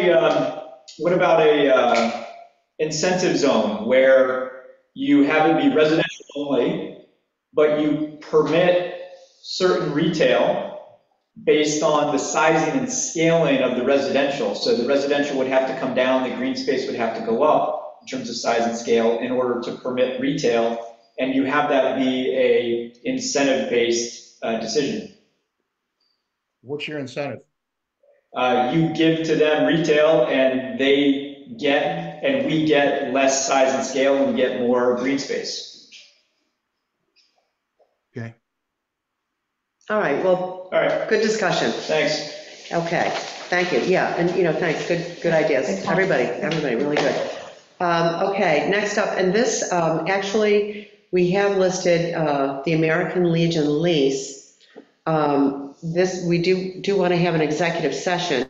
a incentive zone where you have it be residential only, but you permit certain retail based on the sizing and scaling of the residential? So the residential would have to come down, the green space would have to go up in terms of size and scale in order to permit retail, and you have that be a incentive-based decision. What's your incentive? You give to them retail and they get, and we get less size and scale and we get more green space. Okay. All right, well, All right, good discussion. thanks. Okay, thank you. Yeah, and, you know, thanks, good ideas. Everybody, really good. Okay, next up, and this, actually, we have listed the American Legion lease. This, we do want to have an executive session.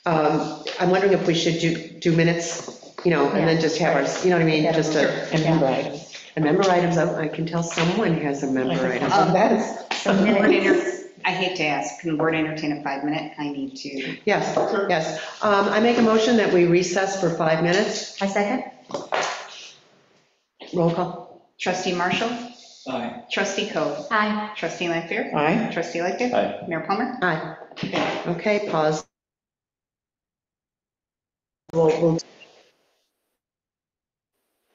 I'm wondering if we should do minutes, you know, and then just have our, you know what I mean? Just And member items. a member items, I can tell someone has a member item. That is, Some minutes. I hate to ask, can the board entertain a 5-minute? I need to. Yes, yes. I make a motion that we recess for 5 minutes. I second. Roll call. Trustee Marshall? Aye. Trustee Coe? Aye. Trustee Lanfair? aye. Trustee Lightgev? Aye. Mayor Plummer? Aye. Okay, pause. We'll,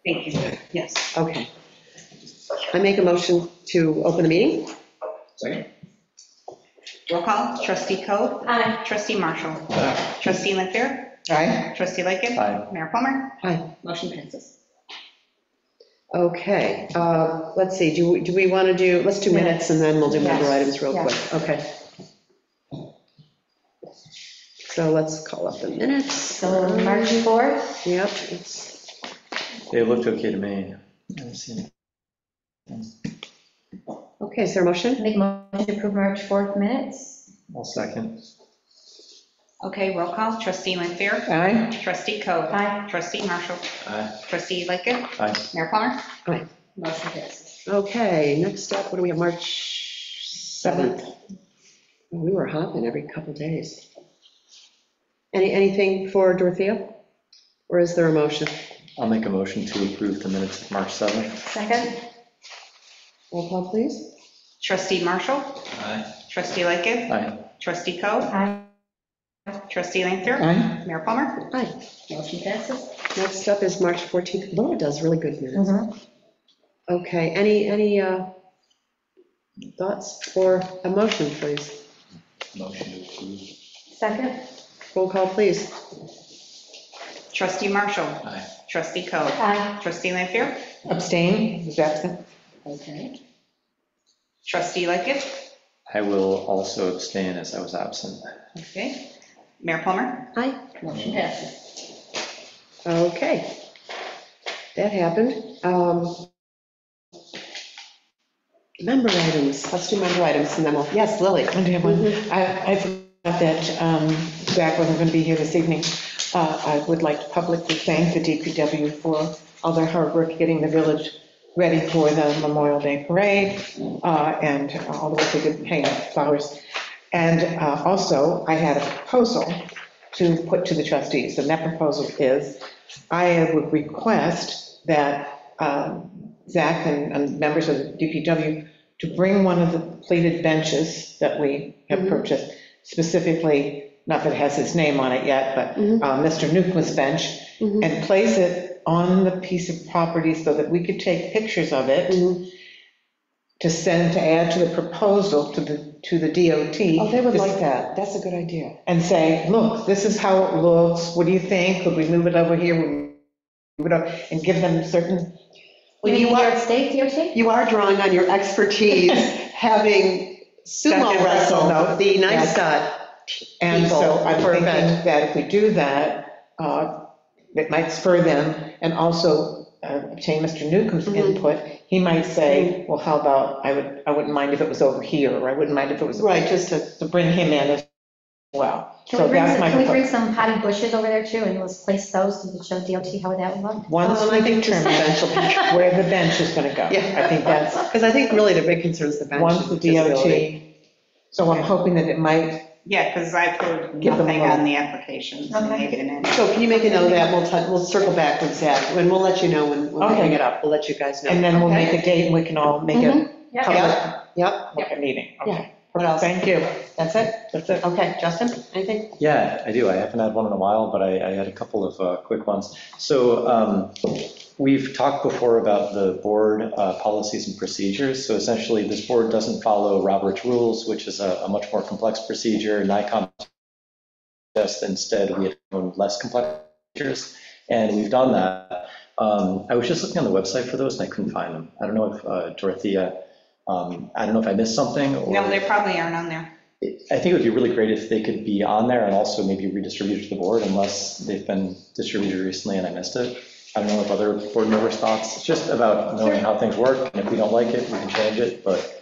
Thank you. Yes. okay. I make a motion to open the meeting. Second? Roll call. Trustee Coe? Aye. Trustee Marshall? Trustee Lanfair? Aye. Trustee Lightgev? Aye. Mayor Plummer? Aye. Motion passes. Okay, let's see, do we want to do, let's do minutes and then we'll do member Yes. items real quick. Okay. So let's call up the minutes. So March 4th, Yep, it's, They looked okay to me. I didn't see anything. okay, is there a motion? make a motion to approve March 4th minutes. I'll second. Okay, roll call. Trustee Lanfair? Aye. Trustee Coe? Aye. Trustee Marshall? Aye. Trustee Lightgev? Aye. Mayor Plummer? Aye. Motion passes. Okay, next up, what do we have, March 7th? We were hopping every couple days. Anything for Dorothea? Or is there a motion? I'll make a motion to approve the minutes of March 7th. Second. Roll call, please. Trustee Marshall? Aye. Trustee Lightgev? Aye. Trustee Coe? Aye. Trustee Lanfair? Aye. Mayor Plummer? Aye. Motion passes. Next up is March 14th. Laura does really good minutes. Okay, any thoughts or a motion, please? Motion to approve. Second. Roll call, please. Trustee Marshall? Aye. Trustee Coe? Aye. Trustee Lanfair? Abstain, was absent. Okay. Trustee Lightgev? I will also abstain as I was absent. Okay. Mayor Plummer? Aye. Motion passes. Okay. That happened. Member items, let's do member items and then we'll, yes, Lily. I do have one. I forgot that Zach wasn't going to be here this evening. I would like to publicly thank the DPW for all their hard work getting the village ready for the Memorial Day Parade, and all the work they did hanging flowers. And also, I had a proposal to put to the trustees, and that proposal is, I would request that Zach and members of the DPW to bring one of the pleated benches that we have purchased, specifically, not that it has his name on it yet, but Mr. Newcomb's bench, and place it on the piece of property so that we could take pictures of it to send, to add to the proposal to the DOT. Oh, they would like that. That's a good idea. And say, look, this is how it looks. What do you think? Could we move it over here? Move it over, and give them certain. Well, New York State DOT? You are drawing on your expertise, having sumo wrestle the NISTOD And so people I'm for thinking event. that if we do that, it might spur them, and also obtain Mr. Newcomb's input. He might say, well, how about, I wouldn't mind if it was over here, or I wouldn't mind if it was. Right, just to bring him in as well. Can So we bring that's some, my can we bring proposal. some potted bushes over there too, and let's place those to show DOT how that would look? Once I we think just the determine bench will be. where the bench is going to go. Yeah. I think that's, Because I think really the big concern is the bench. once the DOT, so I'm hoping that it might, Yeah, because I've heard Give them a nothing little- on the applications. and they've been in. So can you make a note of that? We'll circle back with Zach, and we'll let you know when we Okay. bring it up. We'll let you guys know. and then we'll Okay? make a date, and we can all make a Yep. public Yep, meeting. Yeah. Okay. What else? Thank you. that's it? That's it. Okay, Justin, anything? Yeah, I do. I haven't had one in a while, but I had a couple of quick ones. So we've talked before about the board policies and procedures. So essentially, this board doesn't follow Robert's rules, which is a much more complex procedure. NICOM just instead we have less complex procedures, and we've done that. I was just looking on the website for those, and I couldn't find them. I don't know if Dorothea, I don't know if I missed something, or. No, they probably aren't on there. I think it would be really great if they could be on there and also maybe redistributed to the board, unless they've been distributed recently and I missed it. I don't know if other board members' thoughts. It's just about knowing how things work, and if we don't like it, we can change it, but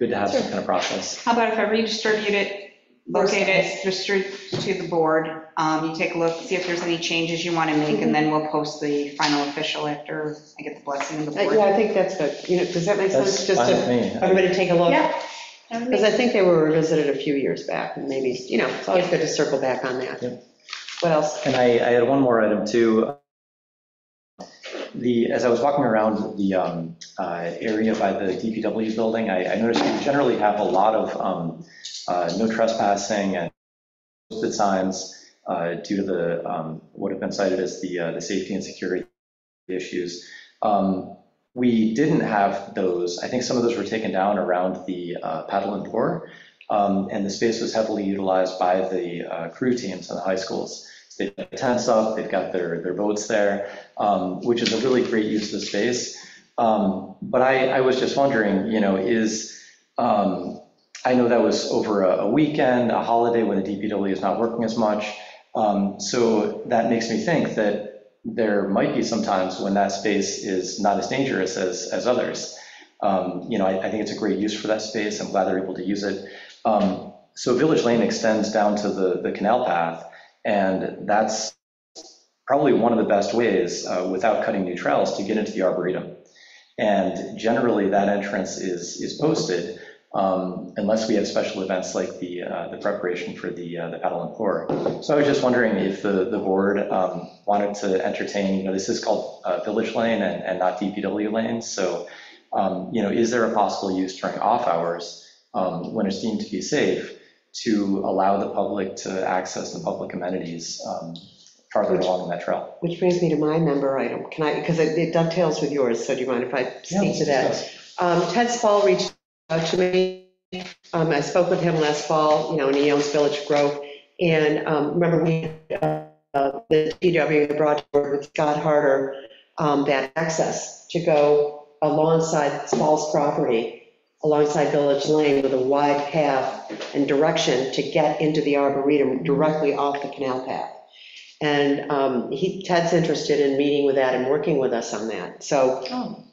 good to have some kind of process. How about if I redistribute it, locate it, distribute to the board, you take a look, see if there's any changes you want to make, and then we'll post the final official after I get the blessing of the board. Yeah, I think that's good. Does that make sense? That's Just fine with to, me. everybody take a look? Yeah. Because I think they were revisited a few years back, and maybe, it's always good to circle back on that. Yep. What else? And I had one more item too. As I was walking around the area by the DPW building, I noticed we generally have a lot of no trespassing and posted signs due to the what have been cited as the safety and security issues. We didn't have those. I think some of those were taken down around the paddle and pour, and the space was heavily utilized by the crew teams in the high schools. So they've got tents up, they've got their boats there, which is a really great use of the space. But I was just wondering, I know that was over a weekend, a holiday when the DPW is not working as much. So that makes me think that there might be some times when that space is not as dangerous as others. I think it's a great use for that space. I'm glad they're able to use it. So Village Lane extends down to the canal path, and that's probably one of the best ways, without cutting new trails, to get into the Arboretum. And generally, that entrance is posted, unless we have special events like the preparation for the paddle and pour. So I was just wondering if the board wanted to entertain, this is called Village Lane and not DPW lanes. So, is there a possible use during off hours when it's deemed to be safe to allow the public to access the public amenities farther along that trail? Which brings me to my member item. Can I, because it dovetails with yours, so do you mind if I speak to that? Ted Spall reached out to me. I spoke with him last fall, and he owns Village Grove. And remember, the DPW had brought forward with Scott Harder that access to go alongside Spall's property, alongside Village Lane, with a wide path and direction to get into the Arboretum directly off the canal path. And Ted's interested in meeting with that and working with us on that. So,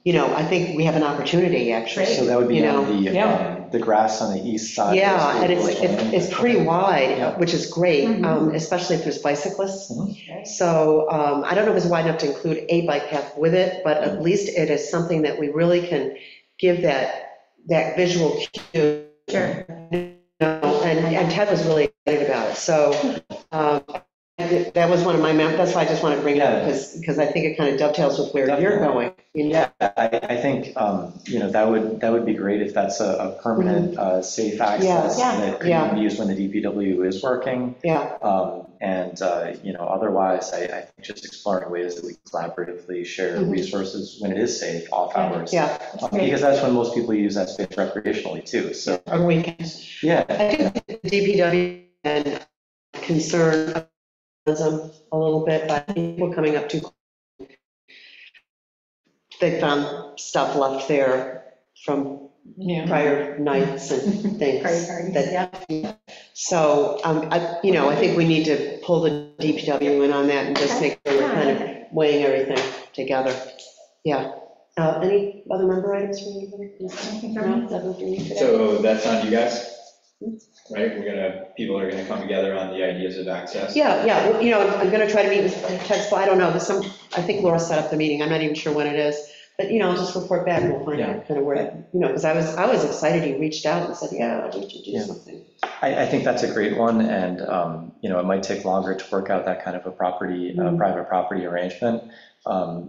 I think we have an opportunity, actually. So that would be on the grass on the east side. Yeah, and goes through the it's pretty wide, Yeah. which is great, Mhm. especially if there's bicyclists. Mhm. So I don't know if it's wide enough to include a bike path with it, but at least it is something that we really can give that visual cue. Sure. And Ted was really excited about it. So that was one of my, that's why I just wanted to bring it up, because I think it kind of dovetails with where you're going. Yeah, I think, that would be great if that's a permanent, safe access Yeah. that can be used when the DPW is working. Yeah. Otherwise, I think just exploring ways that we can collaboratively share resources when it is safe, off hours. Yeah. Because that's when most people use that space recreationally too, so. On weekends. Yeah. I do think the DPW and concern a little bit by people coming up to, they found stuff left there from prior nights and things. So, I think we need to pull the DPW in on that and just make sure we're kind of weighing everything together. Yeah. Any other member items from anybody? No? So that's on you guys, right? People are gonna come together on the ideas of access. Yeah, well, I'm going to try to meet with Ted Spall. I don't know, I think Laura set up the meeting. I'm not even sure when it is. But, I'll just report back and we'll find out kind of where, because I was excited. He reached out and said, yeah, we should do something. I think that's a great one, and, it might take longer to work out that kind of a private property arrangement.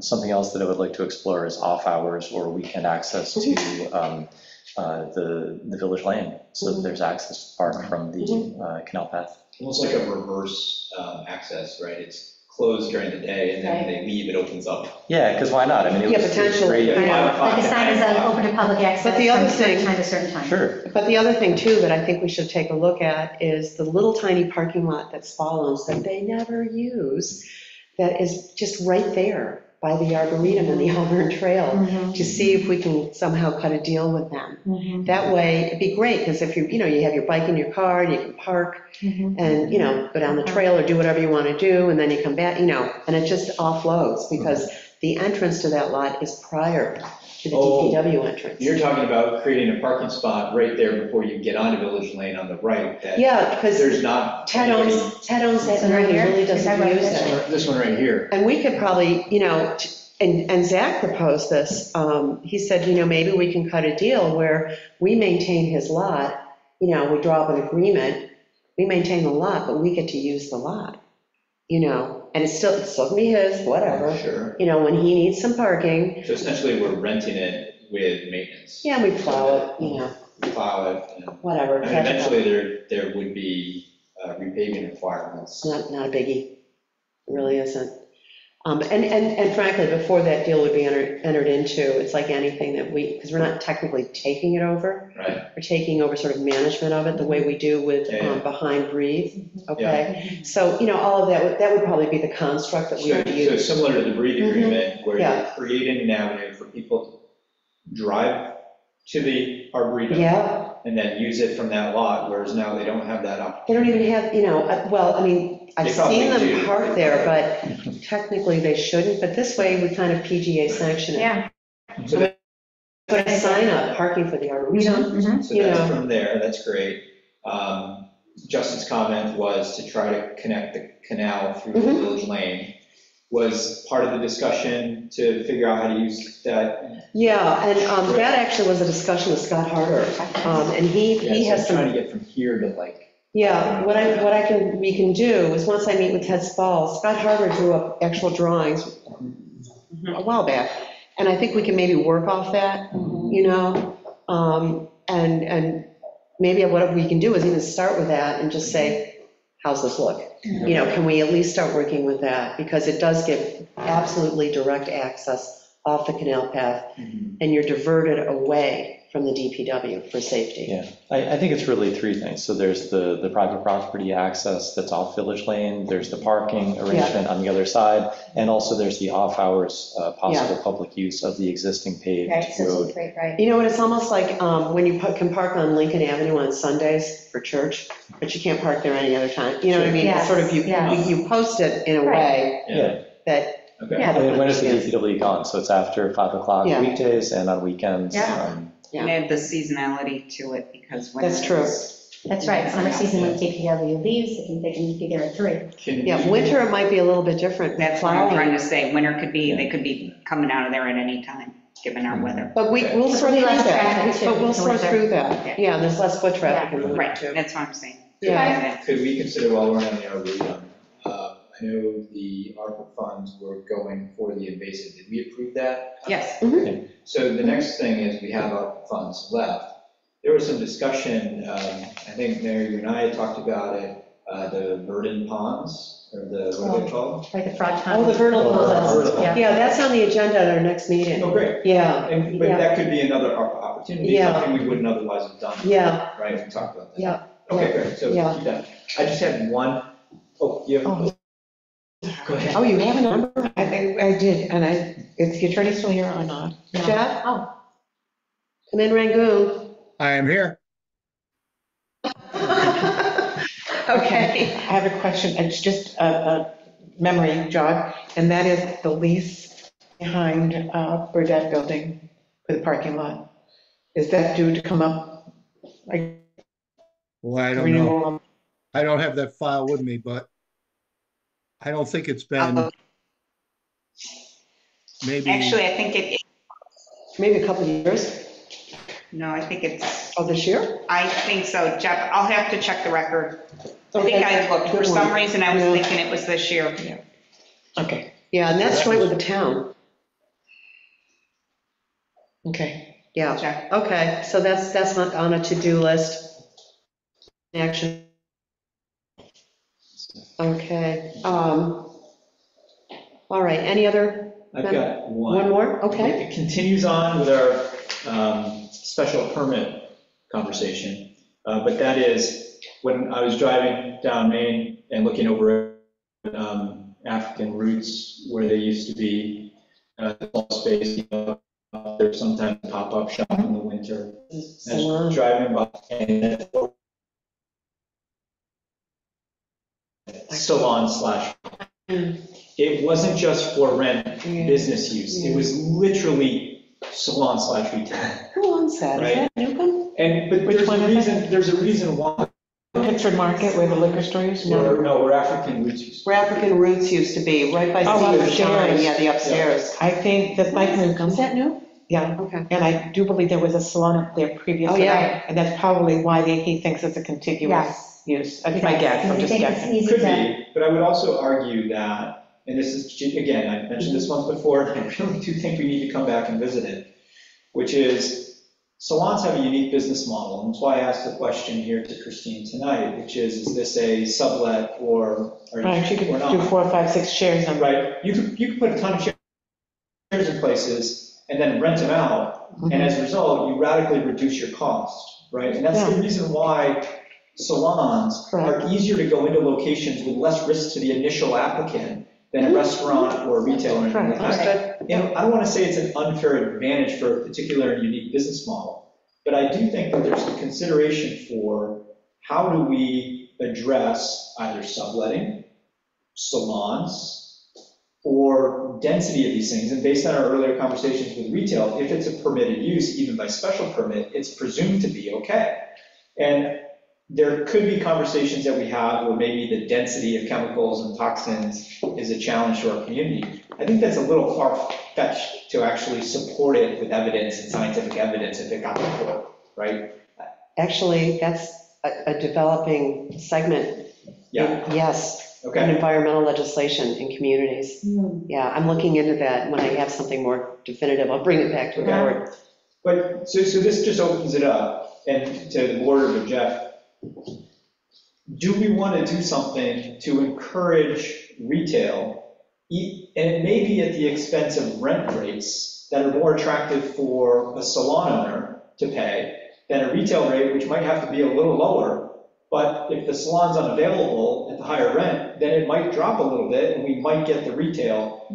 Something else that I would like to explore is off hours or weekend access to the village lane, so that there's access to park from the canal path. Almost like a reverse access, right? It's closed during the day, and then when they leave, it opens up. Yeah, because why not? I mean, Yeah, potentially. Like a sign is open to public access But the other from certain thing- time to certain time. Sure. But the other thing too that I think we should take a look at is the little tiny parking lot that Spall owns that they never use, that is just right there by the Arboretum and the Auburn Trail, to see if we can somehow cut a deal with them. That way, it'd be great, because if you have your bike in your car and you can park and, go down the trail or do whatever you want to do, and then you come back, and it just offloads, because the entrance to that lot is prior to the DPW entrance. You're talking about creating a parking spot right there before you get onto Village Lane on the right. Yeah, because There's not. Ted owns that, and he really doesn't use it. This one right here. And we could probably, and Zach proposed this, he said, maybe we can cut a deal where we maintain his lot, we draw up an agreement, we maintain the lot, but we get to use the lot, and it's still gonna be his, whatever. Sure. When he needs some parking, So essentially, we're renting it with maintenance. yeah, we plow it, We plow it, and whatever. and eventually there would be repaving requirements. It's not a biggie, it really isn't. And frankly, before that deal would be entered into, it's like anything that because we're not technically taking it over. Right. We're taking over sort of management of it, the way we do with Behind Breathe, okay? So, all of that would probably be the construct that we would So use. similar to the Breathe agreement, where Yeah. you're creating an avenue for people to drive to the Arboretum. Yeah, And then use it from that lot, whereas now they don't have that opportunity. they don't even have, I've They probably seen them do. park there, but technically they shouldn't, but this way we kind of PGA sanction it. Yeah. So that- Put a sign up, parking for the Arboretum. So that's from there, that's great. Justin's comment was to try to connect the canal through the Village Lane. Was part of the discussion to figure out how to use that? Yeah, and that actually was a discussion with Scott Harder, and he has some. Trying to get from here to like. Yeah, we can do is once I meet with Ted Spall, Scott Harder drew up actual drawings a while back, and I think we can maybe work off that, and maybe what we can do is even start with that and just say, how's this look? Can we at least start working with that? Because it does give absolutely direct access off the canal path, and you're diverted away from the DPW for safety. Yeah, I think it's really three things. So there's the private property access that's off Village Lane, there's the parking arrangement on the other side, and also there's the off-hours possible public use of the existing paved road. Right. You know what, it's almost like when you can park on Lincoln Avenue on Sundays for church, but you can't park there any other time. You know what I mean? It's sort of, you post it in a way that. Okay. When is the DPW gone? So it's after 5 o'clock weekdays and on weekends? Yeah. And add the seasonality to it, because when. That's true. That's right, summer season when DPW leaves, they can be there at 3. Yeah, winter it might be a little bit different. That's what I'm trying to say, winter could be, they could be coming out of there at any time, given our weather. But we'll There'll sort be through less that. traffic, too, But we'll in the sort winter. through that. Yeah, and there's less foot traffic in the winter Right, too. that's what I'm saying. Yeah. Could we consider while we're on the arboretum, I know the ARPA funds were going for the invasive, did we approve that? Yes. So the next thing is we have ARPA funds left. There was some discussion, I think Mary, you and I had talked about it, the verdant ponds, or the, what are they called? Right, the frog pond. Oh, the vertical ones. Yeah. Yeah, that's on the agenda at our next meeting. Oh, great. Yeah, And, but Yeah. that could be another ARPA opportunity, Yeah. something we wouldn't otherwise have done. yeah, Right, we talked about that. yeah. Okay, great, so Yeah. keep that. I just had one, you have, go ahead. Oh, you have a number? I think I did, and is the attorney still here or not? Jeff, Oh, come in Rangoon. I am here. Okay. I have a question, it's just a memory jog, and that is the lease behind Burdette Building for the parking lot. Is that due to come up? Like, Well, I don't know. renewal? I don't have that file with me, but I don't think it's been maybe. Actually, I think Maybe a couple of years. no, I think it's, Oh, this year? I think so, Jeff, I'll have to check the record. I Okay. think I looked, for Good some one. reason I was Yeah. thinking it was this year. Okay, Yeah, and that's joint with the town. okay. Yeah, Check. okay, so that's not on a to-do list. Action. Okay, all right, any other, I've got one. one more? Okay. It continues on with our special permit conversation, but that is, when I was driving down Main and looking over African Roots, where they used to be, small space, there's sometimes a pop-up shop in the winter. I was driving by, and salon slash. It wasn't just for rent business use, it was literally salon slash retail. Who owns that? Is Right. that Newcomb? But Which there's one a is reason, there's a reason why. Pittsford Market, where the liquor store is? Where African Roots used to Where African Roots used to be, right by Oh, Cedar upstairs. Shine, yeah, the upstairs. I think that's Mike Newcomb. Is that new? Yeah, Okay. and I do believe there was a salon up there previously. Oh, yeah. And that's probably why he thinks it's a contiguous yes. use. That's my guess, I'm I just think it's guessing. easy Could to, be, but I would also argue that, and this is, again, I mentioned this once before, and I really do think we need to come back and visit it, which is salons have a unique business model, and that's why I asked the question here to Christine tonight, which is this a sublet or Right, you could or do not? 4, 5, 6 chairs on. Right, you could put a ton of chairs in places and then rent them out, and as a result, you radically reduce your cost, right? And that's the reason why salons are easier to go into locations with less risk to the initial applicant than a restaurant or a retailer or anything like that. You know, I don't want to say it's an unfair advantage for a particular and unique business model, but I do think that there's a consideration for how do we address either subletting, salons, or density of these things. And based on our earlier conversations with retail, if it's a permitted use, even by special permit, it's presumed to be okay. And there could be conversations that we have where maybe the density of chemicals and toxins is a challenge to our community. I think that's a little far-fetched to actually support it with evidence and scientific evidence if it got to court, right? Actually, that's a developing segment. Yeah. Yes, in Okay. environmental legislation in communities. Yeah, I'm looking into that. When I have something more definitive, I'll bring it back to the board. But, so this just opens it up, and to the board or Jeff, do we want to do something to encourage retail, and it may be at the expense of rent rates that are more attractive for a salon owner to pay than a retail rate, which might have to be a little lower, but if the salon's unavailable at the higher rent, then it might drop a little bit, and we might get the retail,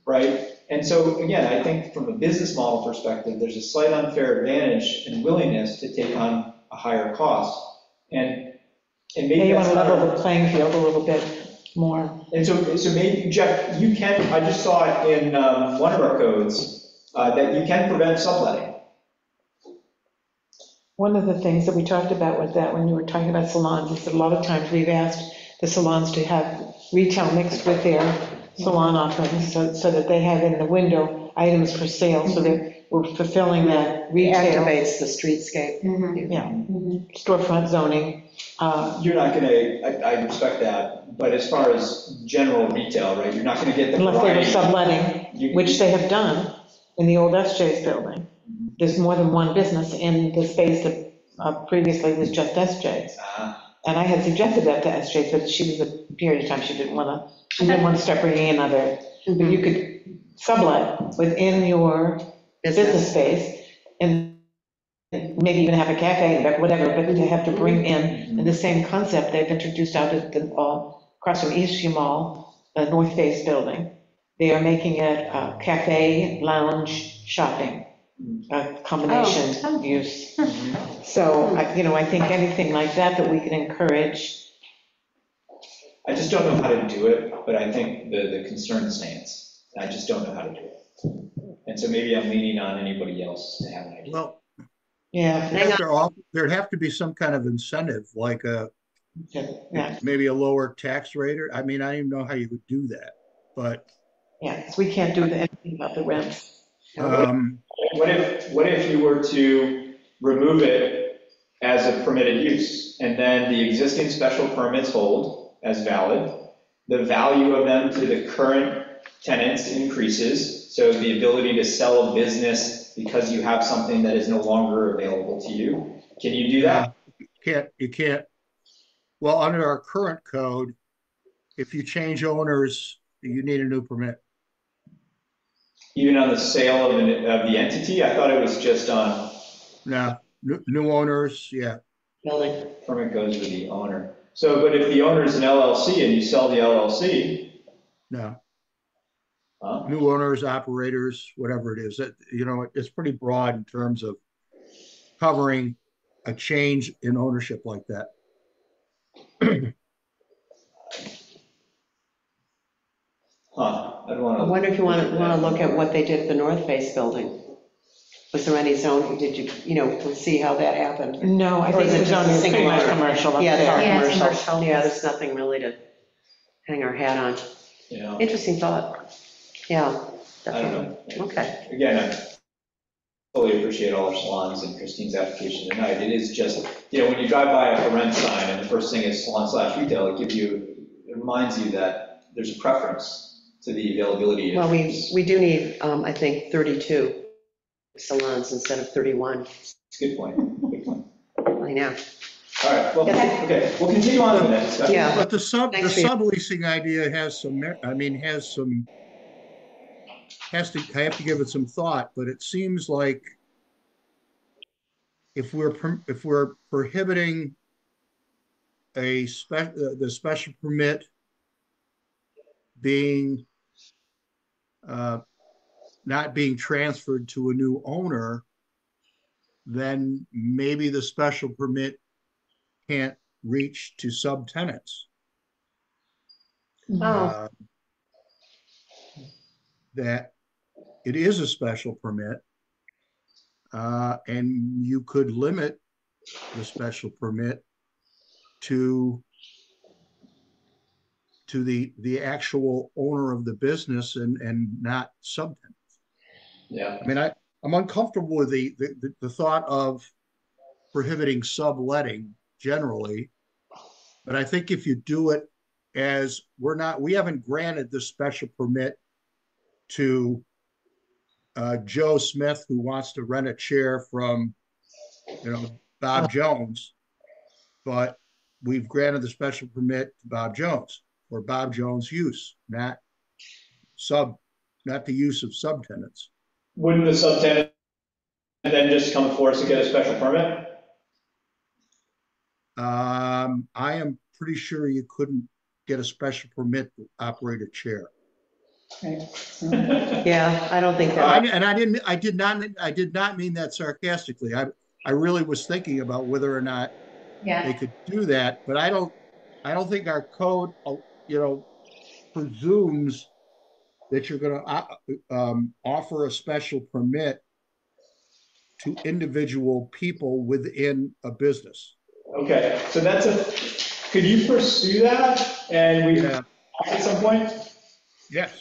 right? And so, again, I think from a business model perspective, there's a slight unfair advantage and willingness to take on a higher cost. And maybe Maybe you want that's to not. level the playing field a little bit more. And so maybe, Jeff, you can, I just saw it in one of our codes, that you can prevent subletting. One of the things that we talked about with that, when you were talking about salons, is that a lot of times we've asked the salons to have retail mixed with their salon offerings, so that they have in the window items for sale, so that we're fulfilling that retail. Activates the streetscape. Yeah, storefront zoning. You're not gonna, I respect that, but as far as general retail, right, you're not gonna get the Unless they were variety. subletting, which they have done in the old SJ's building. There's more than one business in the space that previously was just SJ's. And I had suggested that to SJ's, but she was a period of time, she didn't want to start bringing in other, but you could sublet within your business space and maybe even have a cafe, but whatever, but to have to bring in the same concept they've introduced out at the, across from East Mall, the North Face building. They are making it a cafe, lounge, shopping, a combination use. So, I think anything like that that we can encourage. I just don't know how to do it, but I think the concern stands. I just don't know how to do it. And so maybe I'm leaning on anybody else to have an idea. Well, Yeah. there'd have to be some kind of incentive, like Yeah, maybe a lower tax rate, or, I mean, I don't even know how you would do that, but. yeah, 'cause we can't do anything about the rents. What if you were to remove it as a permitted use, and then the existing special permits hold as valid, the value of them to the current tenants increases, so the ability to sell a business because you have something that is no longer available to you, can you do that? You can't, well, under our current code, if you change owners, you need a new permit. Even on the sale of the entity? I thought it was just on. No, new owners, yeah. Building. Permit goes with the owner. So, but if the owner is an LLC and you sell the LLC. No. Huh? New owners, operators, whatever it is, it's pretty broad in terms of covering a change in ownership like that. I wonder if you want to look at what they did at the North Face building. Was there any zone, did you, see how that happened? No, I think the zone is pretty much commercial up Yeah, it's all there. Yeah, it's commercial. commercial. Yeah, there's nothing really to hang our hat on. Yeah. Interesting thought. Yeah. I don't know. Okay. Again, I fully appreciate all our salons and Christine's application tonight. It is just, when you drive by a for rent sign and the first thing is salon/retail, it reminds you that there's a preference to the availability. Well, we do need, I think, 32 salons instead of 31. It's a good point. Good point. I know. All right, well, okay, we'll continue on with that discussion. Yeah. But the Thanks for your- subleasing idea has some, I have to give it some thought, but it seems like if we're prohibiting the special permit being not being transferred to a new owner, then maybe the special permit can't reach to subtenants. Oh. That it is a special permit, and you could limit the special permit to the actual owner of the business and not subtenants. Yeah. I mean, I'm uncomfortable with the thought of prohibiting subletting generally, but I think if you do it as we haven't granted the special permit to Joe Smith, who wants to rent a chair from, Bob Jones, but we've granted the special permit to Bob Jones for Bob Jones' use, not the use of subtenants. Wouldn't the subtenant then just come force to get a special permit? I am pretty sure you couldn't get a special permit to operate a chair. Yeah, I don't think that. I did not mean that sarcastically. I really was thinking about whether or not they could do that, but I don't think our code, presumes that you're going to offer a special permit to individual people within a business. Okay, so could you pursue that? And we, Yeah. at some point? Yes.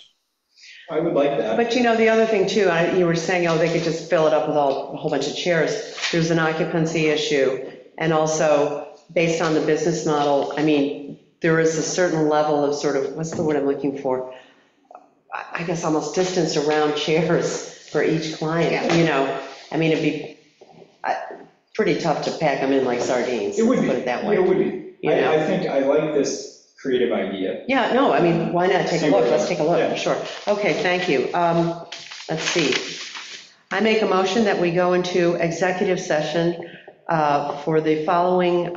I would like that. But the other thing too, you were saying, they could just fill it up with a whole bunch of chairs. There's an occupancy issue. And also, based on the business model, there is a certain level of sort of, what's the word I'm looking for? I guess almost distance around chairs for each client, It'd be pretty tough to pack them in like sardines. It would be. Put it that way. It would be. I think I like this creative idea. Yeah, no, why not take a look? Let's take a look, Yeah. sure. Okay, thank you. Let's see. I make a motion that we go into executive session for the following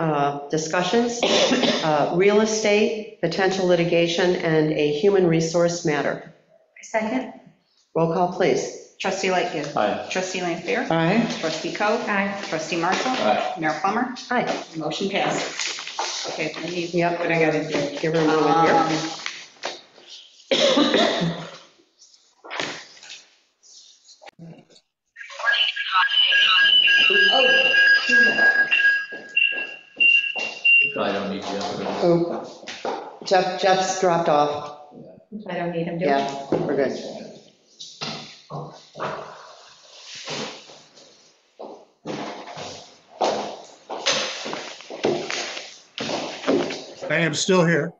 discussions: real estate, potential litigation, and a human resource matter. Second? Roll call, please. Trustee Lightgev. Aye. Trustee Lanfair. Aye. Trustee Coe. Aye. Trustee Marshall. Aye. Mayor Plummer. Aye. Motion passes. Okay, I need, Yep. what I gotta do. Give her a moment here. I don't need to. Oop. Jeff's dropped off. I don't need him, do I? Yeah, we're good. I am still here.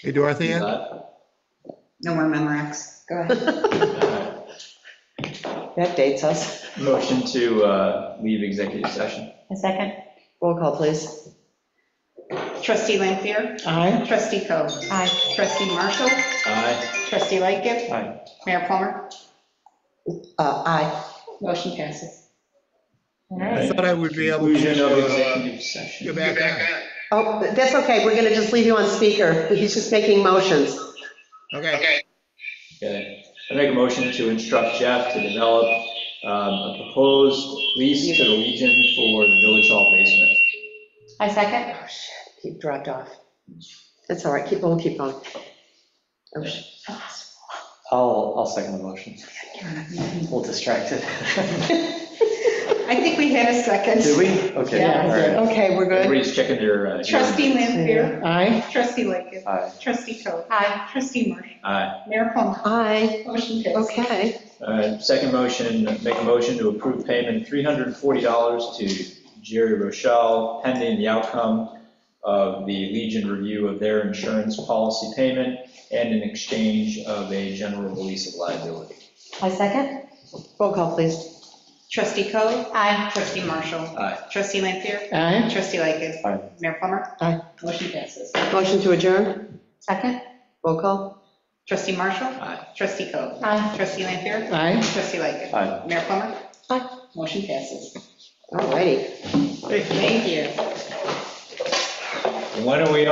Hey, Dorothea? No more Memorex. Go ahead. That dates us. Motion to leave executive session. A second? Roll call, please. Trustee Lanfair. Aye. Trustee Coe. Aye. Trustee Marshall. Aye. Trustee Lightgev. Aye. Mayor Plummer. Aye. Motion passes. All I right. thought I would be able Conclusion of to executive session. go back on. Oh, that's okay, we're going to just leave you on speaker. He's just making motions. Okay. Okay. I make a motion to instruct Jeff to develop a proposed lease to the Legion for the Village Hall basement. I second? Oh, shit, he dropped off. That's all right, we'll keep going. Oh, shit. I'll second the motion. A little distracted. I think we had a second. Did we? Okay. Yeah. All right. Okay, we're good. Everybody's checking their. Trustee Lanfair. Aye. Trustee Lightgev. Aye. Trustee Coe. Aye. Trustee Marshall. Aye. Mayor Plummer. Aye, Motion passes. okay. Second motion, make a motion to approve payment $340 to Jerry Rochelle pending the outcome of the Legion review of their insurance policy payment and in exchange of a general release of liability. I second? Roll call, please. Trustee Coe. Aye. Trustee Marshall. Aye. Trustee Lanfair. Aye. Trustee Lightgev. Aye. Mayor Plummer. Aye. Motion passes. Motion to adjourn. Second? Roll call. Trustee Marshall. Aye. Trustee Coe. Aye. Trustee Lanfair. Aye. Trustee Lightgev. Aye. Mayor Plummer. Aye. Motion passes. All righty. Thank you. When are we